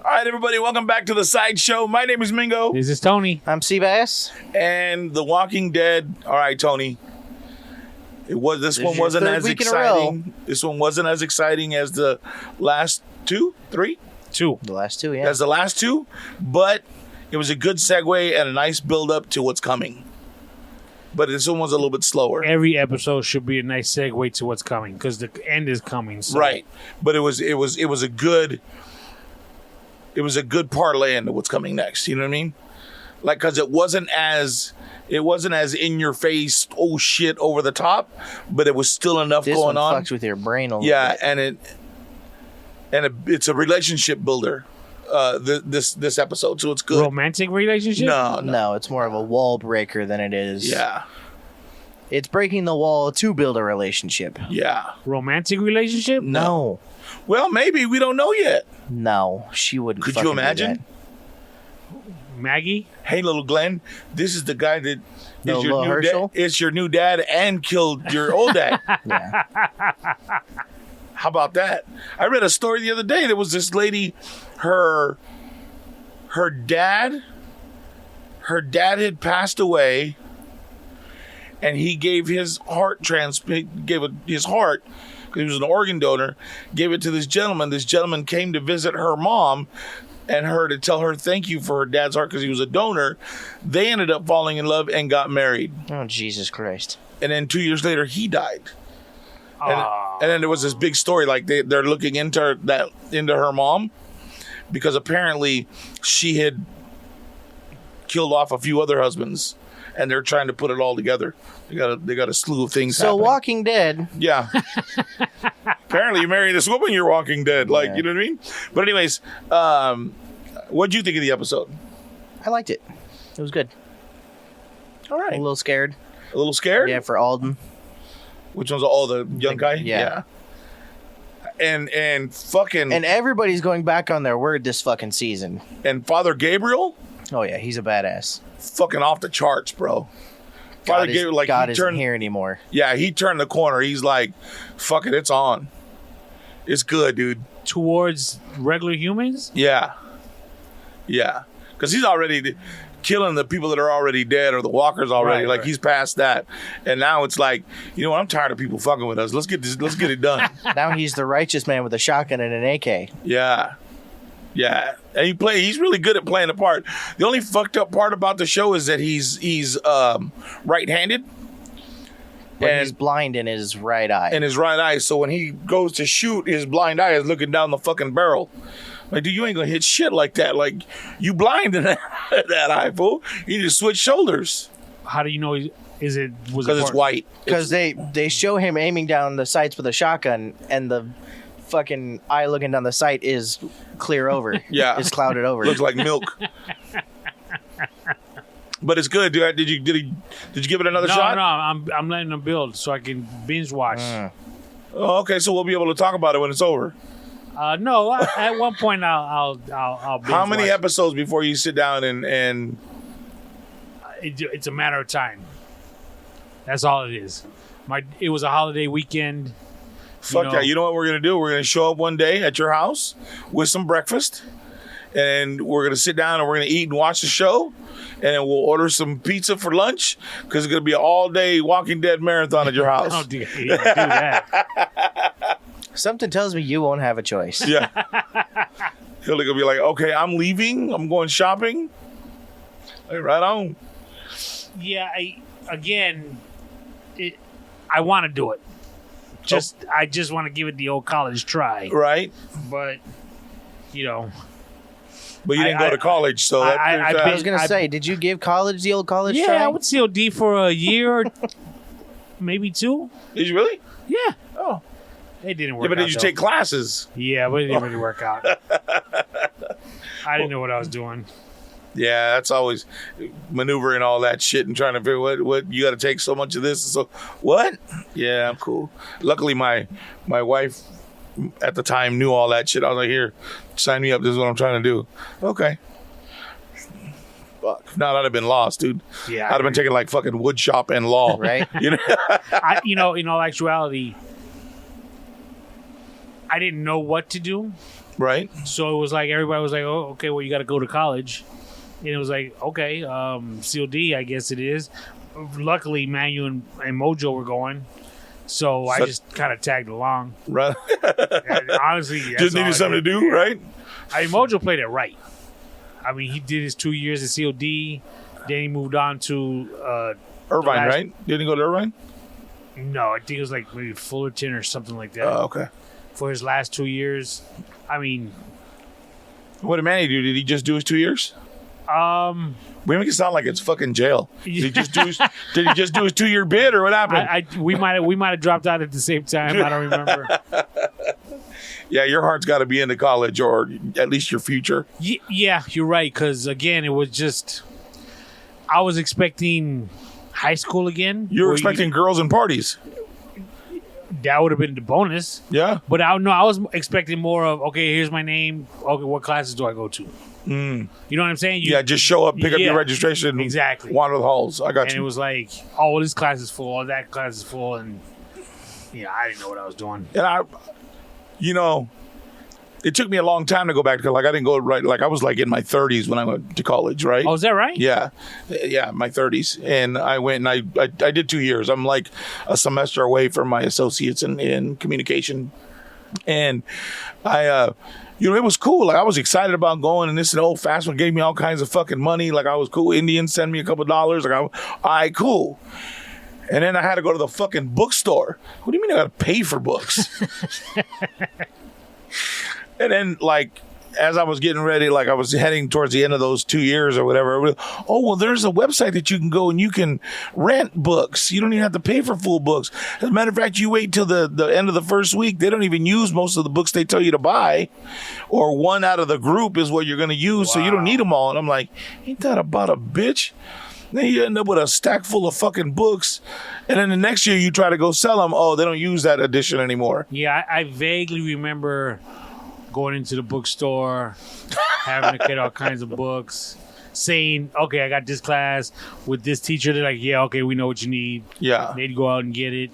All right, everybody, welcome back to the Sideshow. My name is Mingo. This is Tony. I'm Sebas. And The Walking Dead. All right, Tony. This one wasn't as exciting. This one wasn't as exciting as the last two. The last two, yeah. As the last two, but it was a good segue and a nice build up to what's coming. But this one was a little bit slower. Every episode should be a nice segue to what's coming because the end is coming. So. Right, but it was a good parlay into what's coming next. You know what I mean? Like, because it wasn't as in your face, oh shit, over the top, but it was still enough going on. This one fucks with your brain a little bit. and it's a relationship builder. This episode, so it's good. Romantic relationship? No, it's more of a wall breaker than it is. Yeah. It's breaking the wall to build a relationship. Yeah. Romantic relationship? No. Well, maybe we don't know yet. No, she wouldn't. Could you imagine? Maggie? Hey, little Glenn, this is the guy that is your new Herschel? It's your new dad and killed your old dad. Yeah. How about that? I read a story the other day. There was this lady, her dad had passed away, and he gave his heart his heart, because he was an organ donor, gave it to this gentleman. This gentleman came to visit her mom and her to tell her thank you for her dad's heart because he was a donor. They ended up falling in love and got married. Oh, Jesus Christ. And then 2 years later, he died. And then there was this big story, like they're looking into her mom, because apparently she had killed off a few other husbands, and they're trying to put it all together. They got a slew of things. So happening. Walking Dead. Yeah. Apparently you marry this woman, you're Walking Dead. Like, you know what I mean? But anyways, what'd you think of the episode? I liked it. It was good. All right. A little scared. A little scared? Yeah, for Alden. Which one's the young guy? Yeah. And fucking... And everybody's going back on their word this fucking season. And Father Gabriel? Oh, yeah, he's a badass. Fucking off the charts, bro. Father Gabriel, like, God isn't here anymore. Yeah, he turned the corner. He's like, fuck it, it's on. It's good, dude. Towards regular humans? Yeah. Yeah. Because he's already killing the people that are already dead or the walkers already. Right. He's past that. And now it's like, you know what? I'm tired of people fucking with us. Let's get it done. Now he's the righteous man with a shotgun and an AK. Yeah. Yeah. And he's really good at playing the part. The only fucked up part about the show is that he's right-handed. But he's blind in his right eye. In his right eye. So when he goes to shoot, his blind eye is looking down the fucking barrel. Like, dude, you ain't gonna hit shit like that. Like, you blind in that eye, fool. You need to switch shoulders. How do you know? Because it's white. Because they show him aiming down the sights with a shotgun, and the fucking eye looking down the sight is clear over. Yeah, it's clouded over. Looks like milk. But it's good. Did you give it another shot? No, I'm letting them build so I can binge watch. Oh, okay, so we'll be able to talk about it when it's over. No, at one point I'll binge How many watch. episodes before you sit down and It's a matter of time. That's all it is. It was a holiday weekend. Fuck yeah. You know what we're going to do? We're going to show up one day at your house with some breakfast, and we're going to sit down and we're going to eat and watch the show, and then we'll order some pizza for lunch because it's going to be an all-day Walking Dead marathon at your house. Oh, do that. Something tells me you won't have a choice. Yeah. He'll be like, okay, I'm leaving. I'm going shopping. Like, right on. Yeah, I want to do it. I just want to give it the old college try. Right. But, you know. But you didn't go to college, so I was going to say, did you give college the old college try? Yeah, I would COD for a year or maybe two. Did you really? Yeah. Oh. It didn't work out. Yeah, but did you take classes? Yeah, but it didn't really work out. I didn't know what I was doing. Yeah, that's always maneuvering all that shit and trying to figure what you got to take so much of this. So what? Yeah, I'm cool. Luckily, my wife at the time knew all that shit. I was like, here, sign me up. This is what I'm trying to do. Okay. Fuck. No, I'd have been lost, dude. Yeah, I'd have been taking like fucking wood shop and law. Right. You know. In all actuality, I didn't know what to do. Right. So it was like everybody was like, "Oh, okay, well, you got to go to college," and it was like, "Okay, COD, I guess it is." Luckily, Manu and Mojo were going, so I just kind of tagged along. Right. And honestly, that's Just all needed I something to did. do, right? I mean, Mojo played it right. I mean, he did his 2 years at COD, then he moved on to Irvine, right? Didn't he go to Irvine? No, I think it was like maybe Fullerton or something like that. Oh, okay. For his last 2 years. I mean, What did Manny do? Did he just do his 2 years? We make it sound like it's fucking jail. Did he just do his 2-year bid, or what happened? we might have dropped out at the same time. I don't remember. Yeah, your heart's got to be into college, or at least your future. Yeah, you're right. Because again, it was just I was expecting high school again. You were expecting girls and parties. That would have been the bonus. Yeah. But I was expecting more of, okay, here's my name. Okay, what classes do I go to? You know what I'm saying? Just show up, pick up your registration, exactly. Wander the halls. I got And you. it was like, oh, this class is full, that class is full, and I didn't know what I was doing. And it took me a long time to go back to, like, I didn't go right. Like, I was like in my 30s when I went to college, right? Oh, is that right? Yeah, my 30s, and I went and I did 2 years. I'm like a semester away from my associates in communication, and it was cool. Like, I was excited about going, and this old fast one gave me all kinds of fucking money. Like, I was cool. Indians send me a couple $. Like, all right, cool. And then I had to go to the fucking bookstore. What do you mean I got to pay for books? And then, like, as I was getting ready, like I was heading towards the end of those 2 years or whatever. Oh, well, there's a website that you can go and you can rent books. You don't even have to pay for full books. As a matter of fact, you wait till the end of the first week. They don't even use most of the books they tell you to buy, or one out of the group is what you're going to use. Wow. So you don't need them all. And I'm like, ain't that about a bitch? Then you end up with a stack full of fucking books. And then the next year you try to go sell them. Oh, they don't use that edition anymore. Yeah, I vaguely remember going into the bookstore, having to get all kinds of books, saying, okay, I got this class with this teacher. They're like, yeah, okay, we know what you need. Yeah. They'd go out and get it.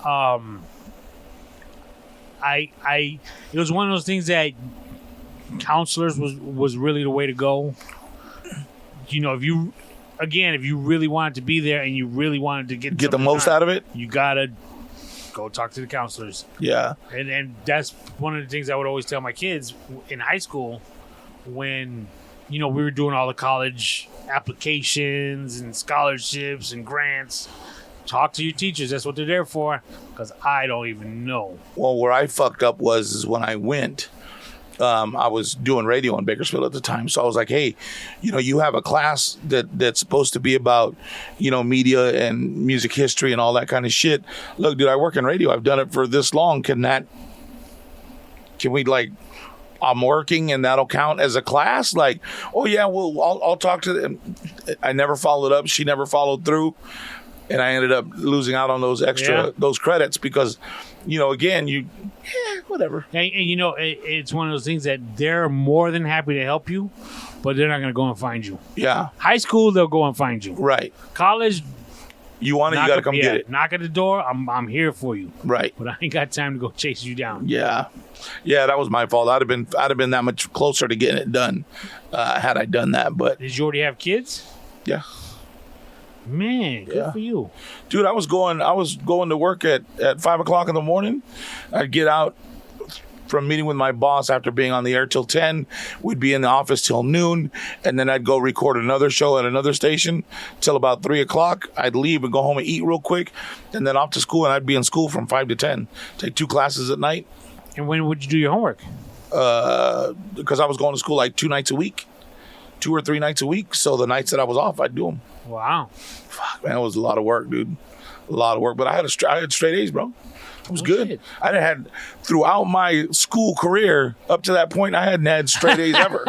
It was one of those things that counselors was really the way to go. If you really wanted to be there and you really wanted to get the most out of it, you gotta go talk to the counselors. Yeah. And that's one of the things I would always tell my kids in high school when, we were doing all the college applications and scholarships and grants. Talk to your teachers. That's what they're there for, because I don't even know. Well, where I fucked up was when I went. I was doing radio in Bakersfield at the time. So I was like, hey, you have a class that's supposed to be about, media and music history and all that kind of shit. Look, dude, I work in radio. I've done it for this long. I'm working and that'll count as a class? Like, oh yeah, well, I'll talk to them. I never followed up. She never followed through. And I ended up losing out on those those credits because, whatever. And it's one of those things that they're more than happy to help you, but they're not going to go and find you. Yeah. High school, they'll go and find you. Right. College, you want it, you got to come get it. Knock at the door, I'm here for you. Right. But I ain't got time to go chase you down. Yeah. Yeah, that was my fault. I'd have been that much closer to getting it done had I done that. But did you already have kids? Yeah. Man, good for you. Dude, I was going to work at 5 o'clock in the morning. I'd get out from meeting with my boss after being on the air till 10. We'd be in the office till noon, and then I'd go record another show at another station till about 3 o'clock. I'd leave and go home and eat real quick, and then off to school, and I'd be in school from 5 to 10. Take 2 classes at night. And when would you do your homework? Because I was going to school like 2 nights a week. 2 or 3 nights a week. So the nights that I was off, I'd do them. Wow. Fuck, man, it was a lot of work, dude. A lot of work. But I had straight A's, bro. It was good. Shit. I had throughout my school career up to that point, I hadn't had straight A's ever.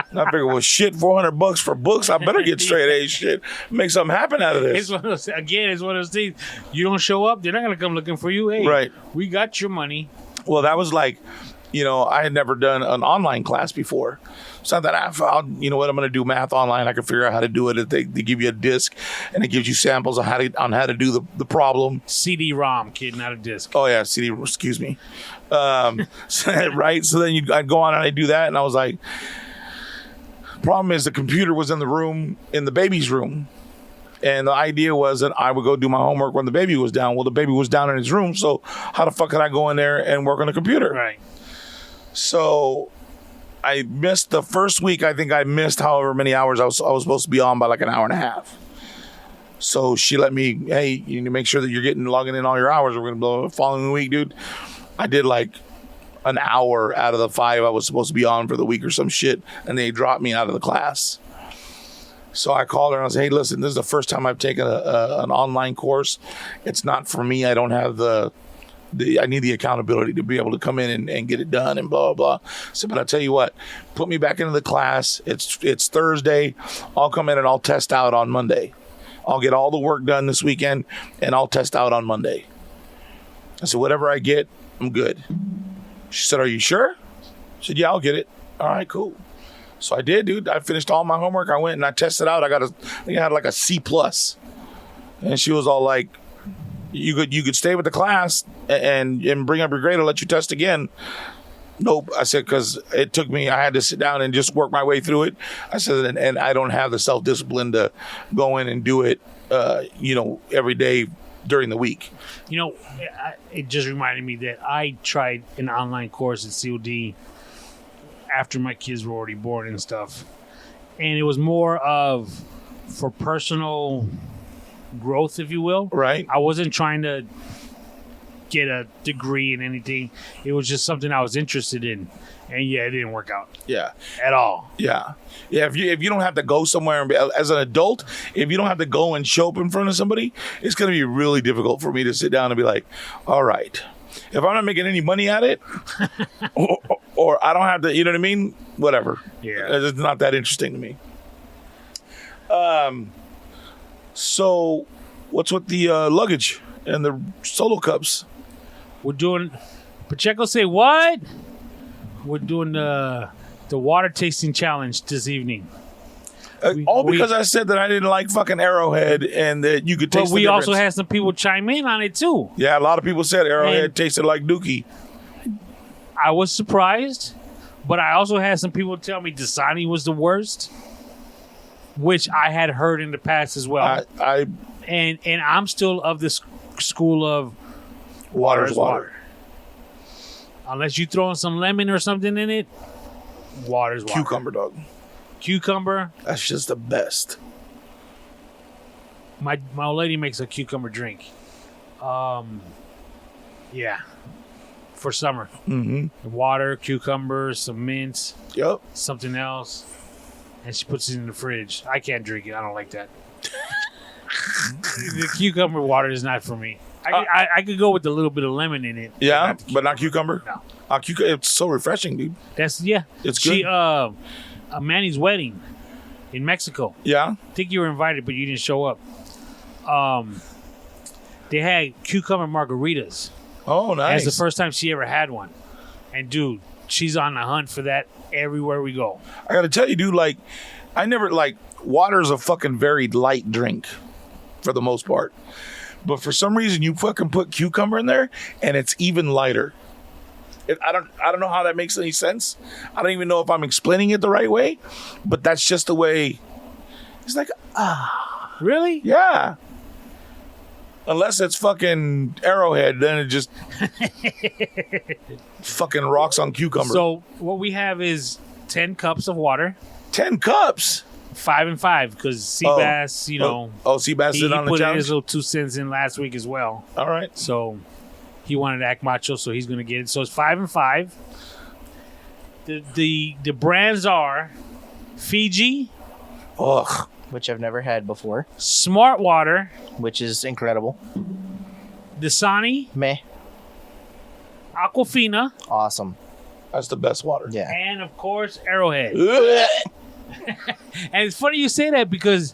And I figured, well, shit, $400 for books. I better get straight A's. Shit, make something happen out of this. It's one of those things. You don't show up, they're not gonna come looking for you. Hey, right? We got your money. Well, that was like I had never done an online class before. So I thought, you know what, I'm going to do math online. I can figure out how to do it. They give you a disc, and it gives you samples on how to do the problem. CD-ROM, kid, not a disc. Oh, yeah, CD, excuse me. Right? So then I'd go on and I'd do that, and I was like, problem is the computer was in the room, in the baby's room. And the idea was that I would go do my homework when the baby was down. Well, the baby was down in his room, so how the fuck could I go in there and work on the computer? Right. So I missed the first week. I think I missed however many hours I was supposed to be on by like an hour and a half. So she let me, hey, you need to make sure that you're logging in all your hours. We're going to blow the following week, dude. I did like an hour out of the 5 I was supposed to be on for the week or some shit, and they dropped me out of the class. So I called her and I said, hey, listen, this is the first time I've taken an online course. It's not for me. I don't have I need the accountability to be able to come in and get it done and blah, blah, blah. So, but I'll tell you what, put me back into the class. It's Thursday. I'll come in and I'll test out on Monday. I'll get all the work done this weekend and I'll test out on Monday. I said, whatever I get, I'm good. She said, are you sure? I said, yeah, I'll get it. All right, cool. So I did, dude. I finished all my homework. I went and I tested out. I think I had like a C+. And she was all like, you could stay with the class and bring up your grade. I'll let you test again. Nope. I said, because it took me, I had to sit down and just work my way through it. I said, and I don't have the self-discipline to go in and do it, every day during the week. It just reminded me that I tried an online course at COD after my kids were already born and stuff. And it was more of for personal growth, if you will. Right. I wasn't trying to get a degree in anything. It was just something I was interested in. And yeah, it didn't work out. Yeah. At all. Yeah. Yeah. If you don't have to go somewhere and as an adult, if you don't have to go and show up in front of somebody, it's going to be really difficult for me to sit down and be like, all right, if I'm not making any money at it, or I don't have to, you know what I mean? Whatever. Yeah. It's not that interesting to me. So what's with the luggage and the solo cups? We're doing, Pacheco say what? We're doing the water tasting challenge this evening. All because I said that I didn't like fucking Arrowhead and that you could taste But we the also difference. had some people chime in on it too. Yeah, a lot of people said Arrowhead And tasted like Dookie. I was surprised, but I also had some people tell me Dasani was the worst, which I had heard in the past as well. And I'm still of the school of water's water. Unless you throw in some lemon or something in it, water's water. Cucumber, dog. Cucumber. That's just the best. My old lady makes a cucumber drink. Yeah. For summer. Mm-hmm. Water, cucumber, some mint. Yep. Something else. And she puts it in the fridge. I can't drink it. I don't like that. The cucumber water is not for me. I could go with a little bit of lemon in it. Yeah, but not cucumber? No. It's so refreshing, dude. It's good. She, Manny's wedding in Mexico. Yeah? I think you were invited, but you didn't show up. They had cucumber margaritas. Oh, nice. That's the first time she ever had one. And, dude, she's on the hunt for that everywhere we go. I got to tell you, dude, water's a fucking very light drink for the most part. But for some reason, you fucking put cucumber in there, and it's even lighter. I don't know how that makes any sense. I don't even know if I'm explaining it the right way, but that's just the way. It's like, Really? yeah. Unless it's fucking Arrowhead, then it just fucking rocks on cucumber. So what we have is 10 cups of water. 10 cups? 5 and 5, because Sebas, Sebas did on the he put challenge? his little 2 cents in last week as well. All right. So he wanted to act macho, so he's going to get it. So it's 5 and 5. The brands are Fiji, Ugh. which I've never had before, Smart Water, which is incredible. Dasani, Meh. Aquafina, Awesome. That's the best water. Yeah. and of course Arrowhead. Ugh. And it's funny you say that because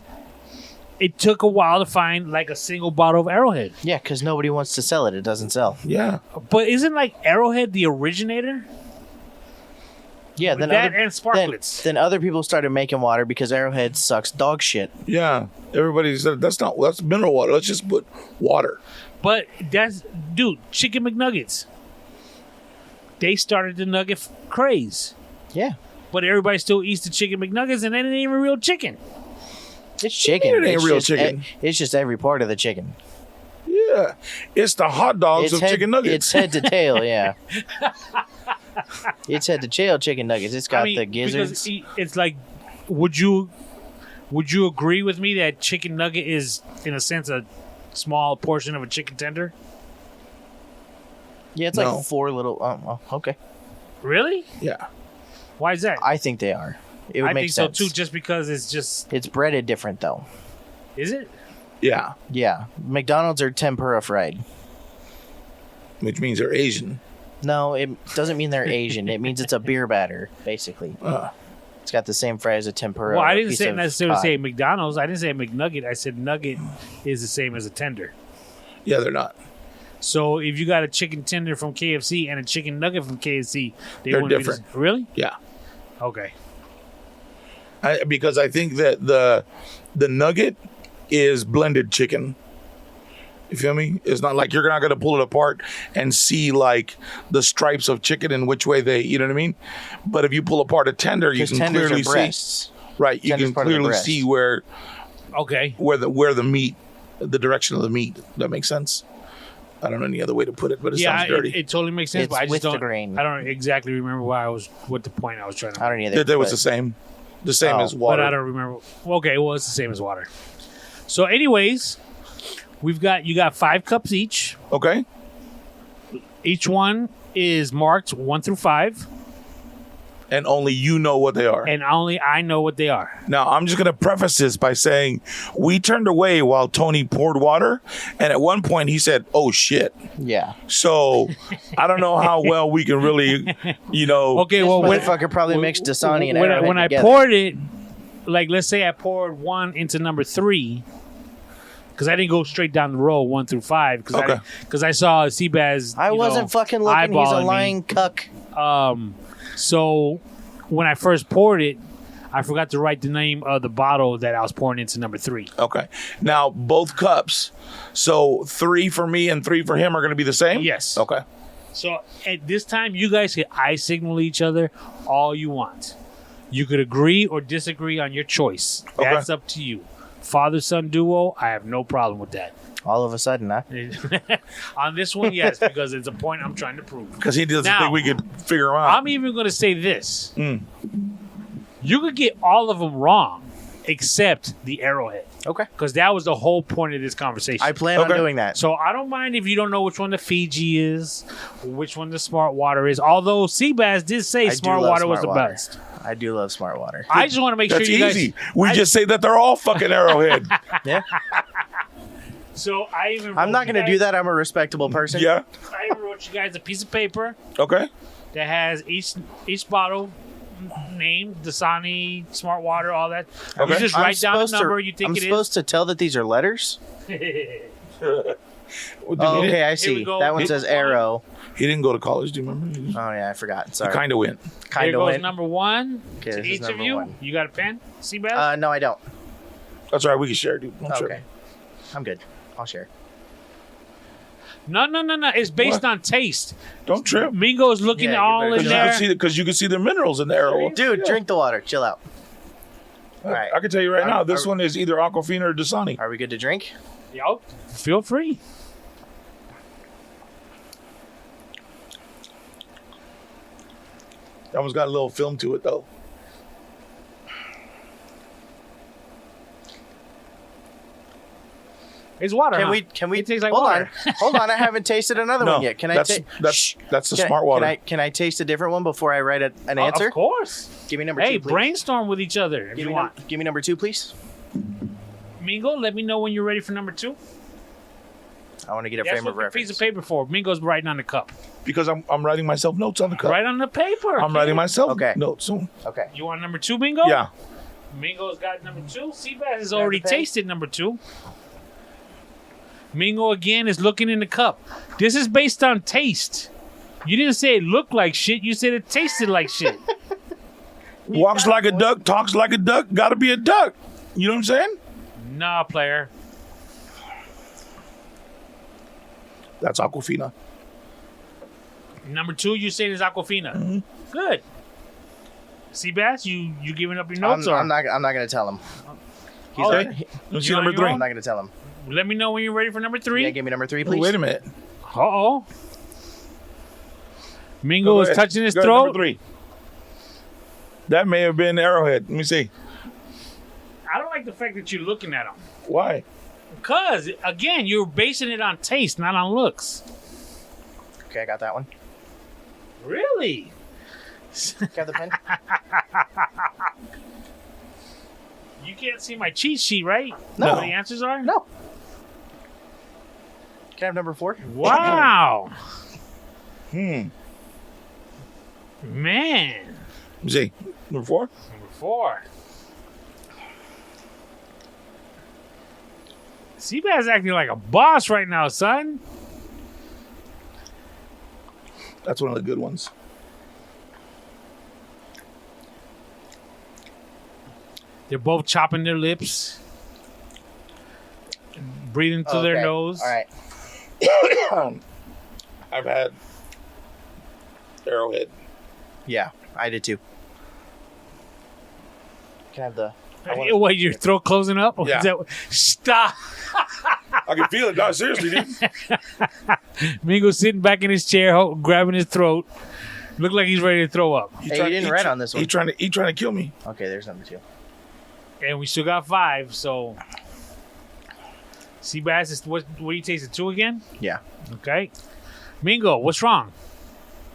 it took a while to find like a single bottle of Arrowhead. Yeah, because nobody wants to sell it. It doesn't sell. Yeah. But isn't like Arrowhead the originator? Yeah, then that other, and sparklets. Then other people started making water because Arrowhead sucks dog shit. Yeah, everybody said that's mineral water. Let's just put water. But dude, Chicken McNuggets. They started the nugget craze. Yeah, But everybody still eats the Chicken McNuggets, and that ain't even real chicken. it's chicken. It ain't It's real just- chicken. It's just every part of the chicken. Yeah, it's the hot dogs of chicken nuggets. It's head to tail, yeah. It's head to tail chicken nuggets. It's got the gizzards. Because it's like, would you agree with me that chicken nugget is, in a sense, a small portion of a chicken tender? Yeah, it's No. like 4 little. Okay. Really? Yeah, Why is that? I think they are. It would I make think sense. so too. Just because it's just, It's breaded different though. is it? yeah, Yeah, McDonald's are tempura fried. which means they're Asian. No, it doesn't mean they're Asian. It means it's a beer batter, basically. It's got the same fry as a tempura. Well, I or a didn't piece say of necessarily pie. say McDonald's. I didn't say McNugget. I said nugget is the same as a tender. Yeah, they're not. So if you got a chicken tender from KFC and a chicken nugget from KFC, They're wouldn't be different. Really? Yeah, Okay. because I think that the nugget is blended chicken. You feel me? It's not like you're not going to pull it apart and see like the stripes of chicken and which way they, you know what I mean? But if you pull apart a tender, you 'Cause can tenders clearly are see. breasts. Right, you Tender's can part of the clearly breast. see where Okay. the meat, the direction of the meat. That makes sense. I don't know any other way to put it, but it Yeah, sounds dirty. it totally makes sense. It's But I just with the don't. grain. I don't exactly remember what the point I was trying to. I don't either. that was but- the same as Oh, water. But I don't remember. Okay, well, it's the same as water. So, anyways, you got 5 cups each. Okay, Each one is marked 1 through 5, and only you know what they are. and only I know what they are. Now, I'm just going to preface this by saying we turned away while Tony poured water, and at one point he said, "Oh shit." Yeah. So I don't know how well we can really, Okay, well, Motherfucker probably mixed Dasani and Arrowhead when I together. poured it, like let's say I poured 1 into number 3, because I didn't go straight down the row 1 through 5, Okay. because I saw Sebas. I wasn't fucking looking. He's a eyeballing me. lying cuck. So when I first poured it, I forgot to write the name of the bottle that I was pouring into number 3. Okay. Now, both cups, so 3 for me and 3 for him are going to be the same? Yes. Okay. So at this time, you guys can eye signal each other all you want. You could agree or disagree on your choice. Okay. That's up to you. Father-son duo, I have no problem with that. All of a sudden, huh? On this one, yes, because it's a point I'm trying to prove. Because he doesn't Now, think we could figure him out. I'm even going to say this. You could get all of them wrong, except the Arrowhead. Okay. Because that was the whole point of this conversation. I plan on Okay. doing that. So I don't mind if you don't know which one the Fiji is, which one the Smart Water is. Although Sebas did say I do Smart love Water was Smart the Water. best. I do love Smart Water. I just want to make That's sure you easy. guys. We just say that they're all fucking Arrowhead. Yeah. So I even. I'm not going going to do that. I'm a respectable person. Yeah. I even wrote you guys a piece of paper Okay. that has each bottle name, Dasani, Smart Water, all that. Okay. You just I'm write down the supposed number to, you think I'm it supposed to tell that these are letters? Oh, okay, I we see. go. That one says arrow. He didn't go to college, do you remember? He Oh, yeah, I forgot. Sorry. kind of went. Here Kind of goes went. number 1 Okay, to this is each of number you. 1. You got a pen, Sebas? No, I don't. That's all right. We can share, dude. I'm Okay. sure. I'm good. I'll share. No. It's based What? on taste. Don't trip. Mingo's looking Yeah, you all better in chill there. Because you can see the minerals in the arrow. Dude, drink the water. Chill out. All right. I can tell you right now, this Are- one is either Aquafina or Dasani. Are we good to drink? Yo, feel free. That one's got a little film to it, though. It's water. Can huh? we It tastes like hold water. on. Hold on, I haven't tasted another No, one yet. Can I that's the Can I- smart water. Can I taste a different one before I write an Oh, answer? Of course. Give me number Hey, 2, please. brainstorm with each other if Give you me, want. give me number 2, please. Mingo, let me know when you're ready for number 2. I want to get a That's frame what of the reference. piece of paper for. Mingo's writing on the cup. Because I'm writing myself notes on the cup. Right on the paper. I'm writing myself Okay. notes. So, Okay. You want number 2, Mingo? yeah. Mingo's got number 2. Sebas has already the pen? tasted number 2. Mingo again is looking in the cup. This is based on taste. You didn't say it looked like shit. You said it tasted like shit. Walks like a duck, talks like a duck, gotta be a duck. You know what I'm saying? Nah, player. That's Aquafina. Number 2, you saying is Aquafina. Mm-hmm. Good. Sebas, you giving up your notes? I'm not gonna tell him. He's Okay. not- Let's see You on number your 3. I'm not gonna tell him. Let me know when you're ready for number 3. Yeah, give me number 3, Oh, please. wait a minute. Uh-oh. Mingo Go is ahead. touching his Go ahead, throat. Number 3. That may have been Arrowhead. Let me see. I don't like the fact that you're looking at him. Why? Because, again, you're basing it on taste, not on looks. Okay, I got that one. Really? Got the pen? You can't see my cheat sheet, right? No. What the answers are? No. Can I have number 4? Wow. Hmm. Man. Let me see. Number 4? Number 4. Sebas acting like a boss right now, son. That's one of the good ones. They're both chopping their lips, breathing through their nose. All right. I've had Arrowhead. Yeah, I did too. Can I have the... What, your throat closing up? Yeah. Is that, stop. I can feel it. No, seriously, dude. Mingo sitting back in his chair, grabbing his throat. Look like he's ready to throw up. Hey, you didn't read on this one. He's trying to kill me. Okay, there's number 2. And we still got 5, so... Sebas, is what do you taste? 2 again? Yeah. Okay. Mingo, what's wrong?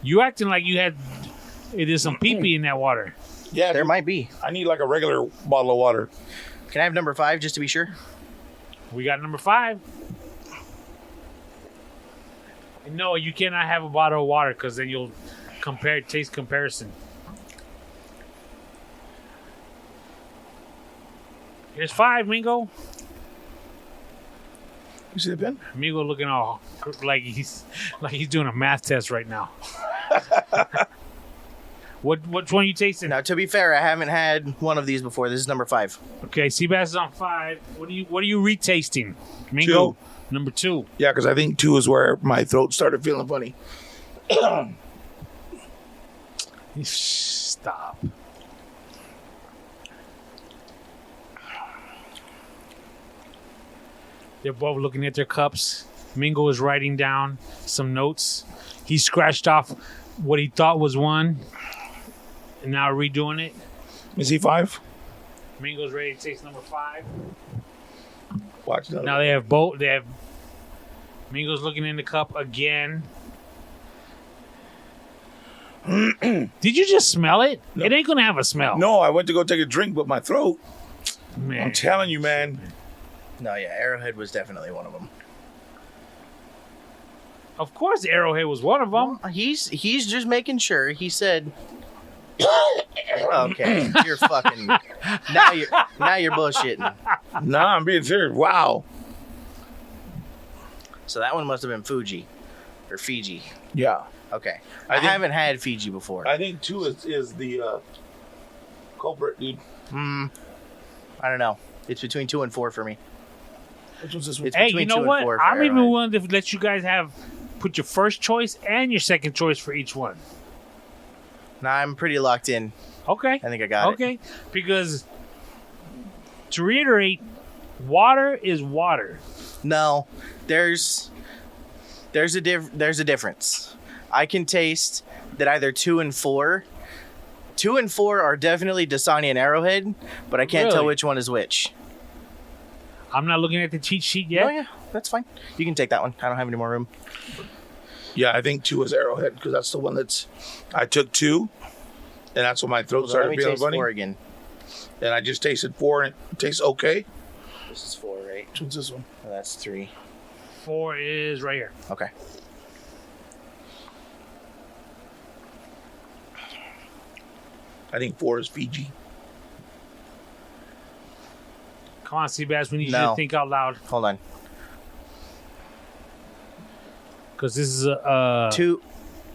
You acting like you had... It is some pee-pee in that water. Yeah, There dude. might be. I need like a regular bottle of water. Can I have number 5 just to be sure? We got number 5. No, you cannot have a bottle of water because then you'll compare taste comparison. Here's 5, Mingo. You see the pen? Mingo looking all like he's doing a math test right now. Which one you tasting? Now, to be fair, I haven't had one of these before. This is number 5. Okay, Sebas is on 5. What are you retasting? Mingo, 2. Number 2. Yeah, because I think 2 is where my throat started feeling funny. Stop. They're both looking at their cups. Mingo is writing down some notes. He scratched off what he thought was 1, and now redoing it. Is he 5? Mingo's ready to taste number 5. Watch that. Now they have both. They have Mingo's looking in the cup again. Did you just smell it? No. It ain't gonna have a smell. No, I went to go take a drink, but my throat. Man. I'm telling you, man. No, yeah, Arrowhead was definitely one of them. Of course, Arrowhead was one of them. He's just making sure. He said... Okay, you're fucking... Now you're bullshitting. Nah, I'm being serious. Wow. So that one must have been Fuji. Or Fiji. Yeah. Okay. I I think- haven't had Fiji before. I think 2 is the culprit, dude. I don't know. It's between 2 and 4 for me. Which one's this one? It's Hey, between you know 2 and what? 4 for I'm even Arrowhead. willing to let you guys put your first choice and your second choice for each one. Nah, I'm pretty locked in. Okay. I think I got it. Okay. Because to reiterate, water is water. No, there's a difference. I can taste that either 2 and 4. 2 and 4 are definitely Dasani and Arrowhead, but I can't tell Really? which one is which. I'm not looking at the cheat sheet yet. Oh yeah, that's fine. You can take that one. I don't have any more room. Yeah, I think 2 is Arrowhead because that's the one that's. I took 2, and that's when my throat Let started me feeling taste funny. 4 again. And I just tasted 4, and it tastes okay. This is 4, right? Which one's this one? Oh, that's 3. 4 is right here. Okay. I think 4 is Fiji. Come on, Sebas. We need you No. to think out loud Hold on. because this is a 2.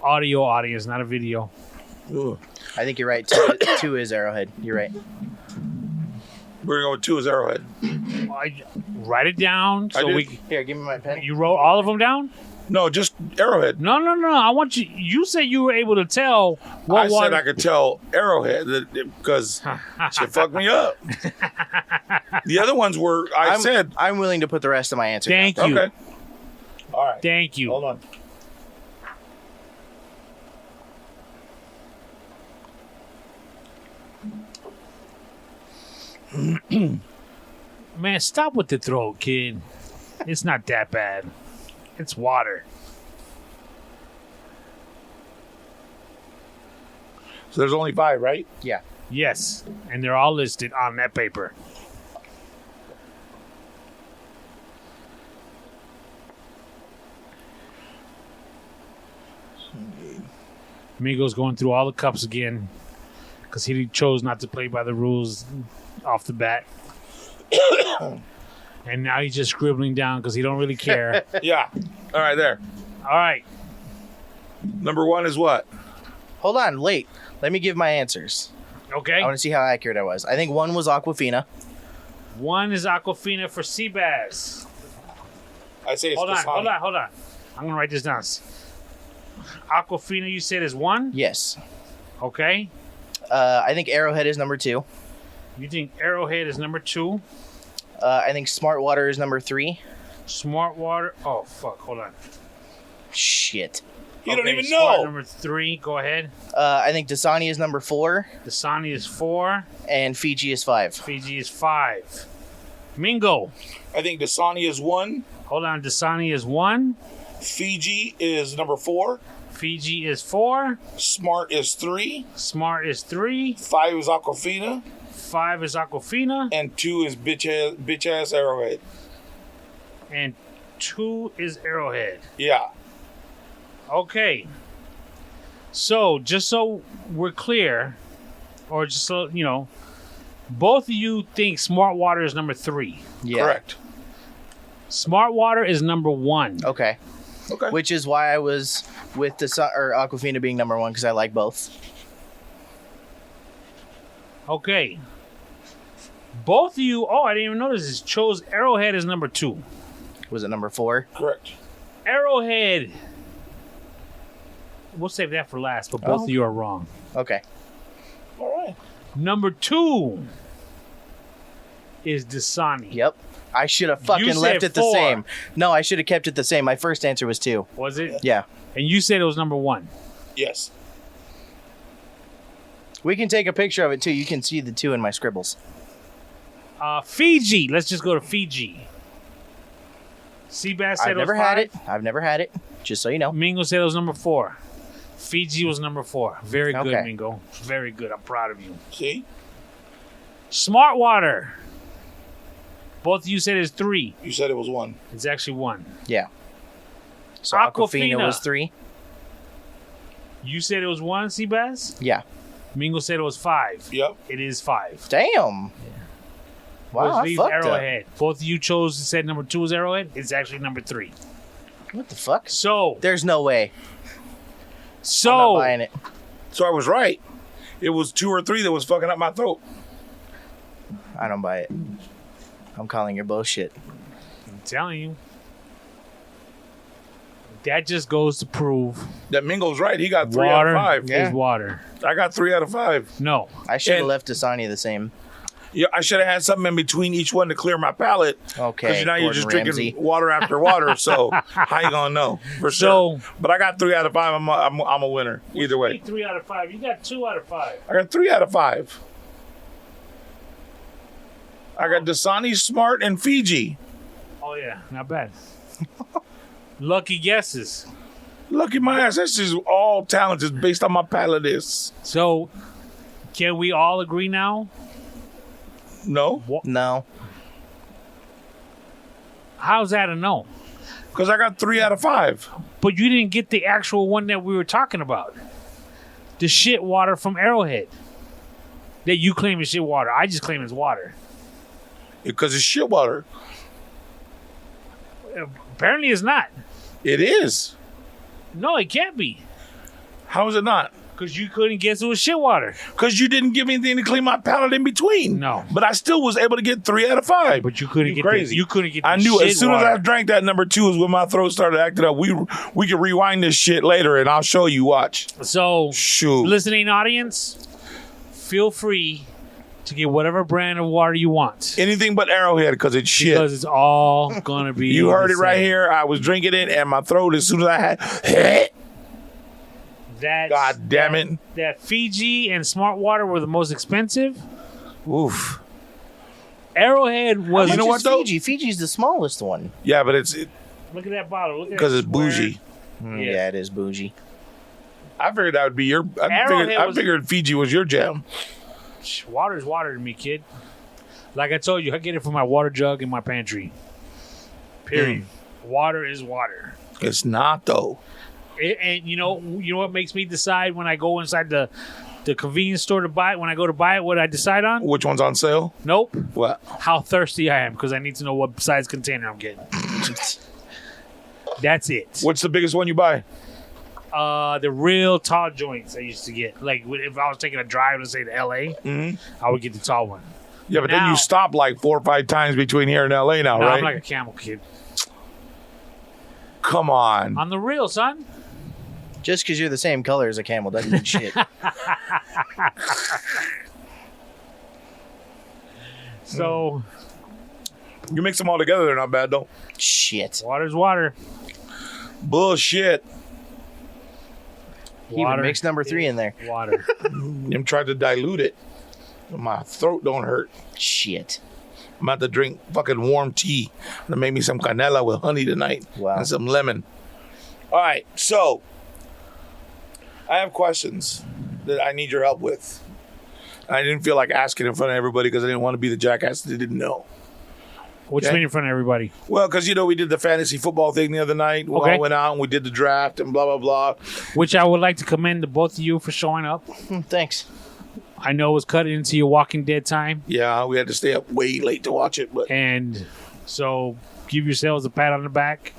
audio audience, not a video. Ooh. I think you're right. Two is Arrowhead. You're right. We're going to go with 2 is Arrowhead. Write it down. So Here, give me my pen. You wrote all of them down? No, just Arrowhead. No. I want you. You said you were able to tell what I water. said I could tell Arrowhead because she fucked me up. The other ones were, I'm willing to put the rest of my answer Thank down. you. Okay. All right. Thank you. Hold on. Man, stop with the throat, kid. It's not that bad. It's water. So there's only 5, right? Yeah. Yes, and they're all listed on that paper. Mingo's going through all the cups again because he chose not to play by the rules off the bat. And now he's just scribbling down because he don't really care. Yeah. All right, there. All right. Number 1 is what? Hold on, wait. Let me give my answers. Okay. I want to see how accurate I was. I think 1 was Aquafina. 1 is Aquafina for Sebas. I say it's Hold on. Dasani. I'm going to write this down. Aquafina, you said is 1? Yes. Okay. I think Arrowhead is number 2. You think Arrowhead is number 2? I think Smart Water is number 3. Smart Water. Oh, fuck. Hold on. Shit. You don't even Smart know. number 3. Go ahead. I think Dasani is number 4. Dasani is 4. And Fiji is 5. Fiji is 5. Mingo. I think Dasani is 1. Hold on. Dasani is 1. Fiji is number 4. Fiji is 4. Smart is 3. Smart is 3. 5 is Aquafina. 5 is Aquafina. And 2 is bitch ass Arrowhead. And 2 is Arrowhead. Yeah. Okay. So, just so we're clear, or just so, you know, both of you think Smart Water is number 3. Yeah. Correct. Smart Water is number 1. Okay. Okay. Which is why I was with Aquafina being number 1 because I like both. Okay. Both of you, I didn't even notice this, chose Arrowhead as number 2. Was it number 4? Correct. Arrowhead. We'll save that for last, but both of you are wrong. Okay. All right. Number 2 is Dasani. Yep. I should have fucking said left it the 4. same. No, I should have kept it the same. My first answer was 2. Was it? Yeah. And you said it was number 1. Yes. We can take a picture of it too. You can see the 2 in my scribbles. Fiji. Let's just go to Fiji. Sebas said I've it was never 5. had it. I've never had it. Just so you know. Mingo said it was number 4. Fiji was number 4. Very good, Okay. Mingo. Very good. I'm proud of you. See? Smart Water. Both of you said it's 3. You said it was 1. It's actually 1. Yeah. So Aquafina. Aquafina was 3. You said it was 1, Sebas? Yeah. Mingo said it was 5. Yep. It is 5. Damn. Wow, Which I leaves fucked up. Arrowhead. Both of you said number 2 was Arrowhead. It's actually number 3. What the fuck? So There's no way. I'm not buying it. So I was right. It was 2 or 3 that was fucking up my throat. I don't buy it. I'm calling your bullshit. I'm telling you. That just goes to prove That Mingo's right. He got 3 out of water 5. is water. I got 3 out of 5. No. I should have And- left Dasani the same. Yeah, I should have had something in between each one to clear my palate. Okay. Because now you're just Gordon drinking Ramsay. water after water. So how you gonna know for So- sure? But I got 3 out of 5. I'm a winner either way. 3 out of 5. You got 2 out of 5. I got 3 out of 5. I got Dasani, Smart, and Fiji. Oh, yeah. Not bad. Lucky guesses. Look at my ass. This is all talented based on my palate is. So, can we all agree now? No, No. How's that a no? because I got 3 out of 5. But you didn't get the actual one that we were talking about. The shit water from Arrowhead. That you claim is shit water. I just claim it's water. Because it's shit water. Apparently it's not. It is. No, it can't be. How is it not? Because you couldn't get to a shit water. Because you didn't give me anything to clean my palate in between. No. But I still was able to get 3 out of 5. But you couldn't get crazy. You couldn't get the I knew shit as soon water. as I drank that number 2 is when my throat started acting up. We can rewind this shit later and I'll show you. Watch. So, Shoot. listening audience, feel free to get whatever brand of water you want. Anything but Arrowhead because it's shit. Because it's all going to be You heard the it right same. here. I was drinking it and my throat, as soon as I had... God damn it. That Fiji and Smart Water were the most expensive. Oof. Arrowhead was... You know what, though? Fiji's the smallest one. Yeah, but it's Look at that bottle. Look at because that it's square. bougie. Yeah, it is bougie. I figured that would be your... I Arrowhead figured Fiji was your jam. Water's water to me, kid. Like I told you, I get it from my water jug in my pantry. Period. Water is water. It's not, though. And you know what makes me decide when I go inside the convenience store to buy it? When I go to buy it, what I decide on? Which one's on sale? Nope. What? How thirsty I am, because I need to know what size container I'm getting. That's it. What's the biggest one you buy? The real tall joints I used to get. Like if I was taking a drive, let's say to LA, I would get the tall one. Yeah, but then Now- you stop like 4 or 5 times between here and LA now, Now right? I'm like a camel kid. Come on. On the real, son. Just because you're the same color as a camel doesn't mean shit. So You mix them all together, they're not bad, though. Shit. water's water. Bullshit. He even mixed number 3 in there. Water. Them tried to dilute it. My throat don't hurt. Shit. I'm about to drink fucking warm tea. That made me some canela with honey tonight. Wow. And some lemon. All right, so I have questions that I need your help with. I didn't feel like asking in front of everybody because I didn't want to be the jackass that didn't know. What you Okay. mean in front of everybody? Well, because, we did the fantasy football thing the other night. We Okay. all went out and we did the draft and blah, blah, blah. Which I would like to commend the both of you for showing up. Thanks. I know it was cut into your Walking Dead time. Yeah, we had to stay up way late to watch it, but And so give yourselves a pat on the back.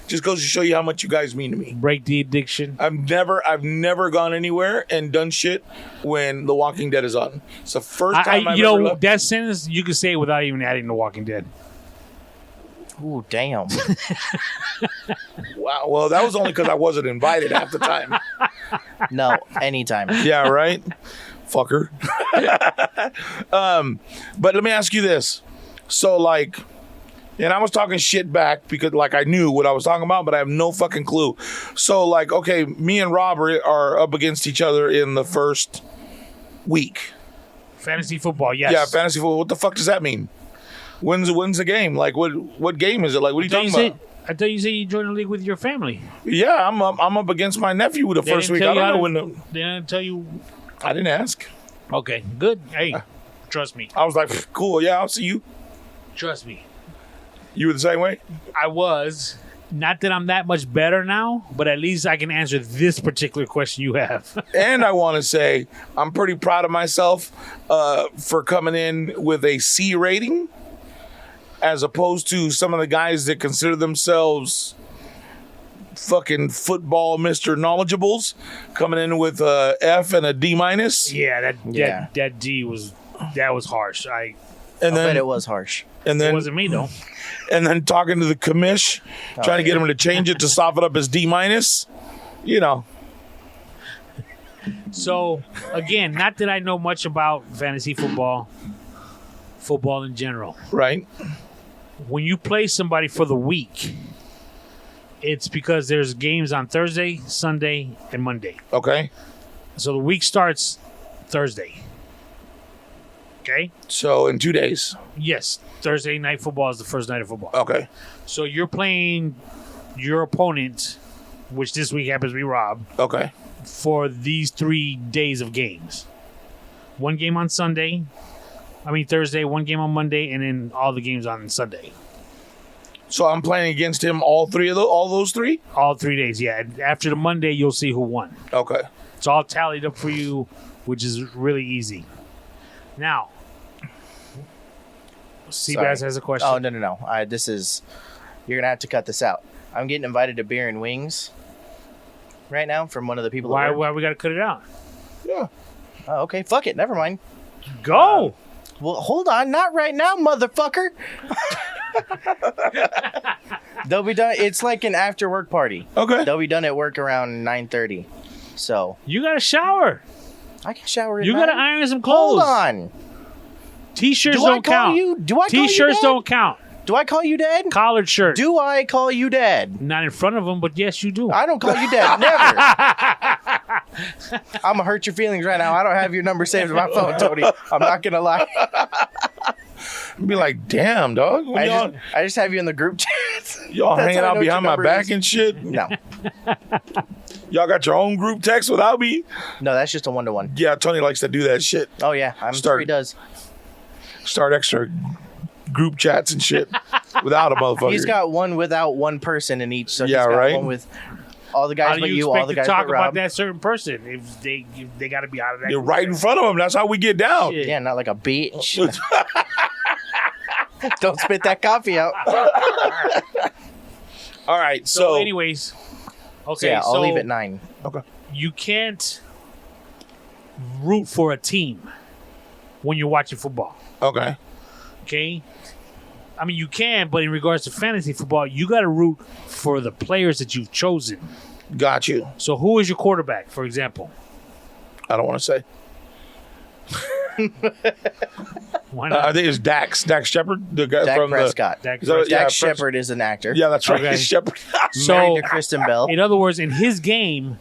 just goes to show you how much you guys mean to me. Break the addiction. I've never gone anywhere and done shit when The Walking Dead is on. It's the first time I've ever left. that sentence you can say it without even adding The Walking Dead. Ooh, damn. Wow. Well, that was only because I wasn't invited half the time. No, anytime. Yeah, right? Fucker. But let me ask you this. So, like, and I was talking shit back because, like, I knew what I was talking about, but I have no fucking clue. So, like, okay, me and Robert are up against each other in the first week. Fantasy football, yes. Yeah, fantasy football. What the fuck does that mean? When's the game? Like, what game is it? Like, what are you talking about? I thought you said you joined the league with your family. Yeah, I'm up against my nephew the They first didn't week. tell I you don't how know to- when the... They didn't tell you. I didn't ask. Okay, good. Hey, trust me. I was like, cool, yeah, I'll see you. Trust me. You were the same way? I was. Not that I'm that much better now, but at least I can answer this particular question you have. And I want to say, I'm pretty proud of myself for coming in with a C rating, as opposed to some of the guys that consider themselves fucking football Mr. Knowledgeables, coming in with a F and a D minus. Yeah, Yeah. that D was harsh. And I bet then it was harsh. and It then wasn't me though. and then talking to the commish, trying to get him to change it to soften up his D minus. So again, not that I know much about fantasy football in general. Right? When you play somebody for the week, it's because there's games on Thursday, Sunday, and Monday. Okay. So the week starts Thursday. Okay? So in 2 days. Yes, Thursday night football is the first night of football. Okay. So you're playing your opponent, which this week happens to be Rob, Okay. for these 3 days of games. One game on Thursday, one game on Monday, and then all the games on Sunday. So I'm playing against him all those three? All 3 days, yeah. After the Monday, you'll see who won. Okay. It's all tallied up for you, which is really easy. Now, Sebas has a question. Oh, no. You're going to have to cut this out. I'm getting invited to beer and wings right now from one of the people. Why At work. we got to cut it out? Yeah. Oh, okay, fuck it. Never mind. Go. Well, hold on. Not right now, motherfucker. They'll be done. It's like an after work party. Okay. They'll be done at work around 9:30. So You got to shower. I can shower. At You got to 9. iron some clothes. Hold on. T-shirts Do I don't call count. you? Do I call you T-shirts Dad? don't count. Do I call you Dad? Collared shirt. Do I call you Dad? Not in front of them, but yes, you do. I don't call you Dad. Never. I'm gonna hurt your feelings right now. I don't have your number saved in my phone, Tony. I'm not gonna lie. Be like, damn, dog. I just have you in the group chat. Y'all That's hanging how I out know what behind your my number back is. and shit. No, Y'all got your own group text without me. no, that's just a 1-to-1. Yeah, Tony likes to do that shit. Oh yeah, I'm sure Start. he does. Start extra group chats and shit without a motherfucker. He's got one without one person in each. So Yeah, he's got right. one with all the How guys do but you you, all expect the to guys talk but about Rob. that certain person if they got to be out of that? You're group right in text? front of him. That's how we get down. Shit. Yeah, not like a bitch. Don't spit that coffee out. All right. So, So, anyways, okay. Yeah, I'll so leave at 9. okay. you can't root for a team when you're watching football. Okay. Okay. I mean, you can, but in regards to fantasy football, you got to root for the players that you've chosen. Got you. So, who is your quarterback, for example? I don't want to say. Why not? I think it's Dax Shepard, the guy Dak from Prescott. Dak Is that- Prescott. yeah, Dax Shepard is an actor. Yeah, that's right. Okay. Shepard. So, Married to Kristen Bell. in other words, in his game,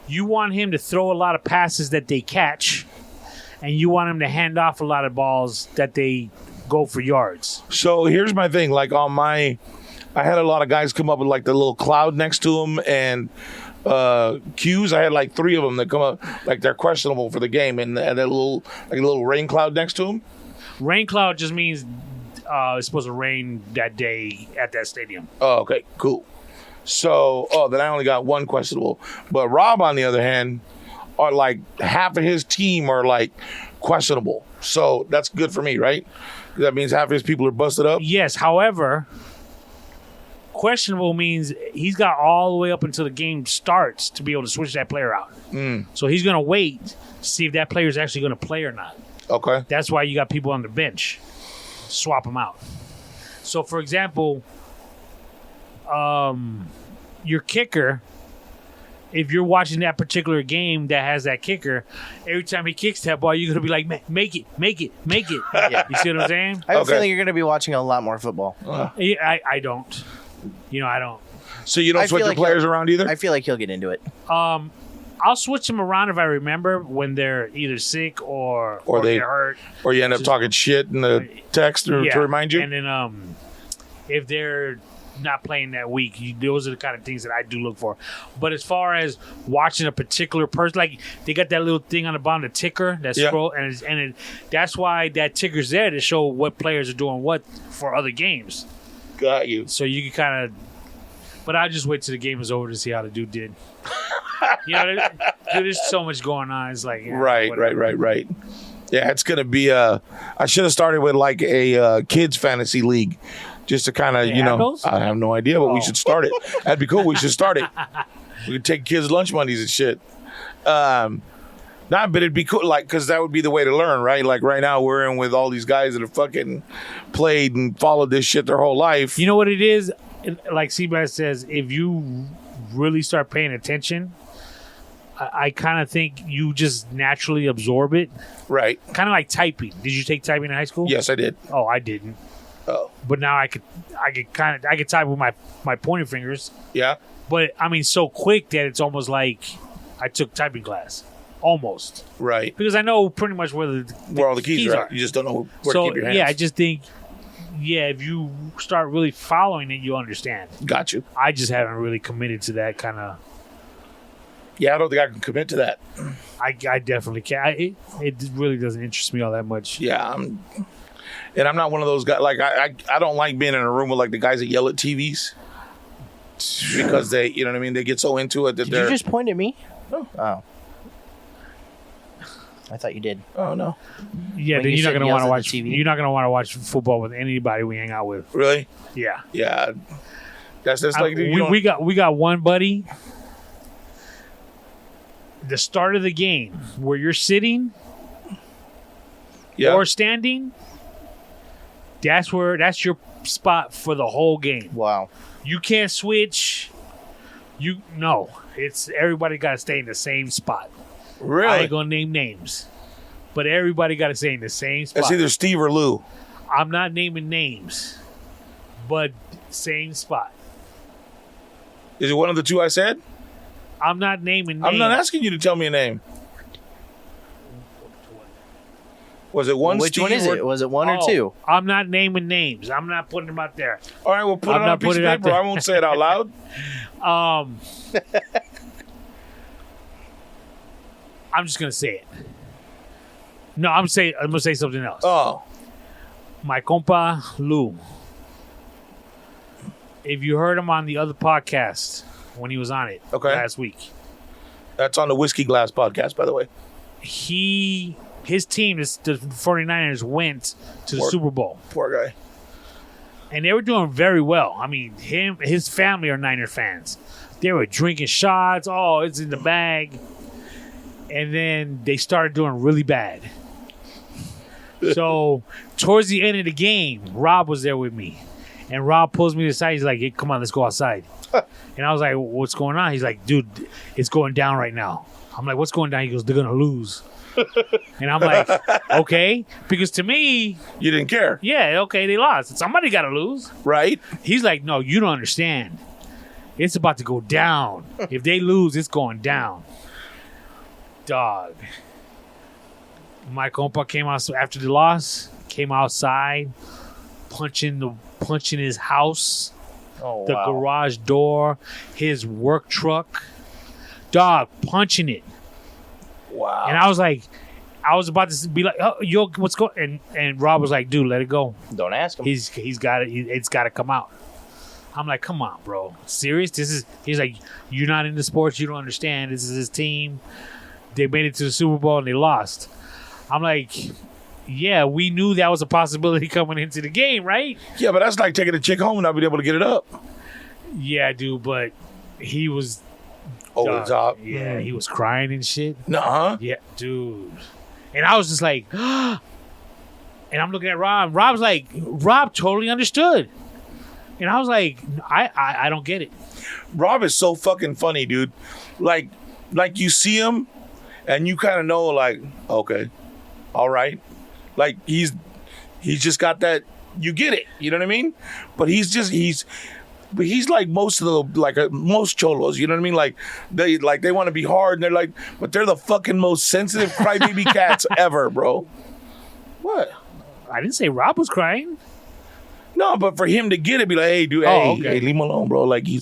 you want him to throw a lot of passes that they catch, and you want him to hand off a lot of balls that they go for yards. So here's my thing. Like I had a lot of guys come up with like the little cloud next to them and cues. I had like 3 of them that come up like they're questionable for the game, and that little rain cloud next to them. Rain cloud just means it's supposed to rain that day at that stadium. Oh, okay, cool. So, then I only got 1 questionable. But Rob, on the other hand, are like half of his team are like questionable. So that's good for me, right? That means half of his people are busted up. Yes, however, questionable means he's got all the way up until the game starts to be able to switch that player out. So he's going to wait to see if that player is actually going to play or not. Okay. That's why you got people on the bench. Swap them out. So, for example, your kicker, if you're watching that particular game that has that kicker, every time he kicks that ball, you're going to be like, make it. Yeah. You see what I'm saying? I have Okay. a feeling you're going to be watching a lot more football. I don't. I don't. So you don't I switch feel your like players around either? I feel like he'll get into it. I'll switch them around if I remember when they're either sick or they- get hurt. Or you end up talking shit in the text to remind you? And then if they're not playing that week, those are the kind of things that I do look for. But as far as watching a particular person, like they got that little thing on the bottom, the ticker, that Yeah. scroll, that's why that ticker's there to show what players are doing what for other games. Got you. So you can kind of. But I just wait till the game is over to see how the dude did. There's so much going on. It's like Right. whatever. Yeah, it's going to be I should have started with like a kids fantasy league just to kind of, They have those? I have no idea, but we Oh. should start it. That'd be cool. We should start it. We could take kids' lunch monies and shit. But it'd be cool, like, because that would be the way to learn, right? Like, right now, we're in with all these guys that have fucking played and followed this shit their whole life. You know what it is? Like Sebas says, if you really start paying attention, I kind of think you just naturally absorb it. Right. Kind of like typing. Did you take typing in high school? Yes, I did. Oh, I didn't. Oh. But now I could type with my pointer fingers. Yeah. But I mean, so quick that it's almost like I took typing class. Almost. Right. Because I know pretty much where Where all the keys are. You just don't know where to keep your hands. I just think, if you start really following it, you understand. Got you. I just haven't really committed to that kind of. Yeah, I don't think I can commit to that. I definitely can't. It really doesn't interest me all that much. Yeah, I'm not one of those guys. Like I don't like being in a room with like the guys that yell at TVs because they, you know what I mean. They get so into it that Did they're. you just point at me? No. Oh. I thought you did. Oh no! Yeah, When then you you're not said gonna yells want to at watch. the TV? You're not gonna want to watch football with anybody we hang out with. Really? Yeah, Yeah. That's like you don't- we got one buddy. the start of the game where you're sitting Yeah. or standing, that's your spot for the whole game. Wow. You can't switch. It's everybody got to stay in the same spot. I Really? ain't gonna name names, but everybody got to stay in the same spot. It's either Steve or Lou. I'm not naming names, but same spot. Is it one of the two I said? I'm not naming names. I'm not asking you to tell me a name. Was it one? Which Steve one is or- it? Was it one or Oh, two? I'm not naming names. I'm not putting them out there. All right, we'll put I'm it on a not piece of putting it out paper. there. I won't say it out loud. I'm just gonna say it. No, I'm gonna say something else. Oh, My compa Lou. If you heard him on the other podcast when he was on it last week, that's on the Whiskey Glass podcast, by the way. his team, the 49ers, went to the Super Bowl. Poor guy. And they were doing very well. I mean, his family are Niner fans. They were drinking shots. Oh, it's in the bag. And then they started doing really bad. So towards the end of the game, Rob was there with me. And Rob pulls me to the side. He's like, hey, come on, let's go outside. And I was like, what's going on? He's like, dude, it's going down right now. I'm like, what's going down? He goes, they're going to lose. And I'm like, okay. Because to me, You didn't care, yeah, okay, they lost. Somebody got to lose. right? He's like, no, you don't understand. It's about to go down. If they lose, it's going down. Dog. My compa came out after the loss, came outside, punching his house, Oh, the garage door, his work truck. Dog, punching it. Wow. And I was like, I was about to be like, oh, yo, what's going? And Rob was like, dude, let it go. Don't ask him. He's got it. It's got to come out. I'm like, come on, bro. Serious? He's like, you're not into sports. You don't understand. This is his team. They made it to the Super Bowl and they lost. I'm like, yeah, we knew that was a possibility coming into the game, right? Yeah, but that's like taking a chick home and not being able to get it up. Yeah, dude, but he was Over the top. Yeah, he was crying and shit. Nuh-uh. Yeah, dude. And I was just like, and I'm looking at Rob. Rob's like, Rob totally understood. And I was like, I don't get it. Rob is so fucking funny, dude. Like you see him and you kind of know, like, okay, all right. Like he's just got that, you get it, you know what I mean? But he's like most of the, most cholos, you know what I mean? Like they want to be hard and they're like, but they're the fucking most sensitive crybaby cats ever, bro. What? I didn't say Rob was crying. No, but for him to get it, be like, hey, dude, Oh, hey, okay. leave him alone, bro. Like you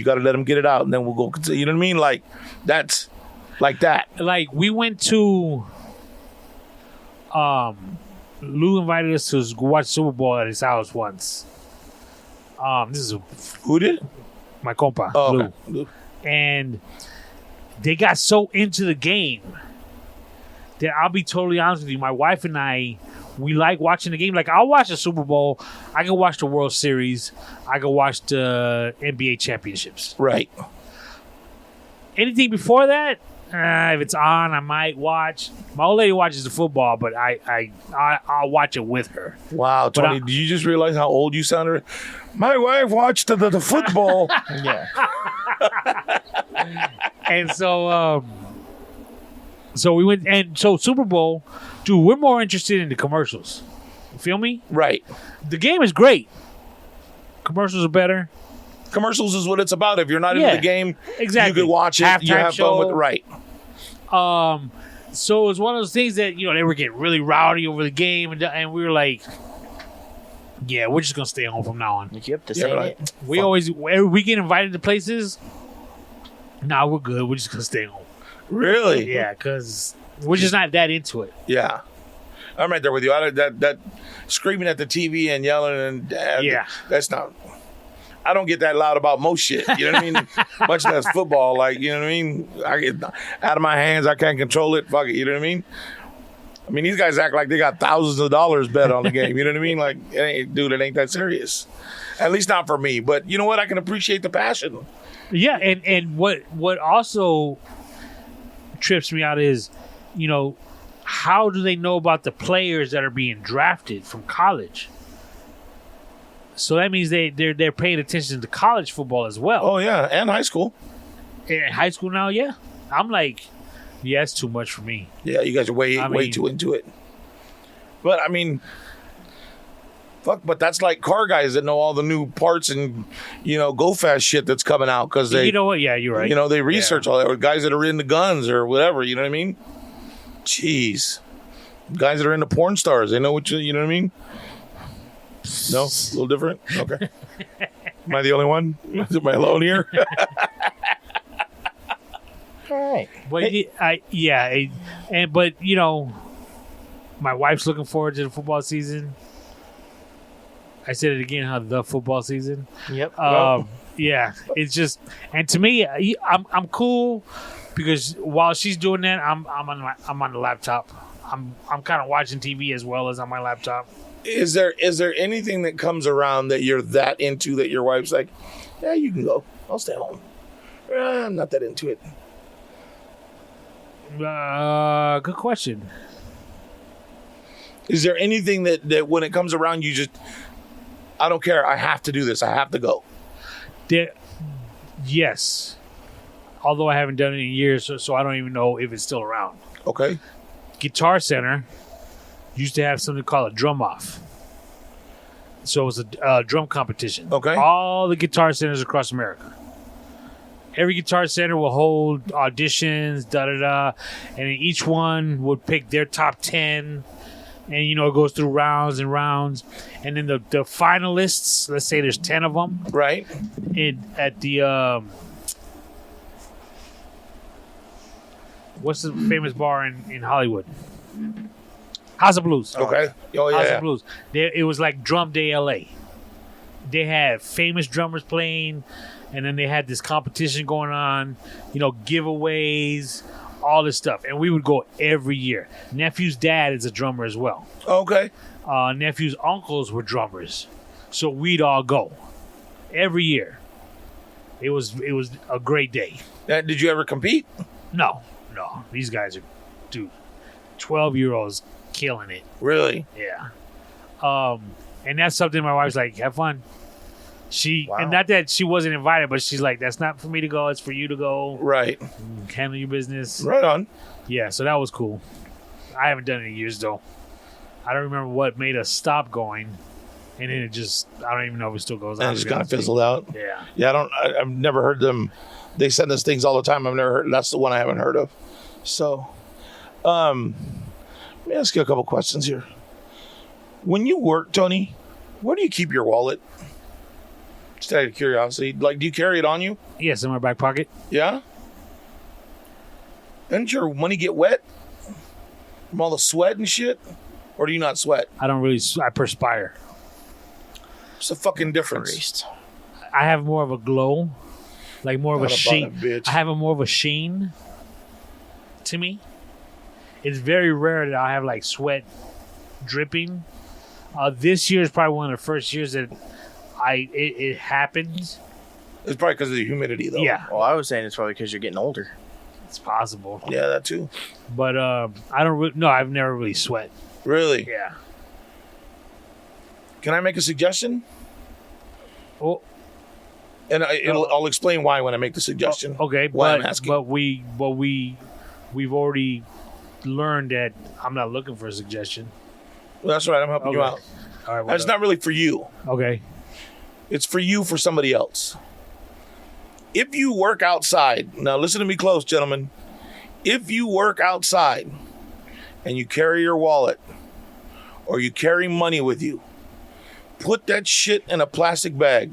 got to let him get it out, and then we'll go. You know what I mean? Like that's like that. Like we went to, Lou invited us to watch Super Bowl at his house once. This is Who did? my compa, Oh, Lou. okay. And they got so into the game that I'll be totally honest with you. My wife and I, we like watching the game. Like, I'll watch the Super Bowl. I can watch the World Series. I can watch the NBA championships. Right. Anything before that, if it's on, I might watch. My old lady watches the football, but I'll watch it with her. Wow, Tony, did you just realize how old you sounded? My wife watched the football. Yeah. And so we went, and so Super Bowl, dude, we're more interested in the commercials. You feel me? Right. The game is great. Commercials are better. Commercials is what it's about. If you're not Yeah, into the game, exactly. you could watch it. You Halftime have fun with it. show. Right. So it was one of those things that, they were getting really rowdy over the game, and we were like, yeah, we're just gonna stay home from now on. You have to Yeah, say like, it. We get invited to places. Nah, we're good. We're just gonna stay home. Really? Yeah, because we're just not that into it. Yeah. I'm right there with you. That screaming at the TV and yelling and Yeah. that's not. I don't get that loud about most shit. You know what I mean? Much less football. Like, you know what I mean? I get out of my hands. I can't control it. Fuck it. You know what I mean? I mean, these guys act like they got thousands of dollars bet on the game. You know what I mean? Like, dude, it ain't that serious. At least not for me. But you know what? I can appreciate the passion. Yeah, and what also trips me out is, how do they know about the players that are being drafted from college? So that means they're paying attention to college football as well. Oh yeah, and high school. In high school now, yeah. I'm like, yeah, it's too much for me. Yeah, you guys are way too into it. But I mean, fuck. But that's like car guys that know all the new parts and go fast shit that's coming out because they. You know what? Yeah, you're right. They research all that. Or guys that are into guns or whatever. You know what I mean? Jeez, guys that are into porn stars. They know what you know what I mean. No, a little different. Okay. Am I the only one? Am I alone here? All right. But my wife's looking forward to the football season. I said it again, the football season. Yep. Yeah, it's just, and to me, I'm cool because while she's doing that, I'm on the laptop. I'm kind of watching TV as well as on my laptop. Is there anything that comes around that you're that into that your wife's like, yeah, you can go. I'll stay home. I'm not that into it. Good question. Is there anything that when it comes around, you just, I don't care. I have to do this. I have to go. Yes. Although I haven't done it in years, so I don't even know if it's still around. Okay. Guitar Center used to have something called a drum off. So it was a drum competition. Okay. All the guitar centers across America. Every guitar center will hold auditions, and then each one would pick their top 10, and it goes through rounds and rounds, and then the finalists, let's say there's 10 of them, right? At the what's the famous bar in Hollywood? House of Blues. Okay. Oh yeah. House of Blues. It was like Drum Day LA. They had famous drummers playing. And then they had this competition going on, giveaways, all this stuff. And we would go every year. Nephew's dad is a drummer as well. Okay. Nephew's uncles were drummers. So we'd all go every year. It was a great day. Did you ever compete? No. These guys are, 12-year-olds killing it. Really? Yeah. And that's something my wife's like, have fun. Wow. And not that she wasn't invited, but she's like, that's not for me to go. It's for you to go. Right. Handle your business. Right on. Yeah, so that was cool. I haven't done it in years, though. I don't remember what made us stop going. And then I don't even know if it still goes on. And it just kind of fizzled out. Yeah. Yeah, I've never heard them. They send us things all the time. I've never heard. That's the one I haven't heard of. So, let me ask you a couple questions here. When you work, Tony, where do you keep your wallet? Just out of curiosity. Like, do you carry it on you? Yes, in my back pocket. Yeah? Doesn't your money get wet from all the sweat and shit? Or do you not sweat? I perspire. What's the fucking difference? I have more of a glow. Like more of a sheen. Bitch. I have more of a sheen to me. It's very rare that I have like sweat dripping. This year is probably one of the first years that it happened. It's probably because of the humidity, though. Yeah. Well, I was saying it's probably because you're getting older. It's possible. Yeah, that too. But I've never really sweat. Really? Yeah. Can I make a suggestion? Oh, And I'll explain why when I make the suggestion. okay, why I'm asking. but we've already learned that I'm not looking for a suggestion. Well, that's right. I'm helping you Okay. out. All right. And it's not really for you. Okay. It's for you, for somebody else. If you work outside, now listen to me close, gentlemen. If you work outside and you carry your wallet or you carry money with you, put that shit in a plastic bag.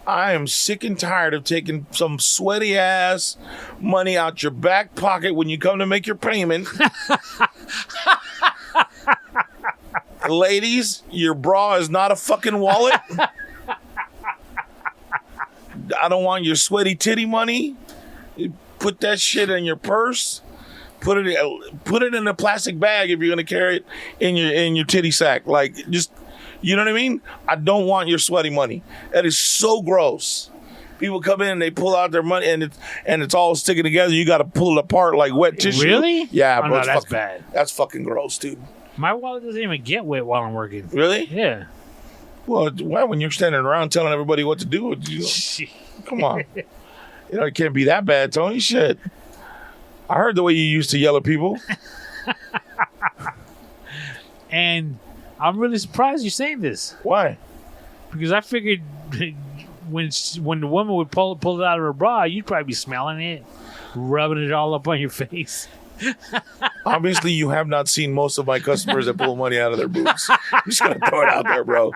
I am sick and tired of taking some sweaty ass money out your back pocket when you come to make your payment. Ladies, your bra is not a fucking wallet. I don't want your sweaty titty money. Put that shit in your purse. Put it in a plastic bag if you're gonna carry it in your titty sack. Like, just, you know what I mean? I don't want your sweaty money. That is so gross. People come in and they pull out their money and it's all sticking together. You got to pull it apart like wet tissue. Really? Yeah, Oh, bro. no, that's bad. That's fucking gross, dude. My wallet doesn't even get wet while I'm working. Really? Yeah. Well, why when you're standing around telling everybody what to do? Come on. It can't be that bad, Tony. Shit. I heard the way you used to yell at people. And I'm really surprised you're saying this. Why? Because I figured when the woman would pull it out of her bra, you'd probably be smelling it, rubbing it all up on your face. Obviously, you have not seen most of my customers that pull money out of their boobs. I'm just going to throw it out there, bro.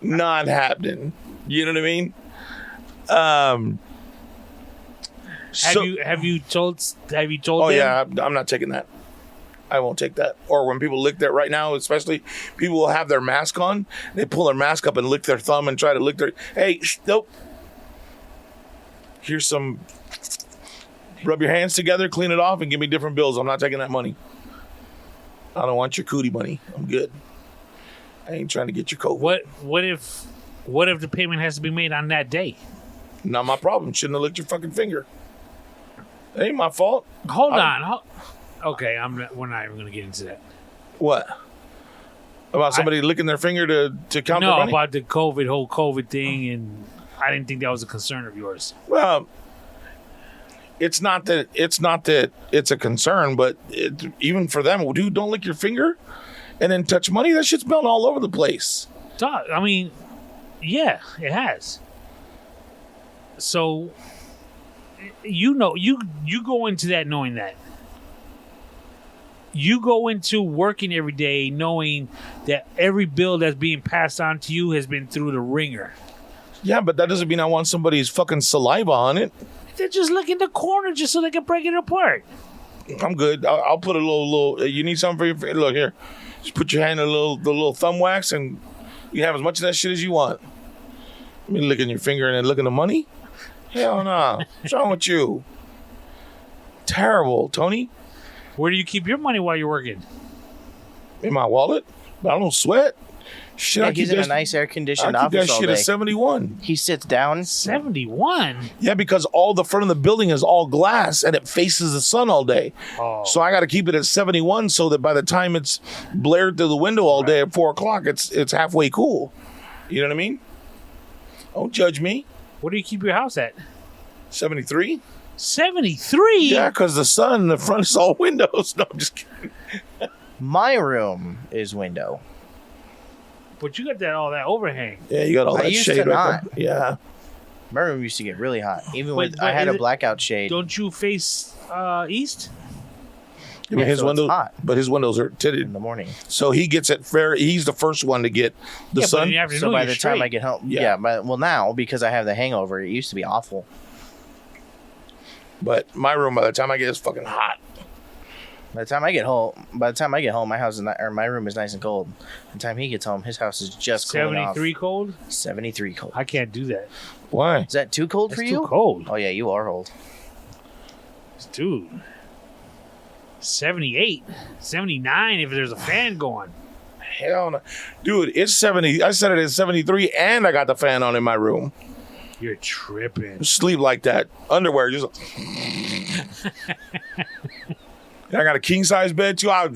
Not happening. You know what I mean? Have you told Oh, them? yeah, I'm not taking that. I won't take that. Or when people lick that right now, especially people will have their mask on. They pull their mask up and lick their thumb and try to lick their... Hey, nope. Here's some... Rub your hands together, clean it off, and give me different bills. I'm not taking that money. I don't want your cootie money. I'm good. I ain't trying to get your COVID. What if the payment has to be made on that day? Not my problem. Shouldn't have licked your fucking finger. It ain't my fault. Hold on. Okay, we're not even going to get into that. What? About somebody licking their finger to count their No, money? about the whole COVID thing, and I didn't think that was a concern of yours. Well, it's not that it's a concern, but even for them, dude, don't lick your finger and then touch money. That shit's been all over the place. I mean, yeah, it has. So, you go into that knowing that. You go into working every day knowing that every bill that's being passed on to you has been through the ringer. Yeah, but that doesn't mean I want somebody's fucking saliva on it. They just look in the corner just so they can break it apart. I'm good. I'll put a little. You need something for your finger? Look here. Just put your hand in the little thumb wax, and you can have as much of that shit as you want. I mean, licking your finger and then licking the money? Hell no. What's wrong with you? Terrible, Tony. Where do you keep your money while you're working? In my wallet. But I don't sweat. Shit, I keep he's in that, a nice air-conditioned I keep that office all shit day. at 71. He sits down. 71? Yeah, because all the front of the building is all glass and it faces the sun all day. Oh. So I got to keep it at 71 so that by the time it's blared through the window all day at 4 o'clock, it's halfway cool. You know what I mean? Don't judge me. Where do you keep your house at? 73? 73? Yeah, because the sun in the front is all windows. No, I'm just kidding. My room is window. But you got all that overhang. Yeah, you got all I that used shade to right not. there. Yeah. My room used to get really hot. Even But- with but I had is a it- blackout shade. Don't you face east? I mean, Yeah, so it's hot. but his windows are in tinted. the morning. So he gets it fair. He's the first one to get the Yeah, but sun. in the afternoon, So by you're the time straight. I get home, Yeah. well now because I have the hangover, it used to be awful. But my room, by the time I get, it's fucking hot. By the time I get home, my house is my room is nice and cold. By the time he gets home, his house is just cooling off. 73 cold? 73 cold. I can't do that. Why? Is that too cold It's for too you? cold. Oh yeah, you are old. Dude. 78. 79 if there's a fan going. Hell no. Dude, it's 70. I set it at 73 and I got the fan on in my room. You're tripping. Sleep like that. Underwear. Just. I got a king size bed too. I'm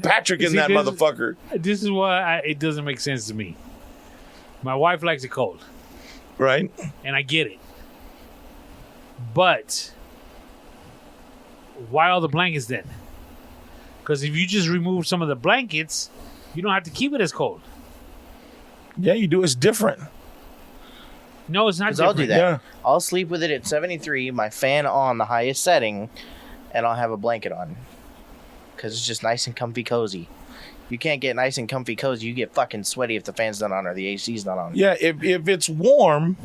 Patrick in that motherfucker. This is why it doesn't make sense to me. My wife likes it cold, Right? and I get it. But why all the blankets then? Because if you just remove some of the blankets, you don't have to keep it as cold. Yeah, you do. It's different. No, it's not 'Cause I'll different. do that. Yeah. I'll sleep with it at 73, my fan on the highest setting, and I'll have a blanket on. Because it's just nice and comfy cozy. You can't get nice and comfy cozy. You get fucking sweaty if the fan's not on or the AC's not on. Yeah, if it's warm,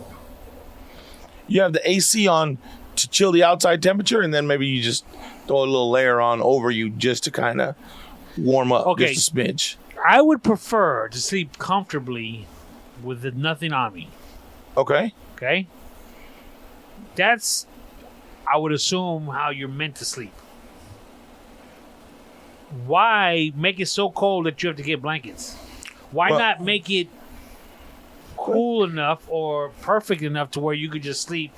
you have the AC on to chill the outside temperature, and then maybe you just throw a little layer on over you just to kind of warm up, Okay. just a smidge. I would prefer to sleep comfortably with nothing on me. Okay? Okay? That's, I would assume, how you're meant to sleep. Why make it so cold that you have to get blankets? Why Well- not make it cool enough or perfect enough to where you could just sleep.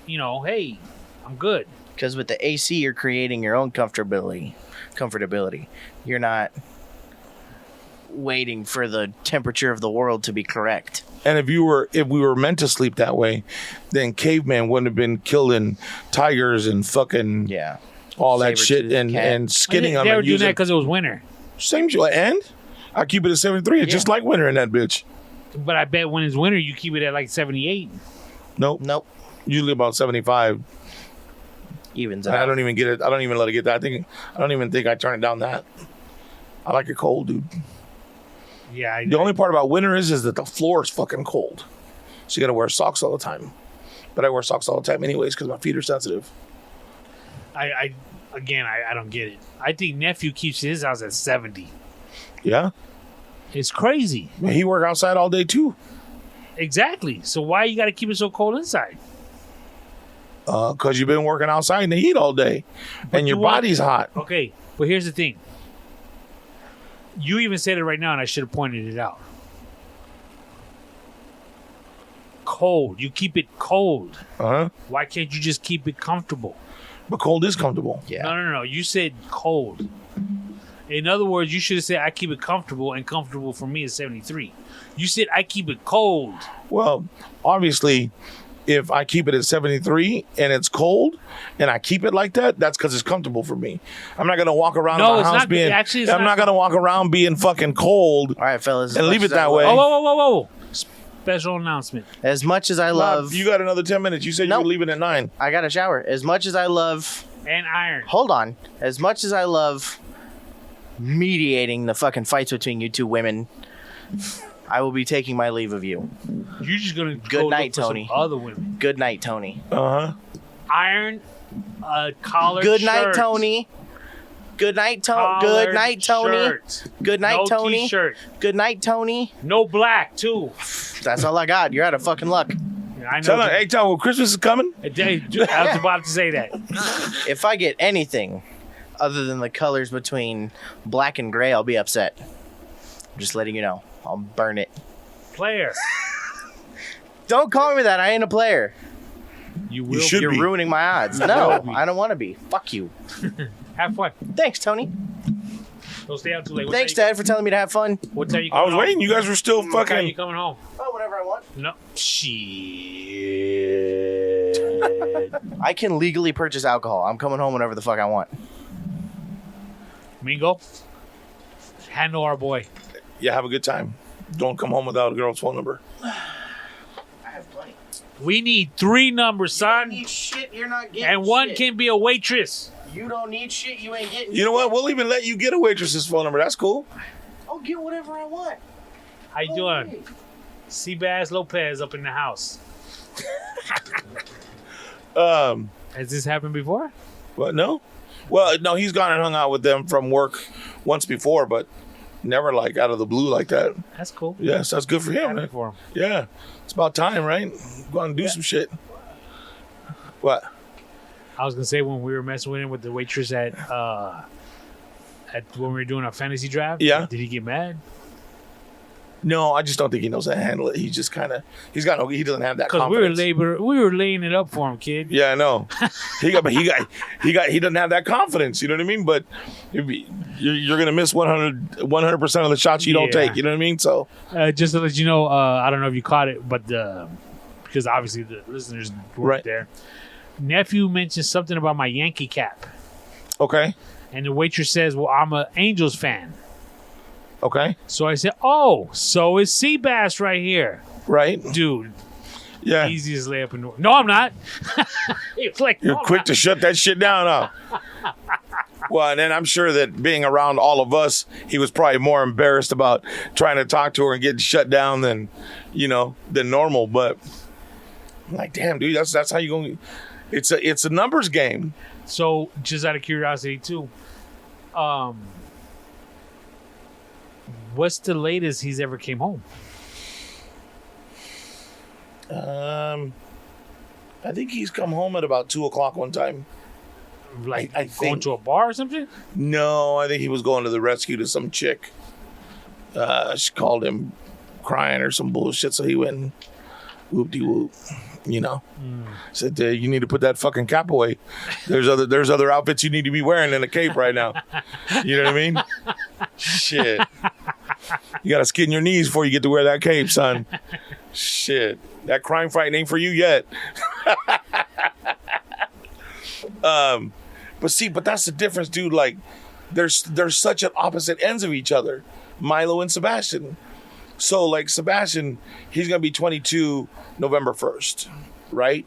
Hey, I'm good. Because with the AC, you're creating your own comfortability. You're not waiting for the temperature of the world to be correct. And if we were meant to sleep that way, then caveman wouldn't have been killing tigers and fucking all that shit and skinning them. They were and doing that because it was winter. Same shit. And I keep it at 73. It's just like winter in that bitch. But I bet when it's winter, you keep it at like 78. Nope. Usually about 75. Evens I out. don't even get it. I don't even let it get that. I don't even think I turn it down that. I like it cold, dude. Yeah. The only part about winter is that the floor is fucking cold. So you got to wear socks all the time. But I wear socks all the time anyways because my feet are sensitive. I don't get it. I think nephew keeps his house at 70. Yeah? It's crazy. He work outside all day too. Exactly. So why you got to keep it so cold inside? Because you've been working outside in the heat all day. And your body's hot. Okay, but here's the thing. You even said it right now, and I should have pointed it out. Cold. You keep it cold. Uh-huh. Why can't you just keep it comfortable? But cold is comfortable. Yeah. No. You said cold. In other words, you should have said, I keep it comfortable, and comfortable for me is 73. You said, I keep it cold. Well, obviously, if I keep it at 73 and it's cold and I keep it like that, that's because it's comfortable for me. I'm not going to walk around my house being... I'm not going to walk around being fucking cold. All right, fellas. And leave it that way. Oh, whoa. Special announcement. As much as I love... You got another 10 minutes. You said you were leaving at 9. I got a shower. As much as I love... And iron. Hold on. As much as I love mediating the fucking fights between you two women, I will be taking my leave of you. You're just gonna Good go night, look for Tony. some other women. Good night, Tony. Uh-huh. Iron, collared Good shirt. night, Tony. Good night, Tony. Good night, Tony. Shirt. Good night, No Tony. T-shirt. Good night, Tony. No black too. That's all I got. You're out of fucking luck. I know. Tell him Christmas is coming. I was about to say that. If I get anything other than the colors between black and gray, I'll be upset. I'm just letting you know. I'll burn it. Player. Don't call me that. I ain't a player. You will. should You're be. ruining my odds. will No, be. I don't want to be. Fuck you. Have fun. Thanks, Tony. Don't stay out too late. Thanks, Dad, for telling me to have fun. What time you I coming was home? waiting. You guys were still What time you fucking... coming home? Oh, whatever I want. No. Shit. I can legally purchase alcohol. I'm coming home whenever the fuck I want. Mingo. Handle our boy. Yeah, have a good time. Don't come home without a girl's phone number. I have plenty. We need 3 numbers, You don't son. need shit. You're not getting And one shit. can be a waitress. You don't need shit. You ain't getting You know what? We'll even let you get a waitress's phone number. That's cool. I'll get whatever I want. How you doing? Sebas Lopez up in the house. Has this happened before? What? No? Well, no, he's gone and hung out with them from work once before, but never like out of the blue like that. That's cool. Yes, that's good for him. Happy Man. for him. Yeah. It's about time, right? Go on and do some shit. What? I was gonna say when we were messing with him with the waitress at when we were doing our fantasy draft. Yeah. Did he get mad? No, I just don't think he knows how to handle it. He's just kind of, he doesn't have that Because confidence. we were laying it up for him, kid. Yeah, I know. He doesn't have that confidence. You know what I mean? But you're gonna miss 100% of the shots you don't Yeah. take. You know what I mean? So Just to let you know, I don't know if you caught it, but because obviously the listeners were Right. there. Nephew mentioned something about my Yankee cap, okay, and the waitress says, "Well, I'm an Angels fan." okay, So I said, "Oh, so is Sebas right here, right, dude." yeah. Easiest layup in the world. No, I'm not. It's like You're no, I'm quick not. to shut that shit down, huh? Well, and then I'm sure that being around all of us, he was probably more embarrassed about trying to talk to her and getting shut down than normal. But I'm like, damn, dude, that's how you going. It's a numbers game. So, just out of curiosity, too, what's the latest he's ever came home? I think he's come home at about 2:00 one time. Like I going think- to a bar or something? No, I think he was going to the rescue to some chick. She called him crying or some bullshit. So he went and whoop-de-whoop, you know. Said, you need to put that fucking cap away. There's other outfits you need to be wearing than a cape right now. You know what I mean? Shit. You got to skin your knees before you get to wear that cape, son. Shit. That crime fight ain't for you yet. But that's the difference, dude. Like, there's such an opposite ends of each other. Milo and Sebastian. So, like, Sebastian, he's going to be 22 November 1st, right?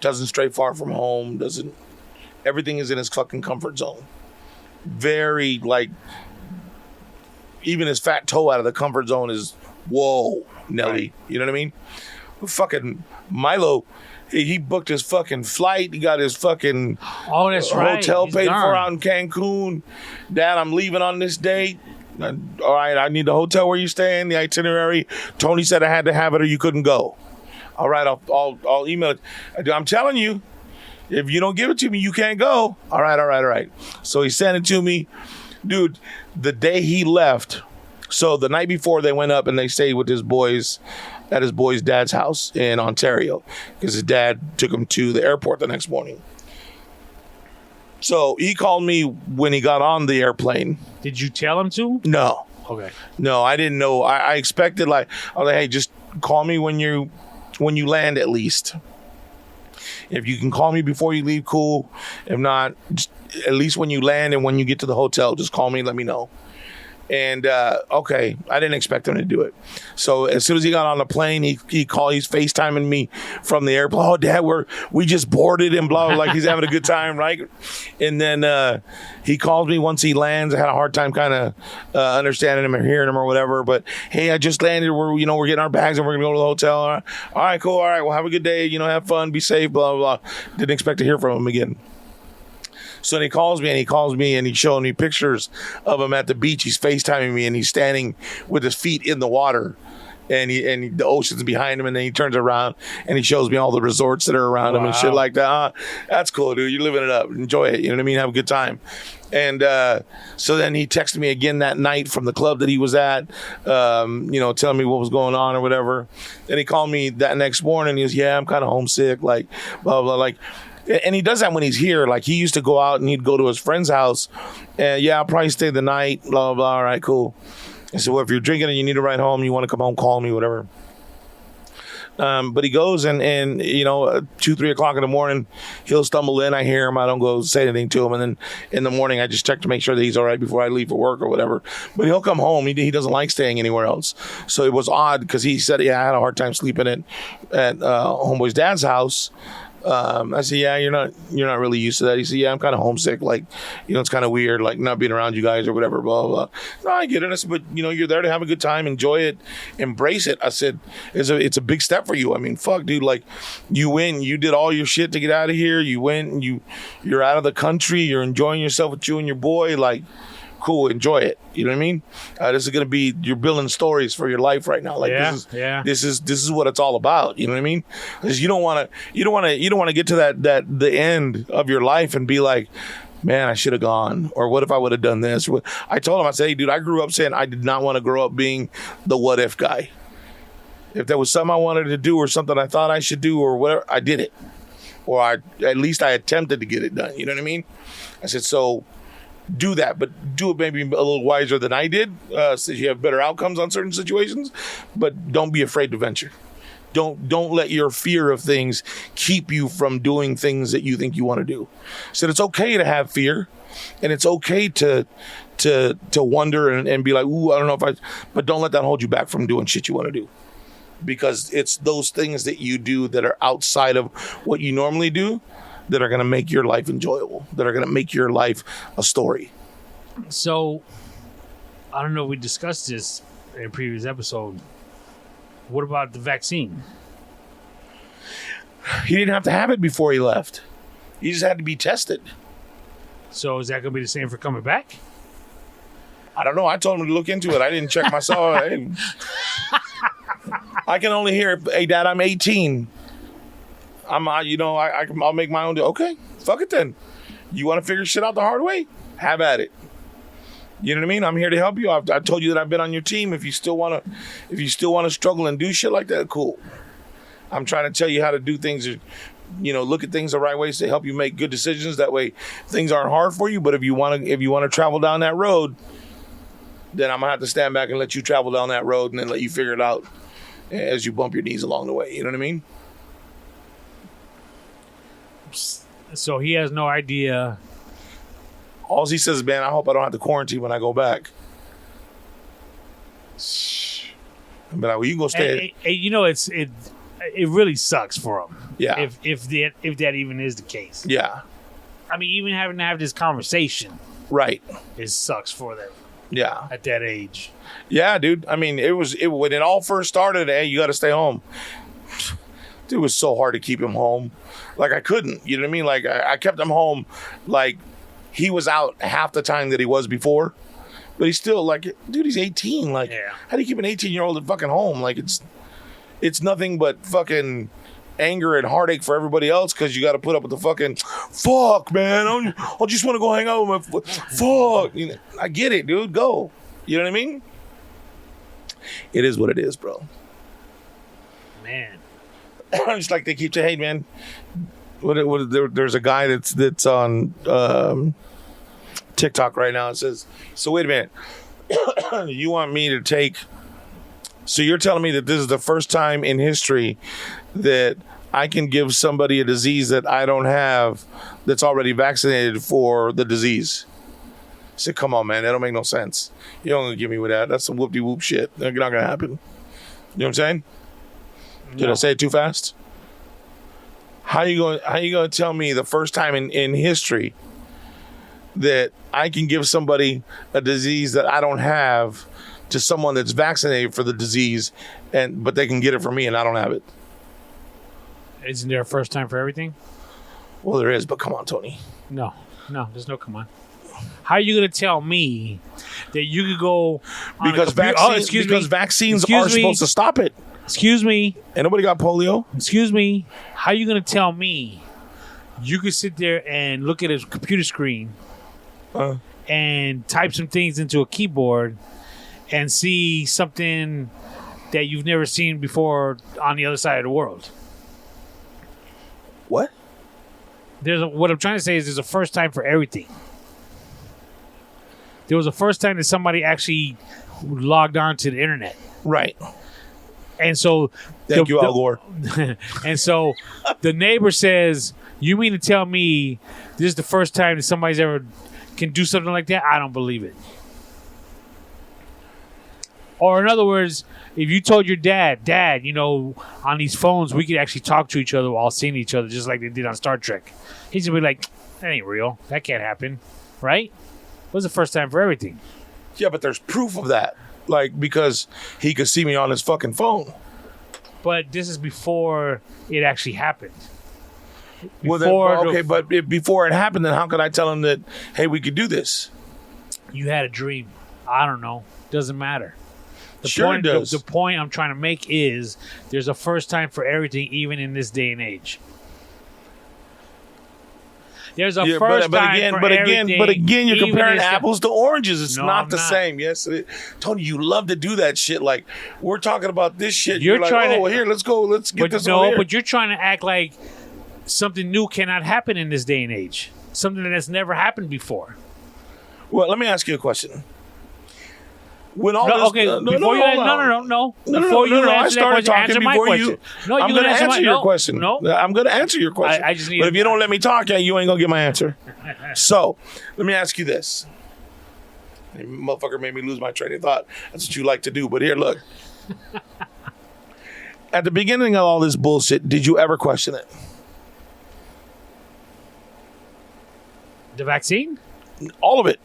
Doesn't stray far from home. Everything is in his fucking comfort zone. Very, like, even his fat toe out of the comfort zone is, whoa, Nelly. Right. You know what I mean? Fucking Milo, he booked his fucking flight. He got his fucking hotel paid for out in Cancun. Dad, I'm leaving on this date. All right, I need the hotel where you staying, the itinerary. Tony said I had to have it or you couldn't go. All right, I'll email it. I'm telling you, if you don't give it to me, you can't go. All right. So he sent it to me. Dude, the day he left, so the night before they went up and they stayed with his boys at his boy's dad's house in Ontario because his dad took him to the airport the next morning. So he called me when he got on the airplane. Did you tell him to? No. Okay. No, I didn't know. I expected I was like, hey, just call me when you land at least. If you can call me before you leave, cool. If not, just, at least when you land and when you get to the hotel, just call me and let me know. And, okay, I didn't expect him to do it. So as soon as he got on the plane, he's FaceTiming me from the airplane. Oh, Dad, we just boarded and blah, blah, like he's having a good time, right? And then he calls me once he lands. I had a hard time kind of understanding him or hearing him or whatever. But, hey, I just landed. We're getting our bags and we're going to go to the hotel. All right, cool. All right, well, have a good day. Have fun. Be safe, blah, blah, blah. Didn't expect to hear from him again. So then he calls me and he's showing me pictures of him at the beach. He's FaceTiming me and he's standing with his feet in the water and the ocean's behind him. And then he turns around and he shows me all the resorts that are around him and shit like that. That's cool, dude. You're living it up. Enjoy it. You know what I mean? Have a good time. And so then he texted me again that night from the club that he was at, telling me what was going on or whatever. Then he called me that next morning. He goes, yeah, I'm kind of homesick, like, blah, blah, like. And he does that when he's here. Like, he used to go out and he'd go to his friend's house. And, yeah, I'll probably stay the night, blah, blah, blah. All right, cool. I said, well, if you're drinking and you need to ride home, you want to come home, call me, whatever. But he goes and 2-3 o'clock in the morning, he'll stumble in. I hear him. I don't go say anything to him. And then in the morning, I just check to make sure that he's all right before I leave for work or whatever. But he'll come home. He doesn't like staying anywhere else. So it was odd because he said, yeah, I had a hard time sleeping at homeboy's dad's house. I said, yeah, you're not really used to that. He said, yeah, I'm kind of homesick. Like, it's kind of weird, like not being around you guys or whatever, blah, blah, blah. No, I get it. I said, but you're there to have a good time, enjoy it, embrace it. I said, it's a big step for you. I mean, fuck, dude, like you win, you did all your shit to get out of here. You went and you're out of the country. You're enjoying yourself with you and your boy. Like, cool, enjoy it. You know what I mean? This is gonna be, you're building stories for your life right now. Like, this is what it's all about. You know what I mean? Because you don't want to get to the end of your life and be like, man, I should have gone, or what if I would have done this? I told him, I said, hey, dude, I grew up saying I did not want to grow up being the what if guy. If there was something I wanted to do or something I thought I should do or whatever, I did it, or at least I attempted to get it done. You know what I mean? I said, so do that, but do it maybe a little wiser than I did, so you have better outcomes on certain situations. But don't be afraid to venture. Don't let your fear of things keep you from doing things that you think you want to do. So it's okay to have fear, and it's okay to wonder and be like, ooh, I don't know but don't let that hold you back from doing shit you want to do. Because it's those things that you do that are outside of what you normally do that are going to make your life enjoyable, that are going to make your life a story. So, I don't know, we discussed this in a previous episode. What about the vaccine? He didn't have to have it before he left. He just had to be tested. So, is that going to be the same for coming back? I don't know. I told him to look into it. I didn't check myself. I can only hear, hey, Dad, I'm 18. I'll make my own deal. Okay, fuck it then. You want to figure shit out the hard way? Have at it. You know what I mean? I'm here to help you. I told you that I've been on your team. If you still want to struggle and do shit like that, cool. I'm trying to tell you how to do things, look at things the right way to help you make good decisions. That way things aren't hard for you. But if you want to travel down that road, then I'm going to have to stand back and let you travel down that road and then let you figure it out as you bump your knees along the way. You know what I mean? So he has no idea. All he says is, man, I hope I don't have to quarantine when I go back. But well, you can go stay. It really sucks for him. Yeah. If that even is the case. Yeah. I mean, even having to have this conversation. Right. It sucks for them. Yeah. At that age. Yeah, dude. I mean, when it all first started, hey, you got to stay home. Dude, it was so hard to keep him home. Like, I couldn't. You know what I mean? Like, I kept him home. Like, he was out half the time that he was before. But he's still, like, dude, he's 18. Like, how do you keep an 18-year-old at fucking home? Like, it's nothing but fucking anger and heartache for everybody else because you got to put up with the fucking, fuck, man. I just want to go hang out with my, fuck. You know, I get it, dude. Go. You know what I mean? It is what it is, bro. Man. It's like they keep saying, hey, man, there's a guy that's on TikTok right now. It says, so wait a minute. You want me to take... So you're telling me that this is the first time in history that I can give somebody a disease that I don't have that's already vaccinated for the disease? I said, come on, man. That don't make no sense. You don't gonna give me with that. That's some whoop-de-whoop shit. That's not going to happen. You know what I'm saying? Did I say it too fast? How you going to tell me the first time in history that I can give somebody a disease that I don't have to someone that's vaccinated for the disease, but they can get it from me and I don't have it? Isn't there a first time for everything? Well, there is, but come on, Tony. No, there's no come on. How are you going to tell me that you could go on because vaccines are supposed to stop it? Excuse me. Ain't nobody got polio. Excuse me. How are you going to tell me you could sit there and look at a computer screen and type some things into a keyboard and see something that you've never seen before on the other side of the world? What? What I'm trying to say is there's a first time for everything. There was a first time that somebody actually logged on to the internet. Right. And so... Thank you, Al Gore. And so the neighbor says, you mean to tell me this is the first time that somebody's ever can do something like that? I don't believe it. Or in other words, if you told your dad, on these phones, we could actually talk to each other while seeing each other just like they did on Star Trek. He's going to be like, that ain't real. That can't happen. Right? It was the first time for everything. Yeah, but there's proof of that. Like, because he could see me on his fucking phone. But this is before it actually happened. But before it happened, then how could I tell him that, hey, we could do this? You had a dream. I don't know. Doesn't matter. It does. The point I'm trying to make is there's a first time for everything, even in this day and age. There's a first time for everything. But again, you're comparing apples to oranges. It's No, not I'm the not. same. Yes, Tony, you love to do that shit. Like, we're talking about this shit. You're like, trying to- here, let's go. Let's get this over here. But you're trying to act like something new cannot happen in this day and age. Something that's never happened before. Well, let me ask you a question. When all No, this, okay. Before you I started talking before you. No, I'm going to answer your question. No, I'm going to answer your question. I just need. But if you don't let me talk, you ain't going to get my answer. So, let me ask you this. You motherfucker made me lose my train of thought. That's what you like to do. But here, look. At the beginning of all this bullshit, did you ever question it? The vaccine? All of it.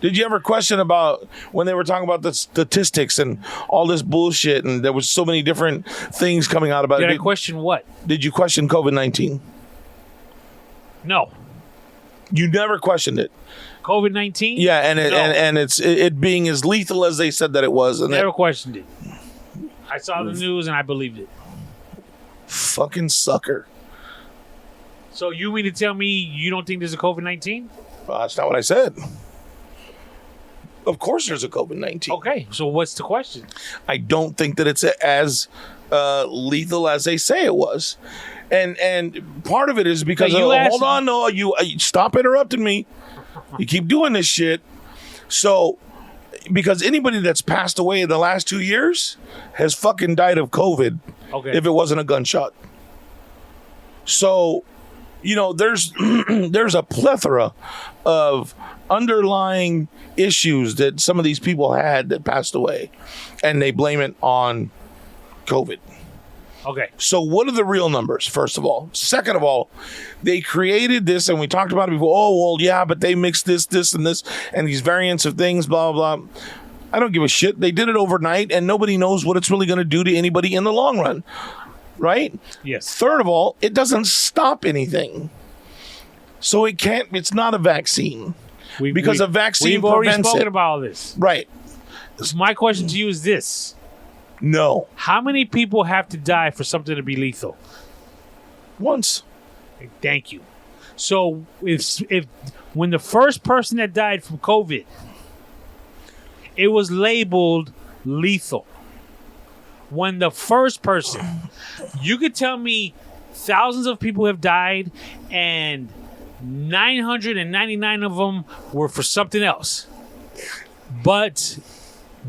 Did you ever question about when they were talking about the statistics and all this bullshit and there was so many different things coming out about it? Did I question what? Did you question COVID-19? No. You never questioned it. COVID-19? Yeah, and No. it being as lethal as they said that it was. And Never questioned it. I saw the news and I believed it. Fucking sucker. So you mean to tell me you don't think there's a COVID-19? Well, that's not what I said. Of course there's a COVID-19. Okay, so what's the question? I don't think that it's as lethal as they say it was. And part of it is because hold on, no, you stop interrupting me. You keep doing this shit. So, because anybody that's passed away in the last 2 years has fucking died of COVID. Okay. If it wasn't a gunshot. So, there's there's a plethora of underlying issues that some of these people had that passed away, and they blame it on COVID. Okay. So what are the real numbers, first of all? Second of all, they created this, and we talked about it before. Oh, well, yeah, but they mixed this, and this, and these variants of things, blah, blah, blah. I don't give a shit. They did it overnight, and nobody knows what it's really going to do to anybody in the long run. Right? Yes. Third of all, it doesn't stop anything. So it's not a vaccine. Because a vaccine we've already prevents spoken it. about all this. Right. So my question to you is this. No. How many people have to die for something to be lethal? Once. Thank you. So if when the first person that died from COVID, it was labeled lethal. When the first person, you could tell me thousands of people have died and 999 of them were for something else. But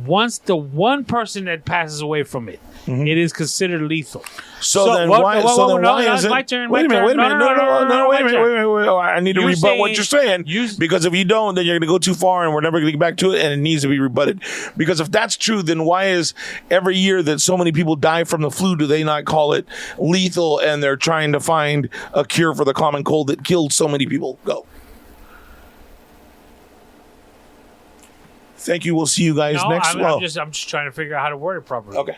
once the one person that passes away from it, it is considered lethal. So then why is it? My turn. Wait a minute. No, wait a minute. I need to rebut what you're saying. Because if you don't, then you're going to go too far and we're never going to get back to it, and it needs to be rebutted. Because if that's true, then why is every year that so many people die from the flu, do they not call it lethal, and they're trying to find a cure for the common cold that killed so many people? Go. Thank you. We'll see you guys next. I'm just trying to figure out how to word it properly. Okay.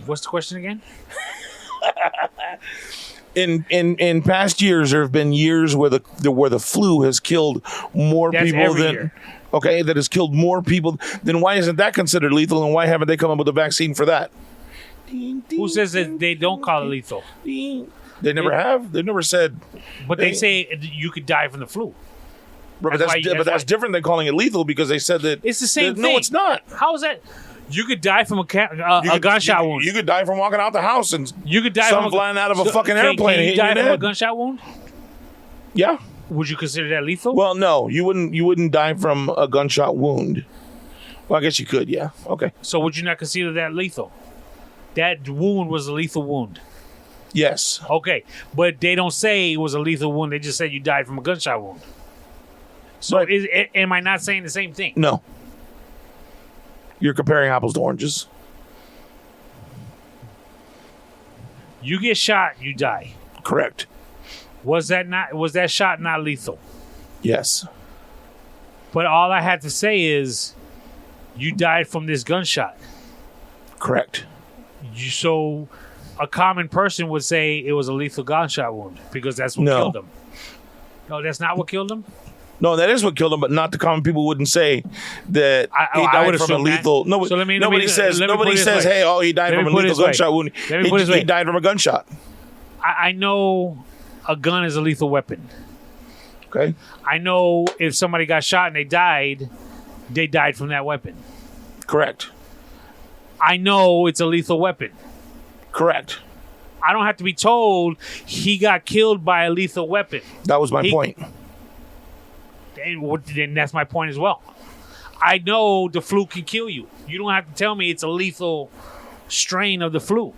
What's the question again? In past years, there have been years where the flu has killed more people than year. Okay, that has killed more people. Then why isn't that considered lethal? And why haven't they come up with a vaccine for that? Who says that they don't call it lethal? They never have. They never said. But they say you could die from the flu. But that's different than calling it lethal, because they said that it's the same thing. No, it's not. How is that? You could die from a gunshot wound. You could die from walking out the house and you could die from flying out of a fucking airplane. Can you die from a gunshot wound? Yeah. Would you consider that lethal? Well, no, you wouldn't. You wouldn't die from a gunshot wound. Well, I guess you could. Yeah. Okay. So would you not consider that lethal? That wound was a lethal wound. Yes. Okay, but they don't say it was a lethal wound. They just said you died from a gunshot wound. So am I not saying the same thing? No. You're comparing apples to oranges. You get shot, you die. Correct. Was that shot not lethal? Yes. But all I had to say is you died from this gunshot. Correct. So a common person would say it was a lethal gunshot wound because that's what killed him. No, that's not what killed him? No, that is what killed him, but not the common people wouldn't say that he died from a lethal. No, so nobody says, hey, he died from a lethal gunshot wound. He died from a gunshot. I know a gun is a lethal weapon. Okay. I know if somebody got shot and they died from that weapon. Correct. I know it's a lethal weapon. Correct. I don't have to be told he got killed by a lethal weapon. That was my point. Then that's my point as well. I know the flu can kill you. You don't have to tell me it's a lethal strain of the flu.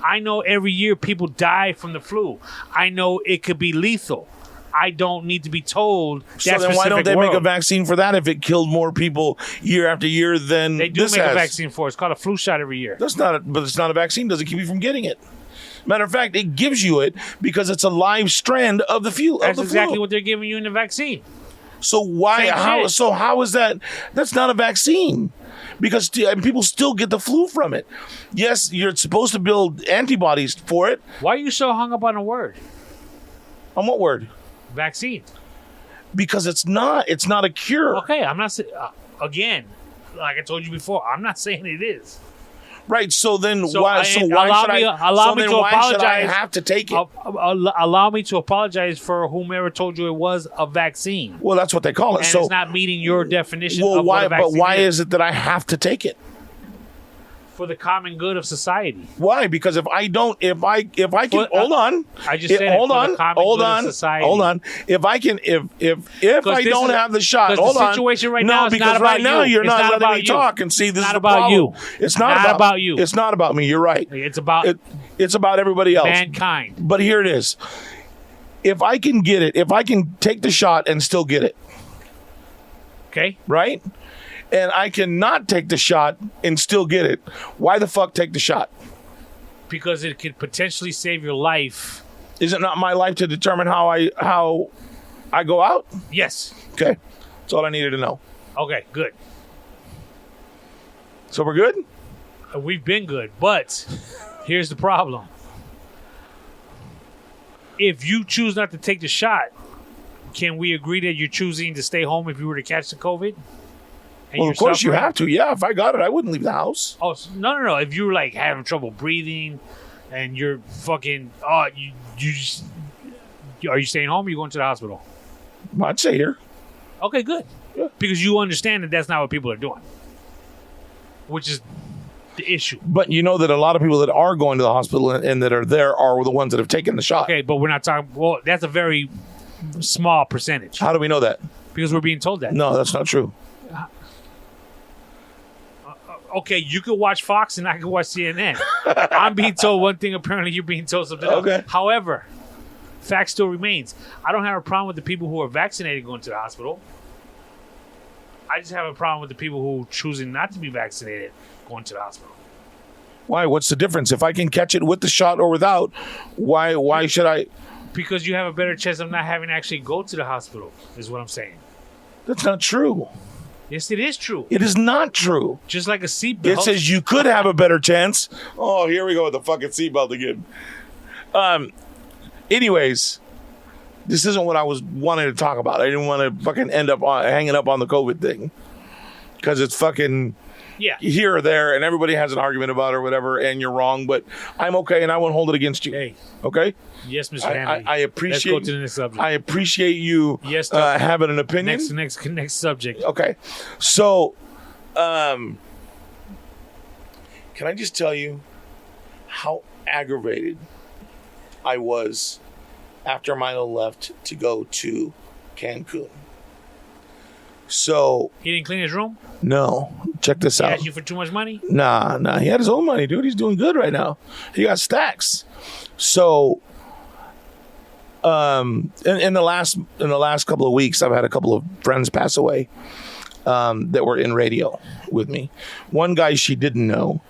I know every year people die from the flu. I know it could be lethal. I don't need to be told that. So then why don't they make a vaccine for that if it killed more people year after year than they do this make has? A vaccine for it. It's called a flu shot every year. But it's not a vaccine. Doesn't keep you from getting it. Matter of fact, it gives you it because it's a live strand of the flu. That's exactly what they're giving you in the vaccine. So why? How is that? That's not a vaccine, because people still get the flu from it. Yes, you're supposed to build antibodies for it. Why are you so hung up on a word? On what word? Vaccine. Because it's not a cure. Okay, I'm not again, like I told you before, I'm not saying it is. Right. So then So, why? and So why allow should me- I? allow so me then to why should I apologize. have to take it? Allow me to apologize for whomever told you it was a vaccine. Well, that's what they call it. And So it's not meeting your definition well, of why? what a vaccine But why is it that I have to take it? for the common good of society. Why? Because if I don't, if I can, Well, hold on. I just said it, hold for on, the common hold good of on, society. hold on. If I can, if I this don't is- have the shot, 'cause hold the on. situation right no, now is because not right about now you. you're It's not not letting about me you. talk. And see, this Not is the about problem. you. It's not Not about you. It's not about me. You're right. It's about It's about everybody else. mankind. But here it is. If I can get it, if I can take the shot and still get it, Okay? right? And I cannot take the shot and still get it, why the fuck take the shot? Because it could potentially save your life. Is it not my life to determine how I go out? Yes. Okay. That's all I needed to know. Okay, good. So we're good? We've been good, but here's the problem. If you choose not to take the shot, can we agree that you're choosing to stay home if you were to catch the COVID? And Well, you're of course you suffering? have to. Yeah, if I got it, I wouldn't leave the house. Oh, no. If you're like having trouble breathing and you're fucking, you just, are you staying home or are you going to the hospital? I'd say here. Okay, good. Yeah. Because you understand that that's not what people are doing, which is the issue. But you know that a lot of people that are going to the hospital and that are there are the ones that have taken the shot. Okay, but we're not talking, well, that's a very small percentage How do we know that? because we're being told that. No, that's not true. Okay, you could watch Fox and I could watch CNN. I'm being told one thing, apparently you're being told something else. Okay. However, fact still remains. I don't have a problem with the people who are vaccinated going to the hospital. I just have a problem with the people who choosing not to be vaccinated going to the hospital. Why? What's the difference? If I can catch it with the shot or without, why should I? Because you have a better chance of not having to actually go to the hospital, is what I'm saying. That's not true. Yes, it is true. It is not true. Just like a seatbelt. It says you could have a better chance. Oh, here we go with the fucking seatbelt again. Anyways, this isn't what I was wanting to talk about. I didn't want to fucking end up hanging up on the COVID thing because it's fucking Yeah. here or there, and everybody has an argument about it or whatever, and you're wrong. But I'm okay, and I won't hold it against you. Hey. Okay. Yes, Mr. I Hanley. appreciate. Let's go to the next subject. I appreciate you Yes, Doc. having an opinion. Next subject. Okay. So, can I just tell you how aggravated I was after Milo left to go to Cancun? So, He didn't clean his room? no, check this He out. asked you for too much money? Nah, he had his own money, dude. He's doing good right now. He got stacks. So, in the last couple of weeks, I've had a couple of friends pass away that were in radio with me. One guy she didn't know,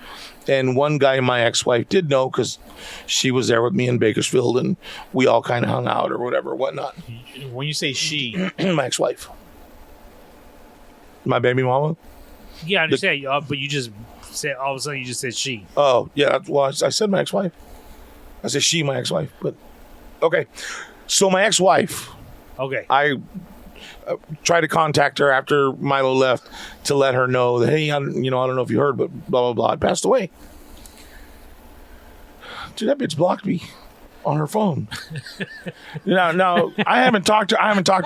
and one guy my ex-wife did know because she was there with me in Bakersfield, and we all kind of hung out or whatever, whatnot. When you say she, My ex-wife, my baby mama. yeah, I understand. But you just said, all of a sudden, you just said she. Oh yeah, well I said my ex-wife. I said she, my ex-wife, but okay. So my ex-wife, Okay. I tried to contact her after Milo left to let her know that, hey, I don't know if you heard, but blah, blah, blah, I passed away. Dude, that bitch blocked me on her phone. Now, I haven't talked to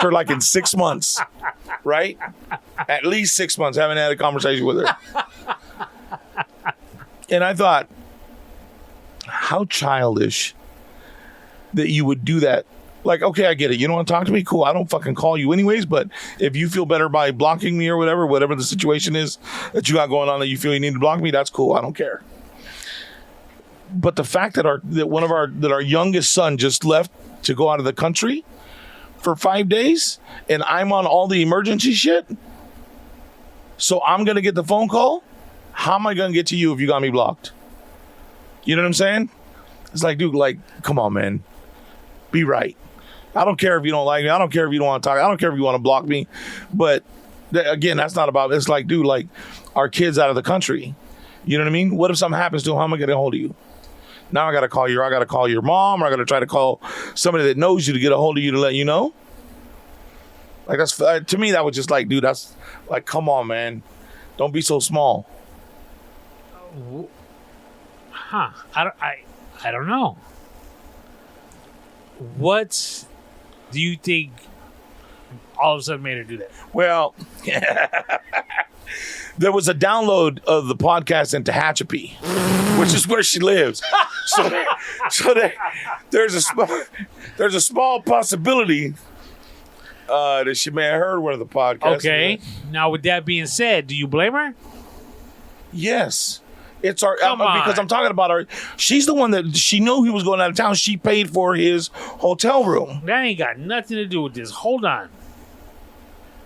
her like in 6 months, right? At least 6 months. I haven't had a conversation with her. And I thought, how childish that you would do that. Like, okay, I get it. You don't want to talk to me? Cool. I don't fucking call you anyways, but if you feel better by blocking me or whatever the situation is that you got going on that you feel you need to block me, that's cool. I don't care. But the fact that our youngest son just left to go out of the country for 5 days and I'm on all the emergency shit, so I'm going to get the phone call? How am I going to get to you if you got me blocked? You know what I'm saying? It's like, dude, like, come on, man. Be right. I don't care if you don't like me. I don't care if you don't want to talk. I don't care if you want to block me. But again, that's not about, it's like, dude, like our kid's out of the country. You know what I mean? What if something happens to him? How am I going to get a hold of you? Now I got to call your mom, or I got to try to call somebody that knows you to get a hold of you to let you know. Like that's, to me, that was just like, dude, that's like, come on, man. Don't be so small. I don't know. What do you think all of a sudden made her do that? Well, there was a download of the podcast in Tehachapi, which is where she lives. There's a small possibility that she may have heard one of the podcasts. Okay. Now, with that being said, do you blame her? Yes. It's our Come on. because I'm talking about her. She's the one that she knew he was going out of town. She paid for his hotel room. That ain't got nothing to do with this. Hold on.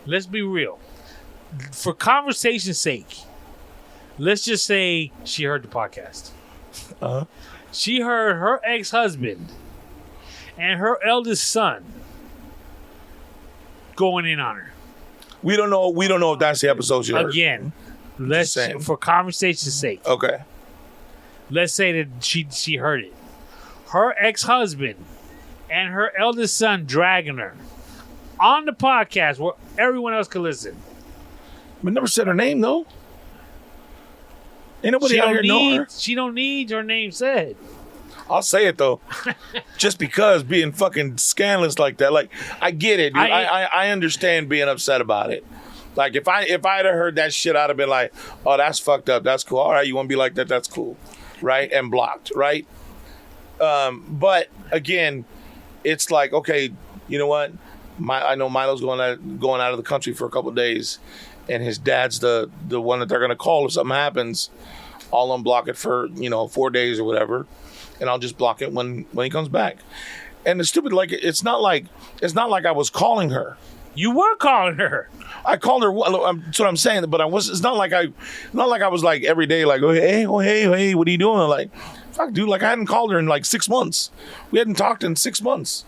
Let's be real. For conversation's sake, let's just say she heard the podcast. Uh-huh. She heard her ex-husband and her eldest son going in on her. We don't know if that's the episode she heard. Again, for conversation's sake. Okay. Let's say that she heard it. Her ex-husband and her eldest son dragging her on the podcast where everyone else could listen. But never said her name though. Ain't nobody out here know her. She don't need her name said. I'll say it though, just because being fucking scandalous like that. Like I get it, dude. I understand being upset about it. Like if I'd have heard that shit, I'd have been like, oh, that's fucked up. That's cool. All right, you want to be like that? That's cool, right? And blocked, right? But again, it's like, okay, you know what? I know Milo's going out of the country for a couple of days, and his dad's the one that they're gonna call if something happens. I'll unblock it for 4 days or whatever, and I'll just block it when he comes back. And the stupid, like, it's not like I was calling her. You were calling her. I called her. That's what I'm saying. But it's not like I was like every day, like, oh hey, what are you doing? Like, fuck, dude. Like I hadn't called her in like 6 months. We hadn't talked in 6 months.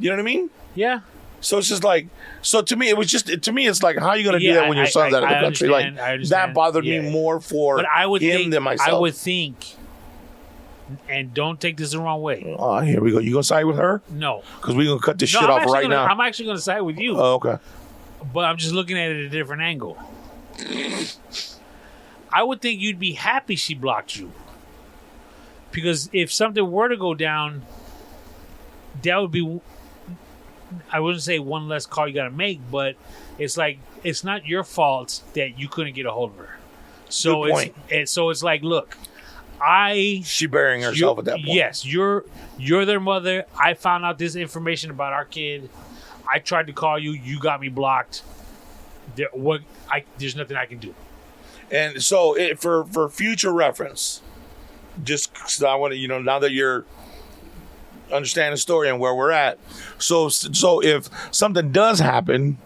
You know what I mean? Yeah. So it's just like, to me, it's like, how are you going to do that when your son's out of the country? Like that bothered me more for him than myself. I would think, and don't take this the wrong way. Oh, here we go. You gonna side with her? No, because we're gonna cut this shit off right now. I'm actually gonna side with you. Oh, okay. But I'm just looking at it at a different angle. I would think you'd be happy she blocked you. Because if something were to go down, that would be, I wouldn't say one less call you got to make, but it's like, it's not your fault that you couldn't get a hold of her. So Good point. It's like, look, she burying herself at that point. Yes, you're their mother. I found out this information about our kid. I tried to call you. You got me blocked. There's nothing I can do. And so, for future reference, just 'cause I want to, now that you're understanding the story and where we're at. So if something does happen,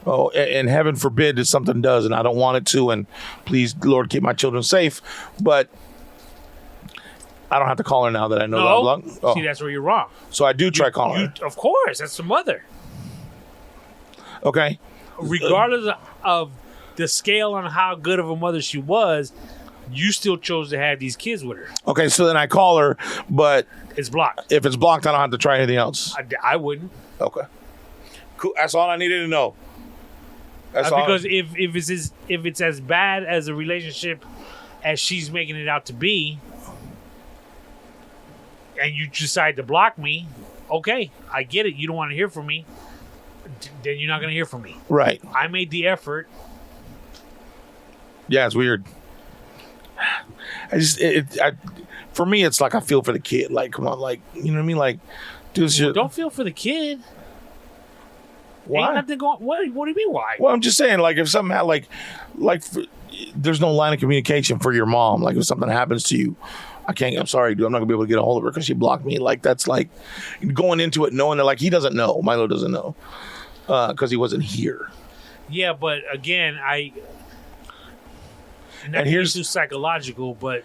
and heaven forbid that something does, and I don't want it to, and please, Lord, keep my children safe, but I don't have to call her now that I know that I'm blocked. Oh. See, that's where you're wrong. So I do try calling her. Of course, that's the mother. Okay. Regardless of the scale on how good of a mother she was, you still chose to have these kids with her. Okay, so then I call her, but it's blocked. If it's blocked, I don't have to try anything else. I wouldn't. Okay. Cool. That's all I needed to know. Because if it's as bad as a relationship as she's making it out to be, and you decide to block me, okay, I get it. You don't want to hear from me. Then you're not going to hear from me. Right. I made the effort. Yeah, it's weird. For me, it's like I feel for the kid. Like, come on, like, you know what I mean? Like, dude, don't feel for the kid. Why? Ain't nothing going. What do you mean? Why? Well, I'm just saying, like, if something there's no line of communication for your mom. Like, if something happens to you, I'm sorry, dude, I'm not gonna be able to get a hold of her because she blocked me. Like, that's like going into it knowing that, like, he doesn't know. Milo doesn't know because he wasn't here. Yeah, but again, and here's too psychological, but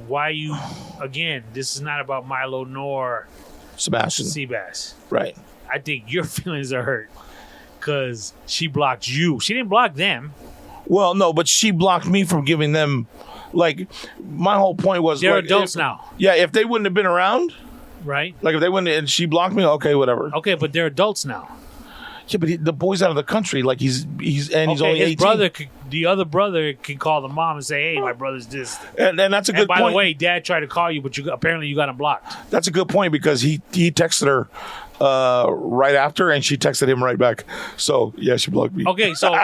why you, again, this is not about Milo nor Sebas. Right. I think your feelings are hurt because she blocked you. She didn't block them. Well, no, but she blocked me from giving them, like, my whole point was... They're adults now. Yeah, if they wouldn't have been around... Right. Like, if they wouldn't... And she blocked me, okay, whatever. Okay, but they're adults now. Yeah, but the boy's out of the country. Like he's only 18. The other brother can call the mom and say, "Hey, my brother's this." And that's a good point. By the way, Dad tried to call you, but apparently you got him blocked. That's a good point because he texted her right after, and she texted him right back. So yeah, she blocked me. Okay, so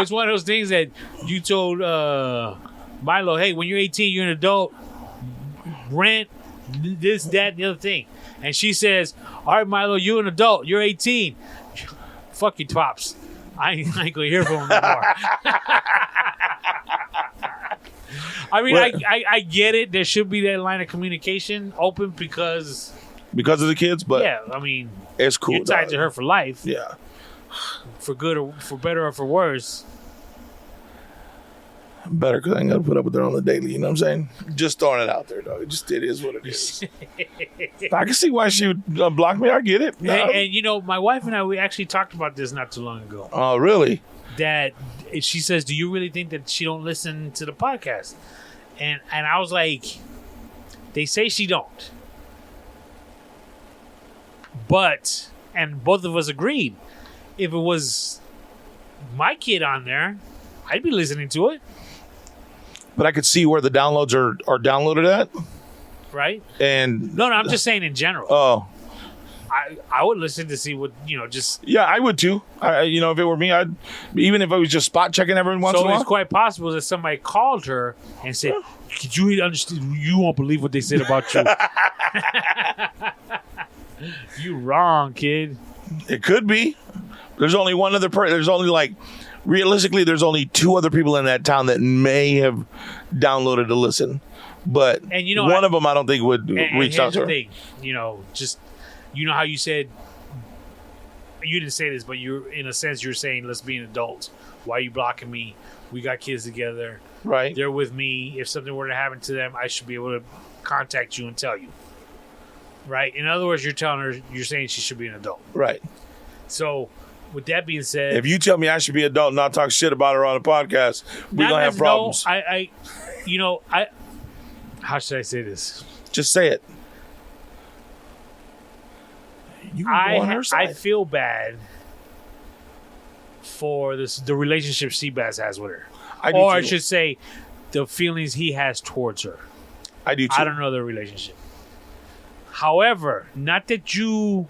it's one of those things that you told Milo, "Hey, when you're 18, you're an adult. Rent this, that, and the other thing." And she says, "All right, Milo, you're an adult. You're 18. Fuck you, Pops. I ain't going to hear from him anymore." I mean, I get it. There should be that line of communication open because of the kids, but yeah, I mean, it's cool. You're tied to her for life. Yeah, for good or for better or for worse. Better because I ain't got to put up with her on the daily. You know what I'm saying? Just throwing it out there, dog. It is what it is. I can see why she would block me. I get it. And my wife and I, we actually talked about this not too long ago. Oh, really? That she says, "Do you really think that she don't listen to the podcast?" And I was like, they say she don't. But, and both of us agreed, if it was my kid on there, I'd be listening to it. But I could see where the downloads are downloaded at. Right? And no, I'm just saying in general. Oh. I would listen to see what, just... Yeah, I would too. If it were me, even if I was just spot checking every once in a while. So it's quite possible that somebody called her and said, "Could you understand? You won't believe what they said about you." You wrong, kid. It could be. There's only one other person. There's only realistically, there's only 2 other people in that town that may have downloaded to listen. But one of them I don't think would reach out to her. Thing, how you said, you didn't say this, but in a sense you're saying, let's be an adult. Why are you blocking me? We got kids together. Right. They're with me. If something were to happen to them, I should be able to contact you and tell you. Right? In other words, you're saying she should be an adult. Right. So, with that being said... If you tell me I should be an adult and not talk shit about her on the podcast, we're going to have problems. No, how should I say this? Just say it. You can go on her side. I feel bad for the relationship Sebas has with her. I should say, the feelings he has towards her. I do too. I don't know their relationship. However, not that you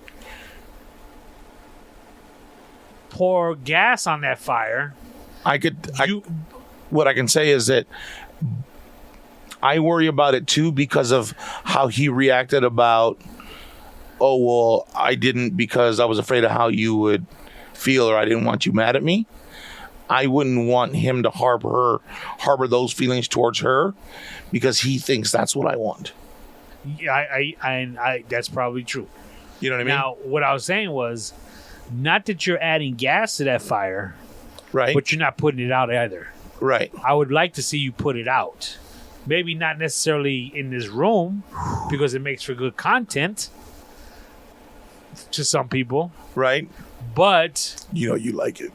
pour gas on that fire. What I can say is that I worry about it too because of how he reacted about, "Oh, well, I didn't because I was afraid of how you would feel, or I didn't want you mad at me." I wouldn't want him to harbor those feelings towards her because he thinks that's what I want. Yeah, I that's probably true. You know what I mean? Now, what I was saying was, not that you're adding gas to that fire, right? But you're not putting it out either. Right. I would like to see you put it out. Maybe not necessarily in this room because it makes for good content to some people. Right. But... you like it.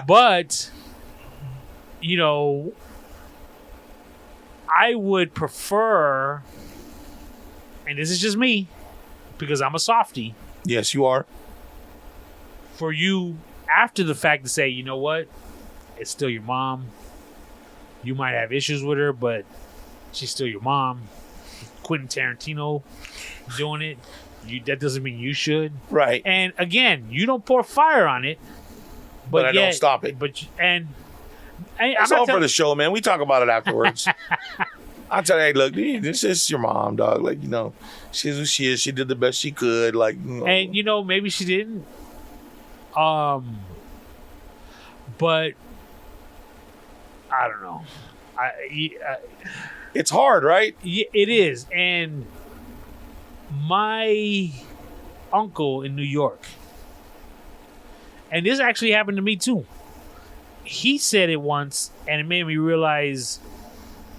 But, I would prefer, and this is just me, because I'm a softie. Yes, you are. For you, after the fact, to say, you know what? It's still your mom. You might have issues with her, but she's still your mom. Quentin Tarantino doing it. That doesn't mean you should. Right. And again, you don't pour fire on it. But I don't stop it. It's all for the show, man. We talk about it afterwards. I tell you, hey, look, this is your mom, dog. She's who she is. She did the best she could. And maybe she didn't. But I don't know. It's hard, right? It is. And my uncle in New York, and this actually happened to me too. He said it once, and it made me realize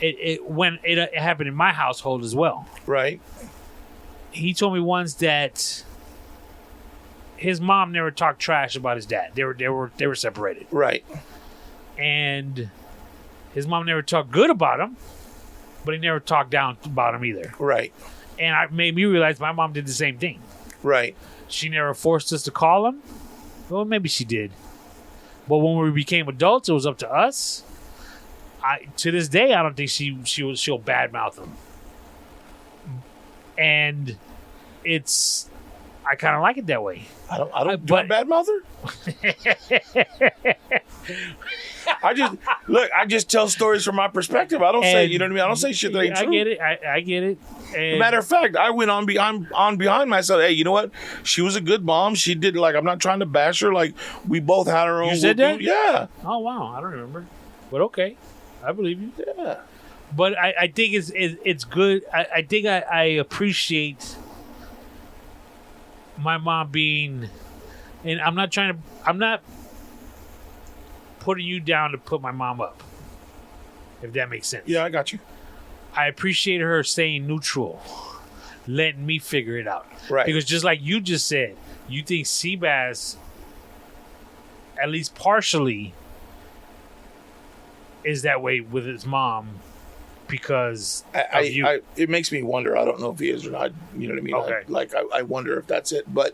it happened in my household as well. Right. He told me once that his mom never talked trash about his dad. They were separated. Right. And his mom never talked good about him, but he never talked down about him either. Right. And it made me realize my mom did the same thing. Right. she never forced us to call him. Well, maybe she did. But when we became adults, it was up to us. To this day, I don't think she'll badmouth him. And I kind of like it that way. I don't badmouth her. I just tell stories from my perspective. I don't say, you know what I mean? I don't say shit that ain't true. I get it. And matter of fact, I went on behind myself. Hey, you know what? She was a good mom. She did, like, I'm not trying to bash her. Like, we both had our own. You said that? Yeah. Oh, wow. I don't remember. But okay. I believe you. Yeah. But I think it's good. I think I appreciate my mom being, and I'm not putting you down to put my mom up, if that makes sense. Yeah, I got you. I appreciate her staying neutral, letting me figure it out. Right. Because just like you just said, you think Sebas, at least partially, is that way with his mom because of you. It makes me wonder. I don't know if he is or not. You know what I mean? Okay. I wonder if that's it. But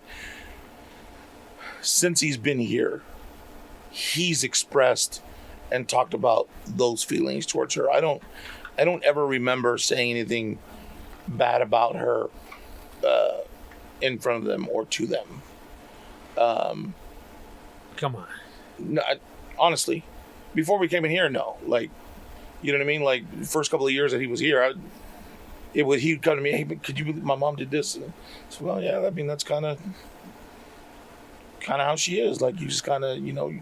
since he's been here, he's expressed and talked about those feelings towards her. I don't ever remember saying anything bad about her in front of them or to them. Come on. No, honestly, before we came in here, no. Like, you know what I mean? Like, the first couple of years that he was here, he'd come to me, hey, could you, my mom did this. And so, well, yeah, I mean, that's kind of how she is. Like, you just kind of, you know,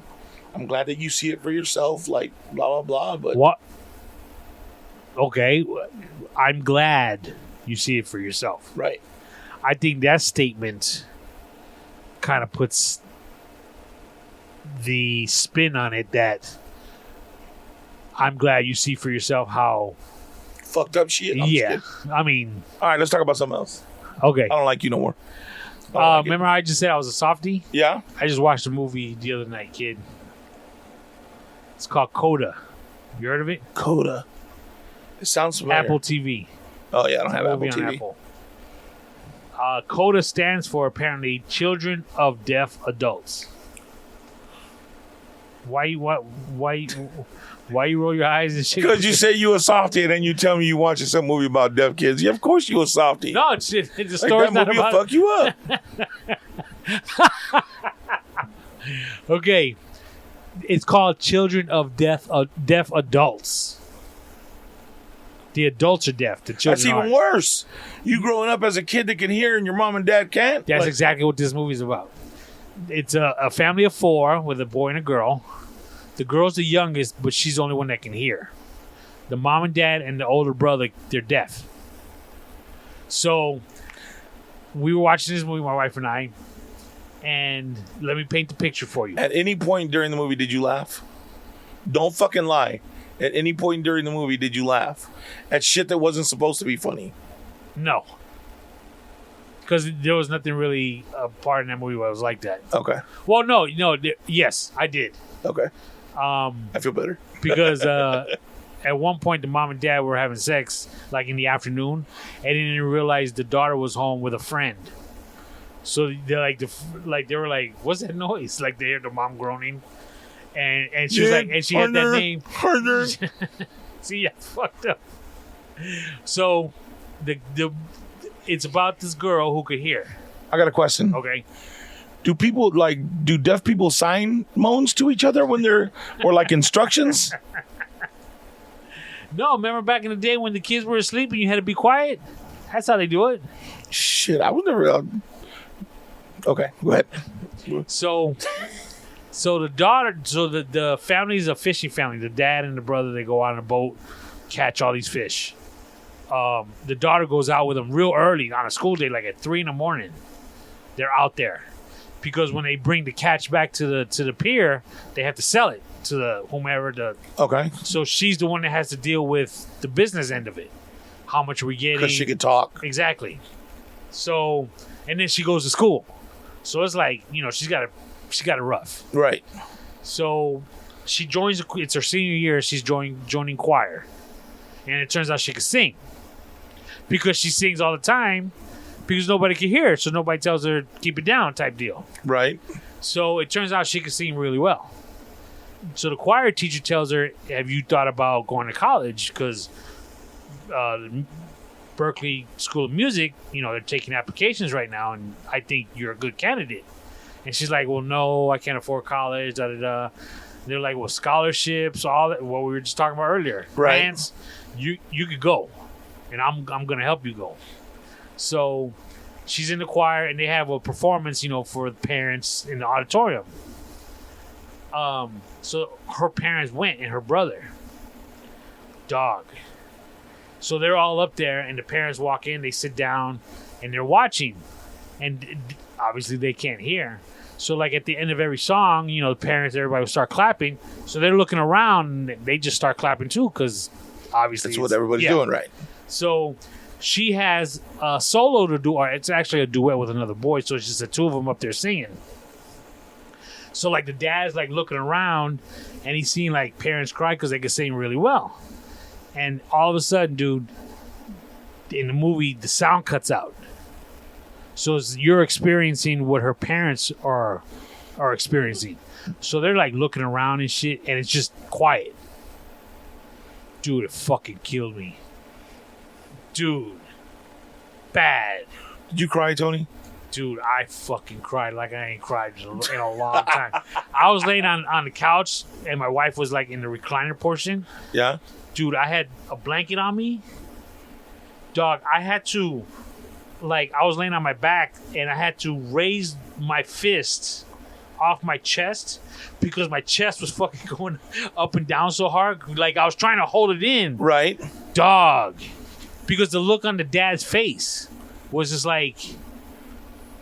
I'm glad that you see it for yourself, like, blah, blah, blah. But what? Okay, I'm glad you see it for yourself. Right. I think that statement kind of puts the spin on it that I'm glad you see for yourself how fucked up she is. Yeah. I mean. All right, let's talk about something else. Okay. I don't like you no more. Remember how I just said I was a softie? Yeah. I just watched a movie the other night, kid. It's called Coda. You heard of it? Coda. It sounds familiar. Apple TV. Oh, yeah, I don't have Apple TV. Apple. CODA stands for, apparently, Children of Deaf Adults. Why you roll your eyes and shit? Because you say you a softie and then you tell me you watching some movie about deaf kids. Yeah, of course you a softie. No, it's the story's that movie not will about fuck you up. Okay. It's called Children of Deaf Adults. The adults are deaf. The children That's even worse. You growing up as a kid that can hear and your mom and dad can't? That's exactly what this movie's about. It's a family of 4 with a boy and a girl. The girl's the youngest, but she's the only one that can hear. The mom and dad and the older brother, they're deaf. So we were watching this movie, my wife and I, and let me paint the picture for you. At any point during the movie, did you laugh? Don't fucking lie. At any point during the movie, did you laugh at shit that wasn't supposed to be funny? No. Because there was nothing really a part in that movie where I was like that. Okay. Well, no. Yes, I did. Okay. I feel better. Because at one point, the mom and dad were having sex, like in the afternoon, and didn't realize the daughter was home with a friend. So they're they were like, "What's that noise?" Like they heard the mom groaning, and she was like, and she had that name. See, yeah, fucked up. So it's about this girl who could hear. I got a question. Okay. Do deaf people sign moans to each other when they're, or like instructions? No, remember back in the day when the kids were asleep and you had to be quiet? That's how they do it. Shit, I was never. Okay, go ahead. So the daughter, the family's a fishing family. The dad and the brother, they go out on a boat, catch all these fish. The daughter goes out with them real early on a school day, like at 3 a.m. They're out there because when they bring the catch back to the pier, they have to sell it to the whomever. Okay. So she's the one that has to deal with the business end of it. How much are we getting? Because she can talk. Exactly. So, and then she goes to school. So it's like, she's got it rough. Right. So she joins. It's her senior year. She's joining choir, and it turns out she can sing because she sings all the time. because nobody can hear her, so nobody tells her keep it down type deal. Right. So it turns out she can sing really well. So the choir teacher tells her, have you thought about going to college? Because Berkeley School of Music, they're taking applications right now, and I think you're a good candidate. And she's like, well, no, I can't afford college, da-da-da. They're like, well, scholarships, all that, what we were just talking about earlier. Right. Grants, you could go, and I'm going to help you go. So she's in the choir, and they have a performance, for the parents in the auditorium. So her parents went, and her brother. Dog. So they're all up there, and the parents walk in, they sit down, and they're watching. And obviously they can't hear. So, like, at the end of every song, the parents, everybody will start clapping. So they're looking around, and they just start clapping, too, because obviously that's what everybody's doing, right? So she has a solo to do, or it's actually a duet with another boy, so it's just the two of them up there singing. So, like, the dad's, like, looking around, and he's seeing, like, parents cry because they can sing really well. And all of a sudden, dude, in the movie, the sound cuts out. So you're experiencing what her parents are experiencing. So they're like looking around and shit, and it's just quiet. Dude, it fucking killed me. Dude. Bad. Did you cry, Tony? Dude, I fucking cried like I ain't cried in a long time. I was laying on the couch, and my wife was like in the recliner portion. Yeah? Dude, I had a blanket on me. Dog, I had to... Like, I was laying on my back, and I had to raise my fist off my chest because my chest was fucking going up and down so hard. Like, I was trying to hold it in. Right. Dog. Because the look on the dad's face was just like,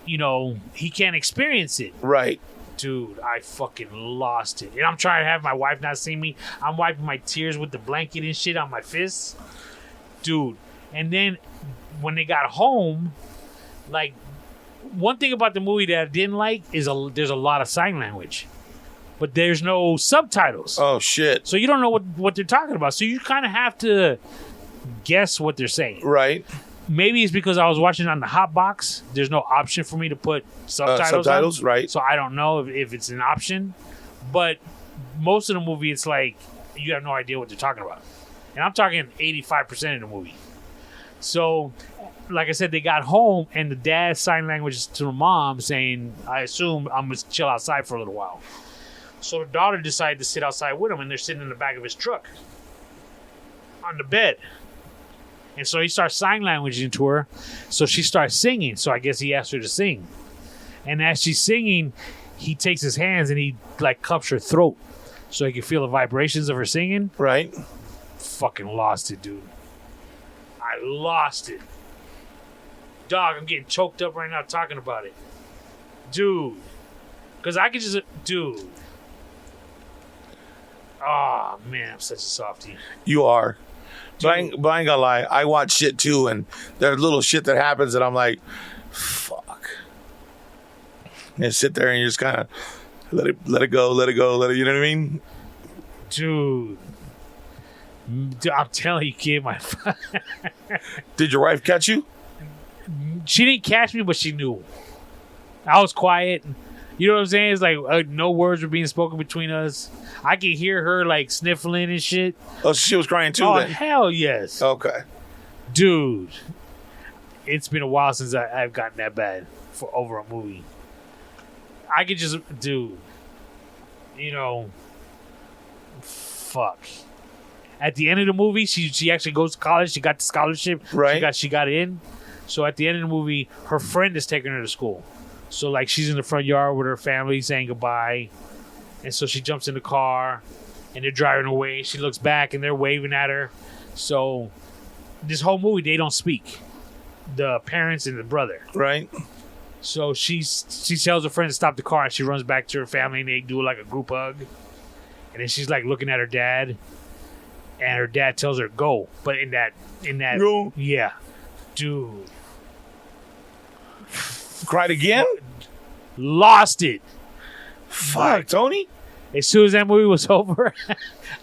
he can't experience it. Right. Dude, I fucking lost it. And I'm trying to have my wife not see me. I'm wiping my tears with the blanket and shit on my fists. Dude. And then... when they got home, like, one thing about the movie that I didn't like is there's a lot of sign language, but there's no subtitles. Oh shit! So you don't know what they're talking about. So you kind of have to guess what they're saying. Right. Maybe it's because I was watching it on the hot box. There's no option for me to put subtitles on, right? So I don't know if it's an option. But most of the movie, it's like you have no idea what they're talking about, and I'm talking 85% of the movie. So, like I said, they got home, and the dad signed language to the mom saying, I assume I'm going to chill outside for a little while. So the daughter decided to sit outside with him, and they're sitting in the back of his truck on the bed. And so he starts sign languaging to her, so she starts singing. So I guess he asked her to sing. And as she's singing, he takes his hands, and he, like, cups her throat so he can feel the vibrations of her singing. Right. Fucking lost it, dude. I lost it. Dog, I'm getting choked up right now talking about it. Dude. Because I could just... Dude. Oh, man, I'm such a softie. You are. But I ain't gonna lie. I watch shit too, and there's little shit that happens, and I'm like, fuck. And sit there and you just kind of let it go, you know what I mean? Dude, I'm telling you, kid, Did your wife catch you? She didn't catch me, but she knew. I was quiet. You know what I'm saying? It's like no words were being spoken between us. I could hear her like sniffling and shit. Oh, she was crying too. Oh, then? hell yes. Okay. Dude, it's been a while since I've gotten that bad for over a movie. I could just, dude, fuck. At the end of the movie, she actually goes to college. She got the scholarship. Right. She got in. So at the end of the movie, her friend is taking her to school. So like she's in the front yard with her family saying goodbye. And so she jumps in the car and they're driving away. She looks back and they're waving at her. So this whole movie, they don't speak. The parents and the brother. Right. So she tells her friend to stop the car and she runs back to her family and they do like a group hug. And then she's like looking at her dad. And her dad tells her go. But in that Go. yeah. Dude. Cried again? Lost it. Fuck, Tony. As soon as that movie was over,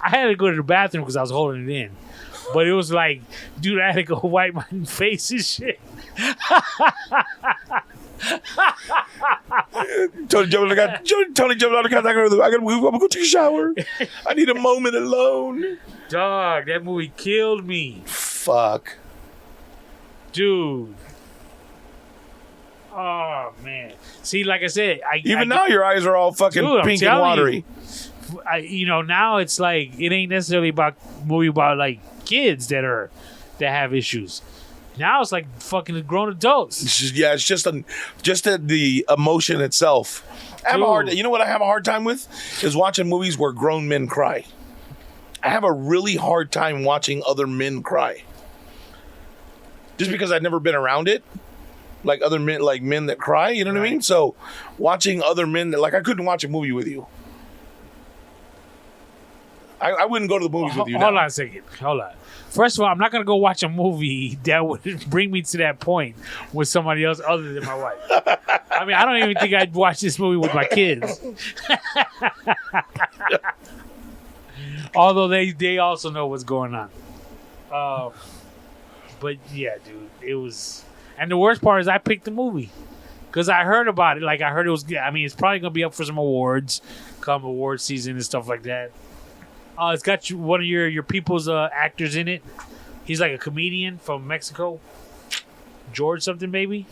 I had to go to the bathroom because I was holding it in. But it was like, dude, I had to go wipe my face and shit. Tony jumping on the couch. I gotta move. I'm gonna go take a shower. I need a moment alone. Dog, that movie killed me. Fuck. Dude. Oh, man. See, like I said, now your eyes are all fucking pink and watery. Now it's like, it ain't necessarily about movie about like kids that have issues. Now it's like fucking grown adults. It's just the emotion itself. You know what I have a hard time with is watching movies where grown men cry. I have a really hard time watching other men cry. Just because I've never been around it. Like other men, like men that cry, you know what I mean? So watching other men that, like, I couldn't watch a movie with you. I wouldn't go to the movies with you. Hold on a second. Hold on. First of all, I'm not going to go watch a movie that would bring me to that point with somebody else other than my wife. I mean, I don't even think I'd watch this movie with my kids. Although they also know what's going on. But yeah, dude, it was... And the worst part is I picked the movie. Because I heard about it. Like, I heard it was... I mean, it's probably going to be up for some awards. Come award season and stuff like that. It's got one of your people's actors in it. He's like a comedian from Mexico. George something, maybe?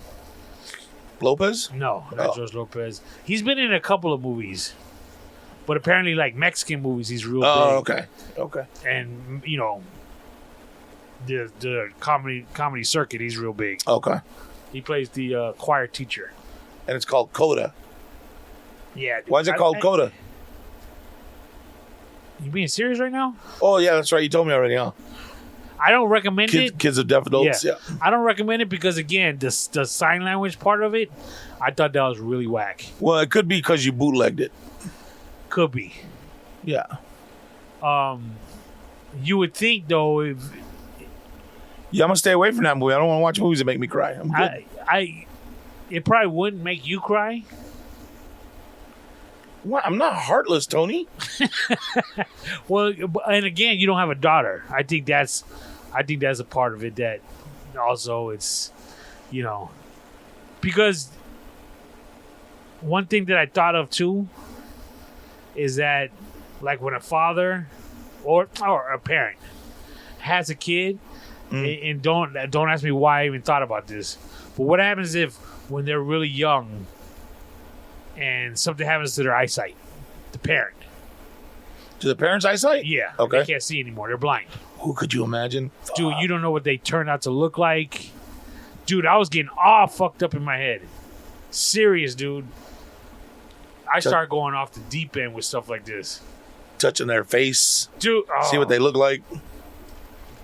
Lopez? No, not George Lopez. He's been in a couple of movies. But apparently, like, Mexican movies, he's real big. Oh, okay. And, the comedy circuit, he's real big. Okay. He plays the choir teacher. And it's called Coda. Yeah. Dude, why is it called Coda? You being serious right now? Oh, yeah, that's right. You told me already, huh? I don't recommend it. Kids of deaf adults, yeah. I don't recommend it because, again, the sign language part of it, I thought that was really whack. Well, it could be because you bootlegged it. Could be. Yeah. You would think, though, if... Yeah, I'm going to stay away from that movie. I don't want to watch movies that make me cry. I'm good. It probably wouldn't make you cry. What? I'm not heartless, Tony. Well, and again, you don't have a daughter. I think that's a part of it that also it's, because one thing that I thought of too is that, like, when a father or a parent has a kid, and don't ask me why I even thought about this, but what happens if when they're really young and something happens to their eyesight, the parent? To the parent's eyesight? Yeah. Okay. They can't see anymore. They're blind. Who could you imagine? Dude, you don't know what they turn out to look like. Dude, I was getting all fucked up in my head. Serious, dude. I started going off the deep end with stuff like this. Touching their face. Dude. Oh, see what they look like.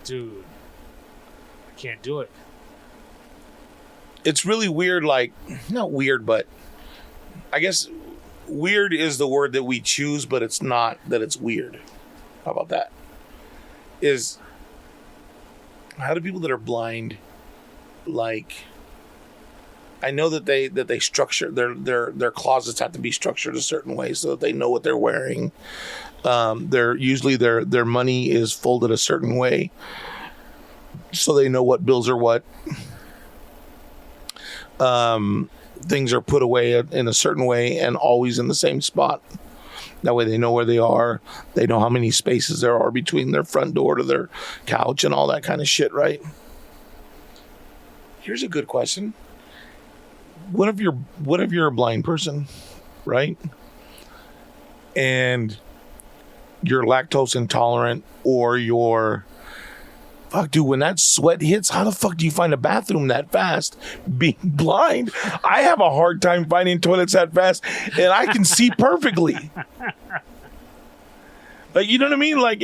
Dude. I can't do it. It's really weird, like, not weird, but I guess weird is the word that we choose, but it's not that it's weird. How about that? How do people that are blind, like, I know that they structure their closets have to be structured a certain way so that they know what they're wearing. Their money is folded a certain way so they know what bills are what. Things are put away in a certain way and always in the same spot. That way they know where they are. They know how many spaces there are between their front door to their couch and all that kind of shit, right? Here's a good question. What if you're a blind person, right? And you're lactose intolerant, or you're... Fuck, dude, when that sweat hits, how the fuck do you find a bathroom that fast? Being blind, I have a hard time finding toilets that fast, and I can see perfectly. Like, you know what I mean? Like,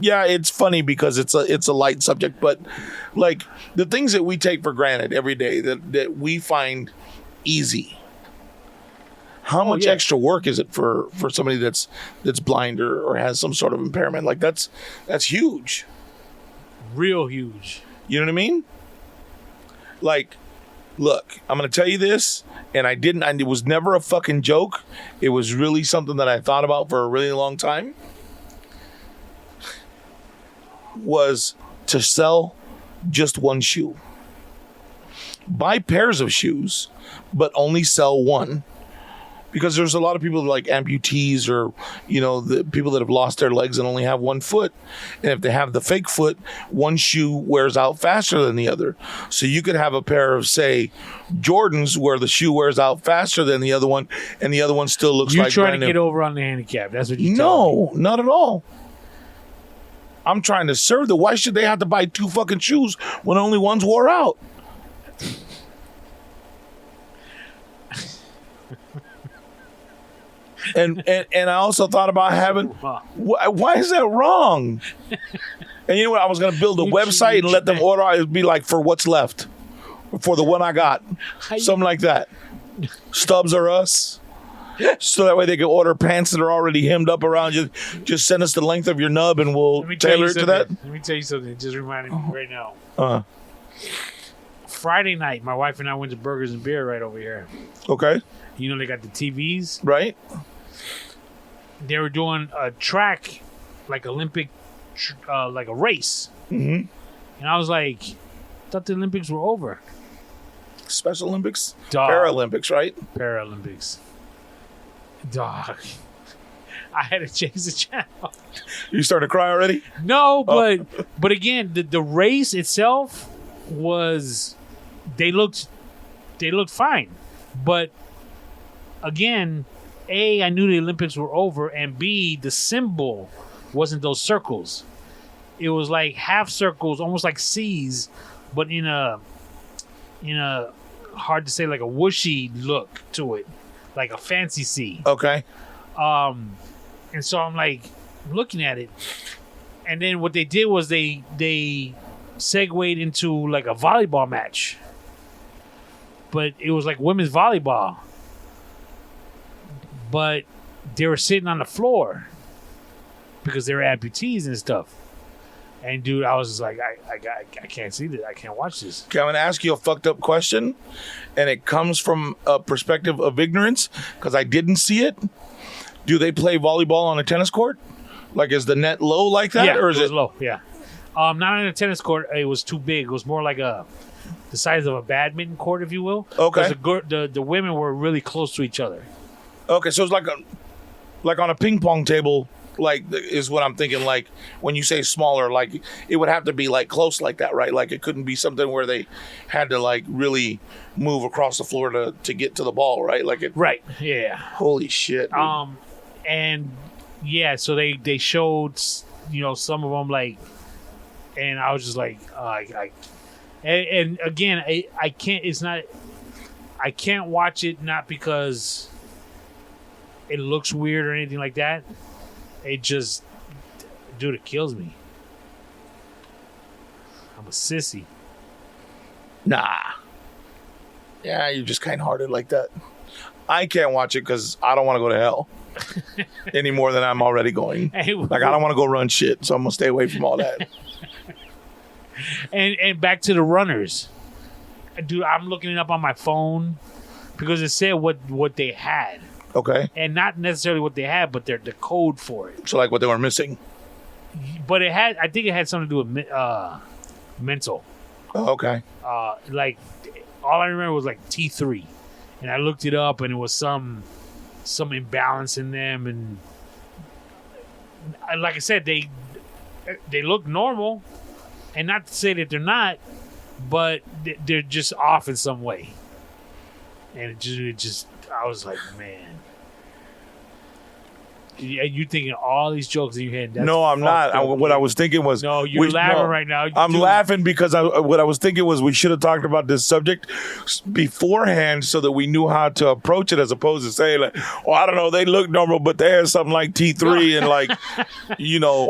yeah, it's funny because it's a light subject, but like the things that we take for granted every day that we find easy. How much extra work is it for somebody that's blind or has some sort of impairment? Like, that's huge. Real huge. You know what I mean? Like, look, I'm going to tell you this, and it was never a fucking joke. It was really something that I thought about for a really long time. Was to sell just one shoe. buy pairs of shoes, but only sell one. Because there's a lot of people like amputees or, the people that have lost their legs and only have one foot. And if they have the fake foot, one shoe wears out faster than the other. So you could have a pair of, say, Jordans where the shoe wears out faster than the other one, and the other one still looks like You're brand trying to new. get over on the handicap. That's what you're No, not at all. I'm trying to serve them. Why should they have to buy 2 fucking shoes when only one's wore out? And I also thought about having. Why is that wrong? And you know what? I was going to build a website and let them order. It'd be like for what's left, for the one I got, something like that. Stubbs or us, so that way they can order pants that are already hemmed up around you. Just send us the length of your nub and we'll tailor it to that. Let me tell you something. It just reminded me right now. Friday night, my wife and I went to Burgers and Beer right over here. Okay. They got the TVs. Right. They were doing a track, like Olympic, like a race. Mm-hmm. And I was like, thought the Olympics were over. Special Olympics? Dog. Paralympics, right? Paralympics. Dog. I had to change the channel. You starting to cry already? No, but again, the race itself was, they looked fine. But again, A, I knew the Olympics were over, and B, the symbol wasn't those circles. It was like half circles, almost like C's, but in a hard to say, like a whooshy look to it, like a fancy C. Okay. And so I'm like looking at it, and then what they did was they segued into like a volleyball match, but it was like women's volleyball. But they were sitting on the floor because they were amputees and stuff. And dude, I was just like, I can't see this. I can't watch this. Okay, I'm going to ask you a fucked up question, and it comes from a perspective of ignorance because I didn't see it. Do they play volleyball on a tennis court? Like, is the net low like that, Yeah, or is it was low? Yeah, not on a tennis court. It was too big. It was more like the size of a badminton court, if you will. Okay. The women were really close to each other. Okay, so it's like on a ping pong table. Like, is what I'm thinking. Like, when you say smaller, like it would have to be like close like that, right? Like, it couldn't be something where they had to like really move across the floor to get to the ball, right? Like it. Right. Yeah. Holy shit. Dude. And yeah, so they showed some of them, like, and I was just like, and again, I can't. It's not. I can't watch it, not because it looks weird or anything like that. It just, dude, it kills me. I'm a sissy. Nah. Yeah, you're just kind-hearted like that. I can't watch it because I don't want to go to hell any more than I'm already going. Like, I don't want to go run shit, so I'm gonna stay away from all that. And back to the runners, dude. I'm looking it up on my phone because it said what they had. Okay. And not necessarily what they had, but the code for it. So, like, what they were missing. But I think it had something to do with mental. Oh, okay. Like, all I remember was like T3, and I looked it up, and it was some imbalance in them, and like I said, they look normal, and not to say that they're not, but they're just off in some way, and it just I was like, man. You thinking all these jokes in your head? No, I'm not. What I was thinking was... No, you're laughing right now. I'm laughing because what I was thinking was we should have talked about this subject beforehand so that we knew how to approach it, as opposed to saying, like, oh, I don't know, they look normal, but they had something like T3 and, like,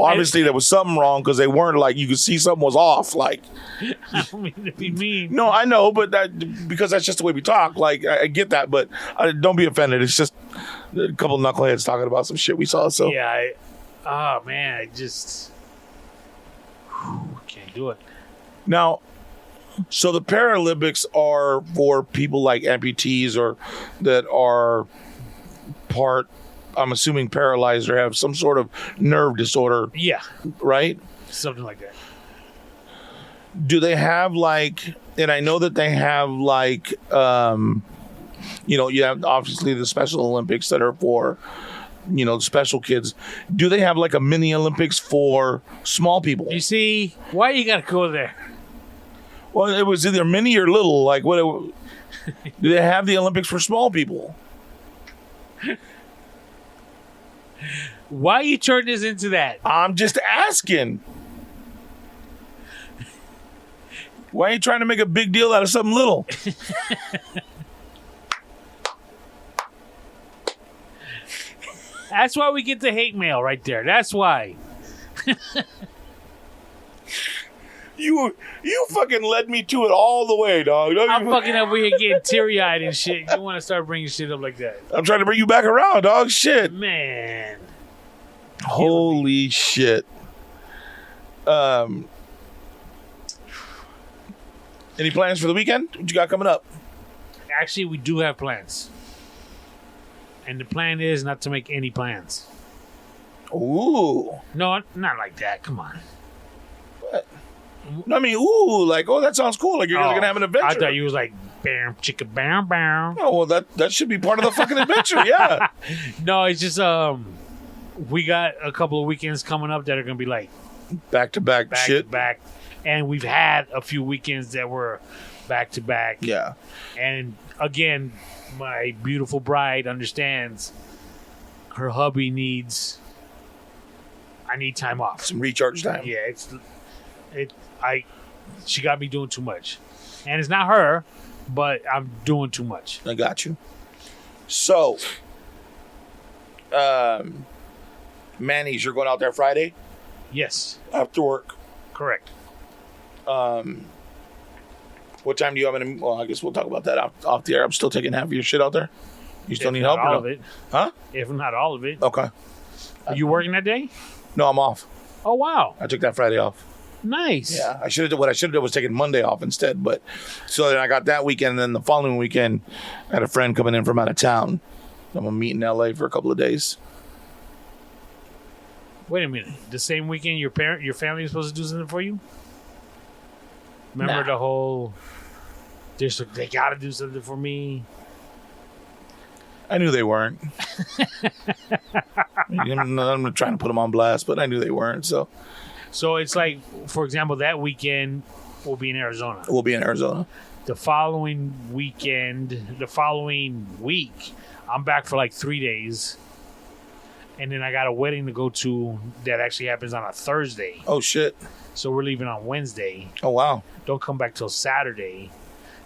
obviously there was something wrong because they weren't, like, you could see something was off. Like, I don't mean to be mean. No, I know, but because that's just the way we talk. Like, I get that, but don't be offended. It's just a couple of knuckleheads talking about some shit we saw. So yeah, I just can't do it. Now, so the Paralympics are for people like amputees or that are part, I'm assuming, paralyzed or have some sort of nerve disorder. Yeah, right. Something like that. Do they have like And I know that they have like, you have obviously the Special Olympics that are for, special kids. Do they have like a mini Olympics for small people? You see, why you gotta go there? Well, it was either mini or little. Like, what? Do they have the Olympics for small people? Why you turn this into that? I'm just asking. Why are you trying to make a big deal out of something little? That's why we get the hate mail right there. That's why. You fucking led me to it all the way, dog. I'm fucking over here getting teary-eyed and shit. You want to start bringing shit up like that? I'm trying to bring you back around, dog. Shit. Man. Holy shit. Any plans for the weekend? What you got coming up? Actually, we do have plans. And the plan is not to make any plans. Ooh. No, not like that. Come on. What? I mean, ooh, like, oh, that sounds cool. Like you're guys are gonna have an adventure. I thought you was like, bam, chicka, bam, bam. Oh, well, that should be part of the fucking adventure, yeah. No, it's just we got a couple of weekends coming up that are gonna be like back to back shit. To back, and we've had a few weekends that were back to back. Yeah. And again, my beautiful bride understands her hubby needs. I need time off. Some recharge time. Yeah, she got me doing too much. And it's not her, but I'm doing too much. I got you. So, Manny's, you're going out there Friday? Yes. After work? Correct. What time do you have well, I guess we'll talk about that off the air. I'm still taking half of your shit out there. You still need help? All of it. Huh? If not all of it. Okay. Are you working that day? No, I'm off. Oh, wow. I took that Friday off. Nice. Yeah, what I should have done was taking Monday off instead. But so then I got that weekend, and then the following weekend, I had a friend coming in from out of town. I'm gonna meet in LA for a couple of days. Wait a minute. The same weekend your family is supposed to do something for you? Remember the whole they gotta do something for me? I knew they weren't. I'm not trying to put them on blast, but I knew they weren't. So it's like, for example, that weekend we'll be in Arizona. We'll be in Arizona. The following week, I'm back for like 3 days. And then I got a wedding to go to that actually happens on a Thursday. Oh, shit. So we're leaving on Wednesday. Oh, wow. Don't come back till Saturday.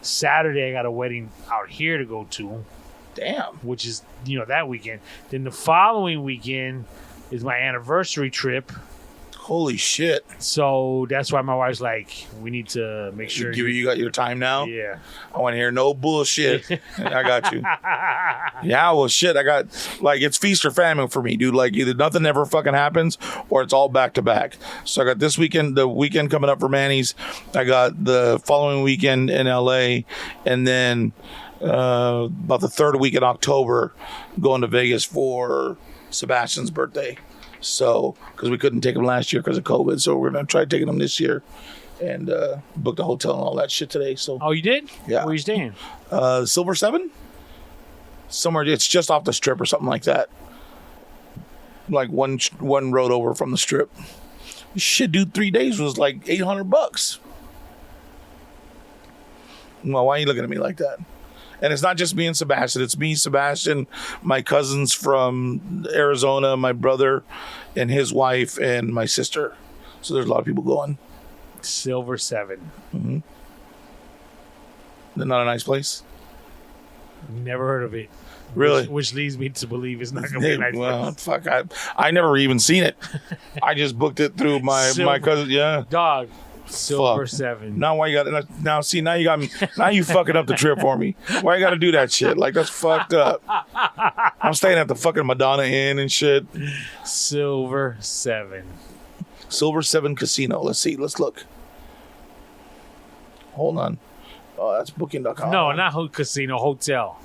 Saturday, I got a wedding out here to go to. Damn. Which is, that weekend. Then the following weekend is my anniversary trip. Holy shit. So that's why my wife's like, we need to make sure you got your time now? Yeah. I want to hear no bullshit. I got you. Yeah, well, shit. I got, like, it's feast or famine for me, dude. Like, either nothing ever fucking happens or it's all back to back. So I got this weekend, the weekend coming up for Manny's. I got the following weekend in LA. And then about the third week in October, going to Vegas for Sebastian's birthday. So, because we couldn't take him last year because of COVID, so we're going to try taking him this year and book the hotel and all that shit today. So, oh, you did? Yeah. Where are you staying? Silver 7? Somewhere, it's just off the strip or something like that. Like one road over from the strip. Shit, dude, 3 days was like $800. Well, why are you looking at me like that? And it's not just me and Sebastian. It's me, Sebastian, my cousins from Arizona, my brother and his wife, and my sister. So there's a lot of people going. Silver 7. Mm-hmm. Not a nice place? Never heard of it. Really? Which leads me to believe it's not going to be a nice place. Fuck. I never even seen it. I just booked it through my cousin. Yeah. Dog. Silver Fuck. 7. Now why you got now you got me. Now you fucking up the trip for me. Why you got to do that shit? Like, that's fucked up. I'm staying at the fucking Madonna Inn and shit. Silver 7. Silver 7 Casino. Let's see. Let's look. Hold on. Oh, that's booking.com. No, not casino, hotel.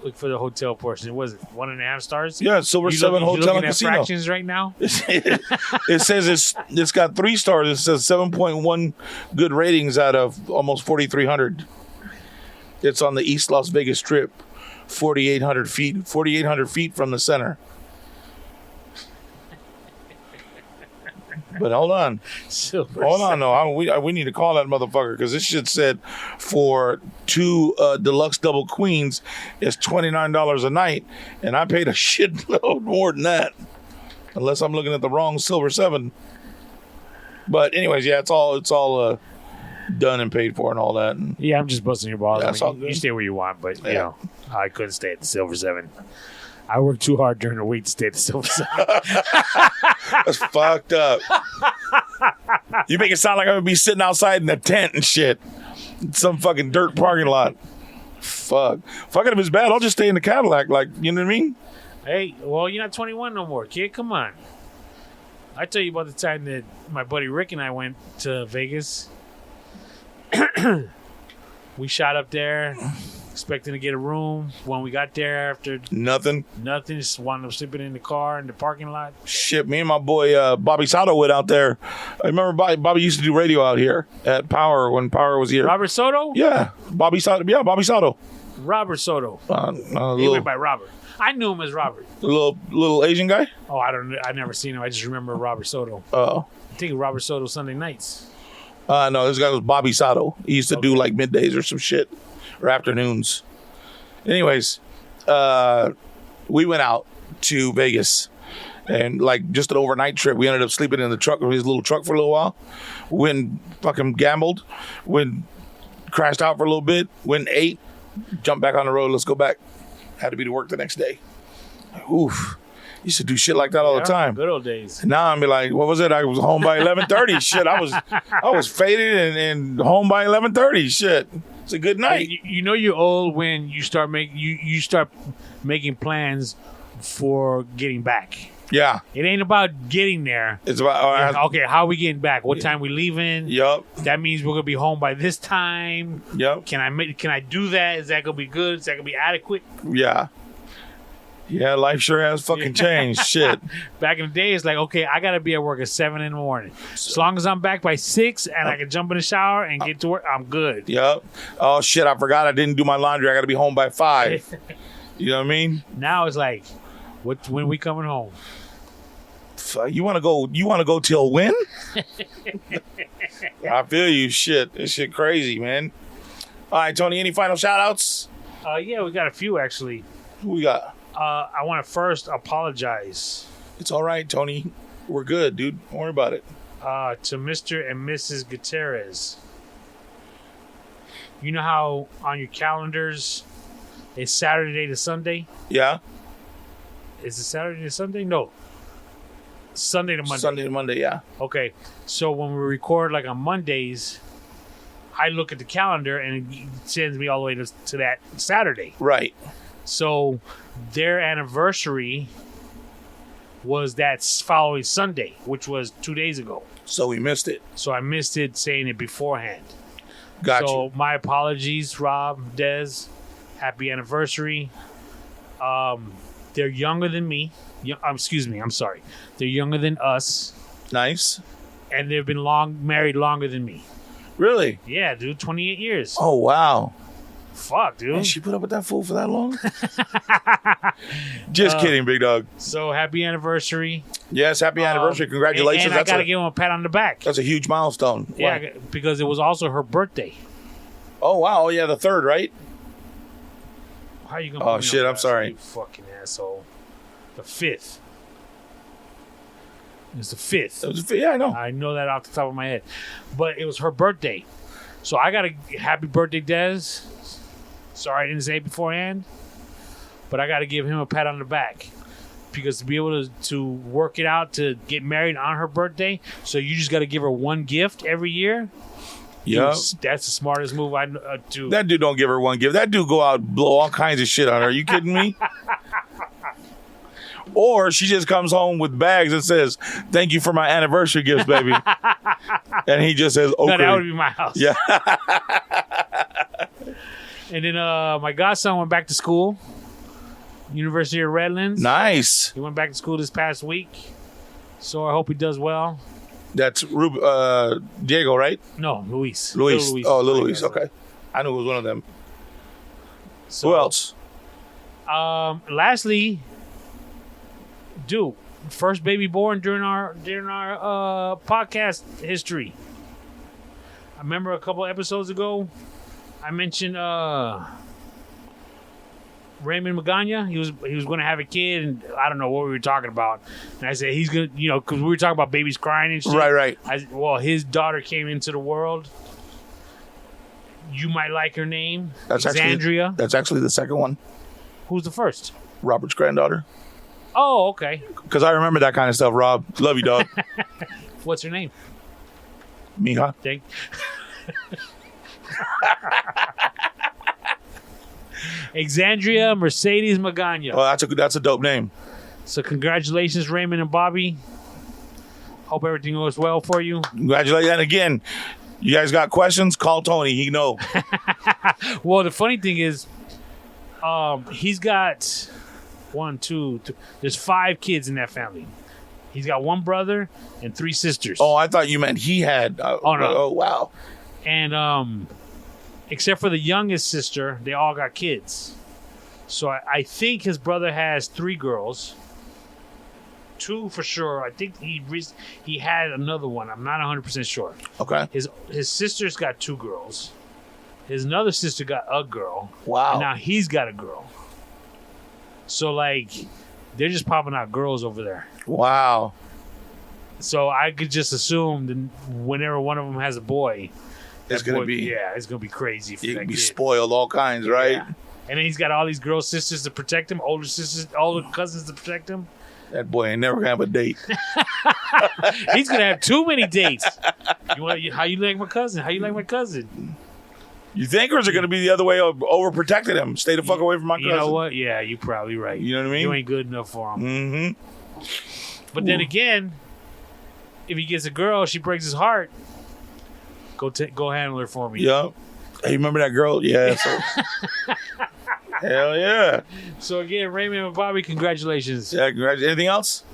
look for the hotel portion. It was 1.5 stars. Yeah, Silver 7 Hotel and Casino. Fractions right now. It says it's got 3 stars. It says 7.1 good ratings out of almost 4,300. It's on the East Las Vegas Strip, 4,800 feet from the center. But hold on. Hold on, no. We need to call that motherfucker because this shit said for 2 deluxe double queens is $29 a night, and I paid a shitload more than that. Unless I'm looking at the wrong Silver 7. But anyways, yeah, it's all done and paid for and all that. And yeah, I'm just busting your balls. That's all good. You stay where you want, but you know, I couldn't stay at the Silver 7. I worked too hard during the week to stay at the Silver 7. That's fucked up. You make it sound like I'm gonna be sitting outside in a tent and shit. Some fucking dirt parking lot. Fuck. Fucking if it's bad, I'll just stay in the Cadillac. Like, you know what I mean? Hey, well, you're not 21 no more, kid. Come on. I tell you about the time that my buddy Rick and I went to Vegas. We shot up there, expecting to get a room. When we got there, after Nothing. just wound up sleeping in the car in the parking lot. Shit, me and my boy Bobby Sato went out there. I remember Bobby used to do radio out here at Power when Power was here. Robert Soto? Yeah, Bobby Sato. Yeah, Bobby Sato. Robert Soto. He Little, went by Robert. I knew him as Robert. little Asian guy. Oh, I never seen him. I just remember Robert Soto. Oh. I think Robert Soto Sunday nights. No, this guy was Bobby Sato. He used to do like middays or some shit, or afternoons. Anyways, we went out to Vegas, and like just an overnight trip. We ended up sleeping in the truck, his little truck, for a little while. Went fucking gambled, went crashed out for a little bit, went and ate, jumped back on the road. Let's go back. Had to be to work the next day. Oof. Used to do shit like that all the time. Good old days. And now I'm be like, what was it? I was home by 11:30. Shit, I was faded and home by 11:30. Shit, it's a good night. You know you're old when you start making plans for getting back. Yeah, It ain't about getting there. it's about. Okay, how are we getting back? What time we leaving? Yup, That means we're gonna be home by this time. yup, Can I do that? Is that gonna be good? Is that gonna be adequate? yeah. Yeah, life sure has fucking changed. Shit. Back in the day, it's like, okay, I gotta be at work at 7 in the morning. As long as I'm back by 6 and I can jump in the shower and get to work, I'm good. Yup. Oh shit, I forgot I didn't do my laundry. I got to be home by 5. You know what I mean? Now it's like, when we coming home? You want to go? You want to go till when? I feel you. Shit, this shit crazy, man. All right, Tony. Any final shout outs? Yeah, we got a few actually. Who we got? I want to first apologize It's all right, Tony. We're good, dude. Don't worry about it. to Mr. and Mrs. Gutierrez. You know how on your calendars it's Saturday to Sunday? Yeah. Is it Saturday to Sunday? No. Sunday to Monday. Sunday to Monday, yeah. Okay. So when we record like on Mondays, I look at the calendar and it sends me all the way to that Saturday. Right. So their anniversary was that following Sunday, which was 2 days ago. So we missed it. So I missed it saying it beforehand. Got So you. my apologies, Rob, Dez. Happy anniversary. They're younger than me. Excuse me, I'm sorry. They're younger than us. Nice. And they've been married longer than me. Really? Yeah, dude, 28 years. Oh, wow. Fuck, dude. Man, she put up with that fool for that long? Just kidding, big dog. So happy anniversary. Yes, happy anniversary. Congratulations. And I got to give him a pat on the back. That's a huge milestone. Yeah, Wow. because it was also her birthday. Oh, wow. Oh, yeah, the 3rd, right? How you gonna? Oh, put me shit, on I'm blast, sorry. You fucking asshole. The 5th. It's the 5th. Yeah, I know. I know that off the top of my head, but it was her birthday, so I got a happy birthday, Dez. Sorry I didn't say it beforehand, but I got to give him a pat on the back because to be able to work it out to get married on her birthday, so you just got to give her one gift every year. Yeah. That's the smartest move I do. That dude don't give her one gift. That dude go out and blow all kinds of shit on her. Are you kidding me? Or she just comes home with bags and says, "Thank you for my anniversary gifts, baby." And he just says, "Okay." No, that would be my house. Yeah. And then my godson went back to school. University of Redlands. Nice. He went back to school this past week. So I hope he does well. That's Diego, right? No, Luis. Luis. Little Luis. Oh, little Luis. Okay. I knew it was one of them. So, Who else? Lastly, dude, first baby born during our podcast history. I remember a couple episodes ago, I mentioned Raymond Magana. He was going to have a kid, and I don't know what we were talking about. And I said he's gonna, because we were talking about babies crying and shit. Right. Well, his daughter came into the world. You might like her name, Alexandria. That's actually the second one. Who's the first? Robert's granddaughter. Oh, okay. Because I remember that kind of stuff, Rob. Love you, dog. What's her name? Mija. Thank. Alexandria Mercedes Magana. Oh, that's a dope name. So congratulations, Raymond and Bobby. Hope everything goes well for you. Congratulations. And again, you guys got questions? Call Tony. He know. Well, the funny thing is, he's got 1, 2, 3. There's 5 kids in that family. He's got 1 brother and 3 sisters. Oh, I thought you meant he had. Oh, no. Oh, wow. And except for the youngest sister, they all got kids. So I think his brother has 3 girls. 2 for sure. I think he had another one. I'm not 100% sure. Okay. His sister's got 2 girls. His another sister got a girl. Wow. And now he's got a girl. So, like, they're just popping out girls over there. Wow. So I could just assume that whenever one of them has a boy, It's going to be. Yeah, it's going to be crazy for You that can be kid. spoiled all kinds, right? Yeah. And then he's got all these girl sisters to protect him, older sisters, older cousins to protect him. That boy ain't never going to have a date. He's going to have too many dates. How you like my cousin? How you like my cousin? You think, or is it going to be the other way, overprotecting him? Stay the fuck away from my cousin. You know what? Yeah, you're probably right. You know what I mean? You ain't good enough for him. Mm-hmm. But then again, if he gets a girl, she breaks his heart. Go handle her for me. Yep. Hey, remember that girl? Yeah. So. Hell yeah. So again, Raymond and Bobby, congratulations. Yeah, anything else?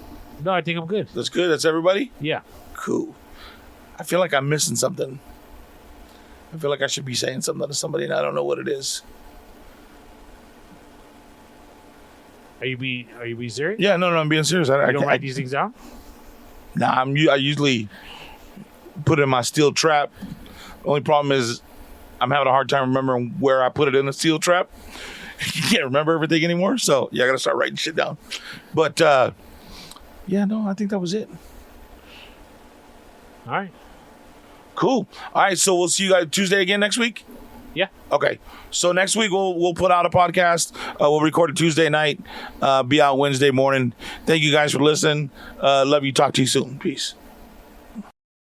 No, I think I'm good. That's good. That's everybody? Yeah. Cool. I feel like I'm missing something. I feel like I should be saying something to somebody, and I don't know what it is. Are you being serious? Yeah, no, I'm being serious. I don't write these things down? Nah, I usually put it in my steel trap. The only problem is I'm having a hard time remembering where I put it in the steel trap. You can't remember everything anymore, so yeah, I got to start writing shit down. But yeah, no, I think that was it. All right. Cool. All right, so we'll see you guys Tuesday again next week? Yeah. Okay. So next week we'll put out a podcast. We'll record it Tuesday night. Be out Wednesday morning. Thank you guys for listening. Love you. Talk to you soon. Peace.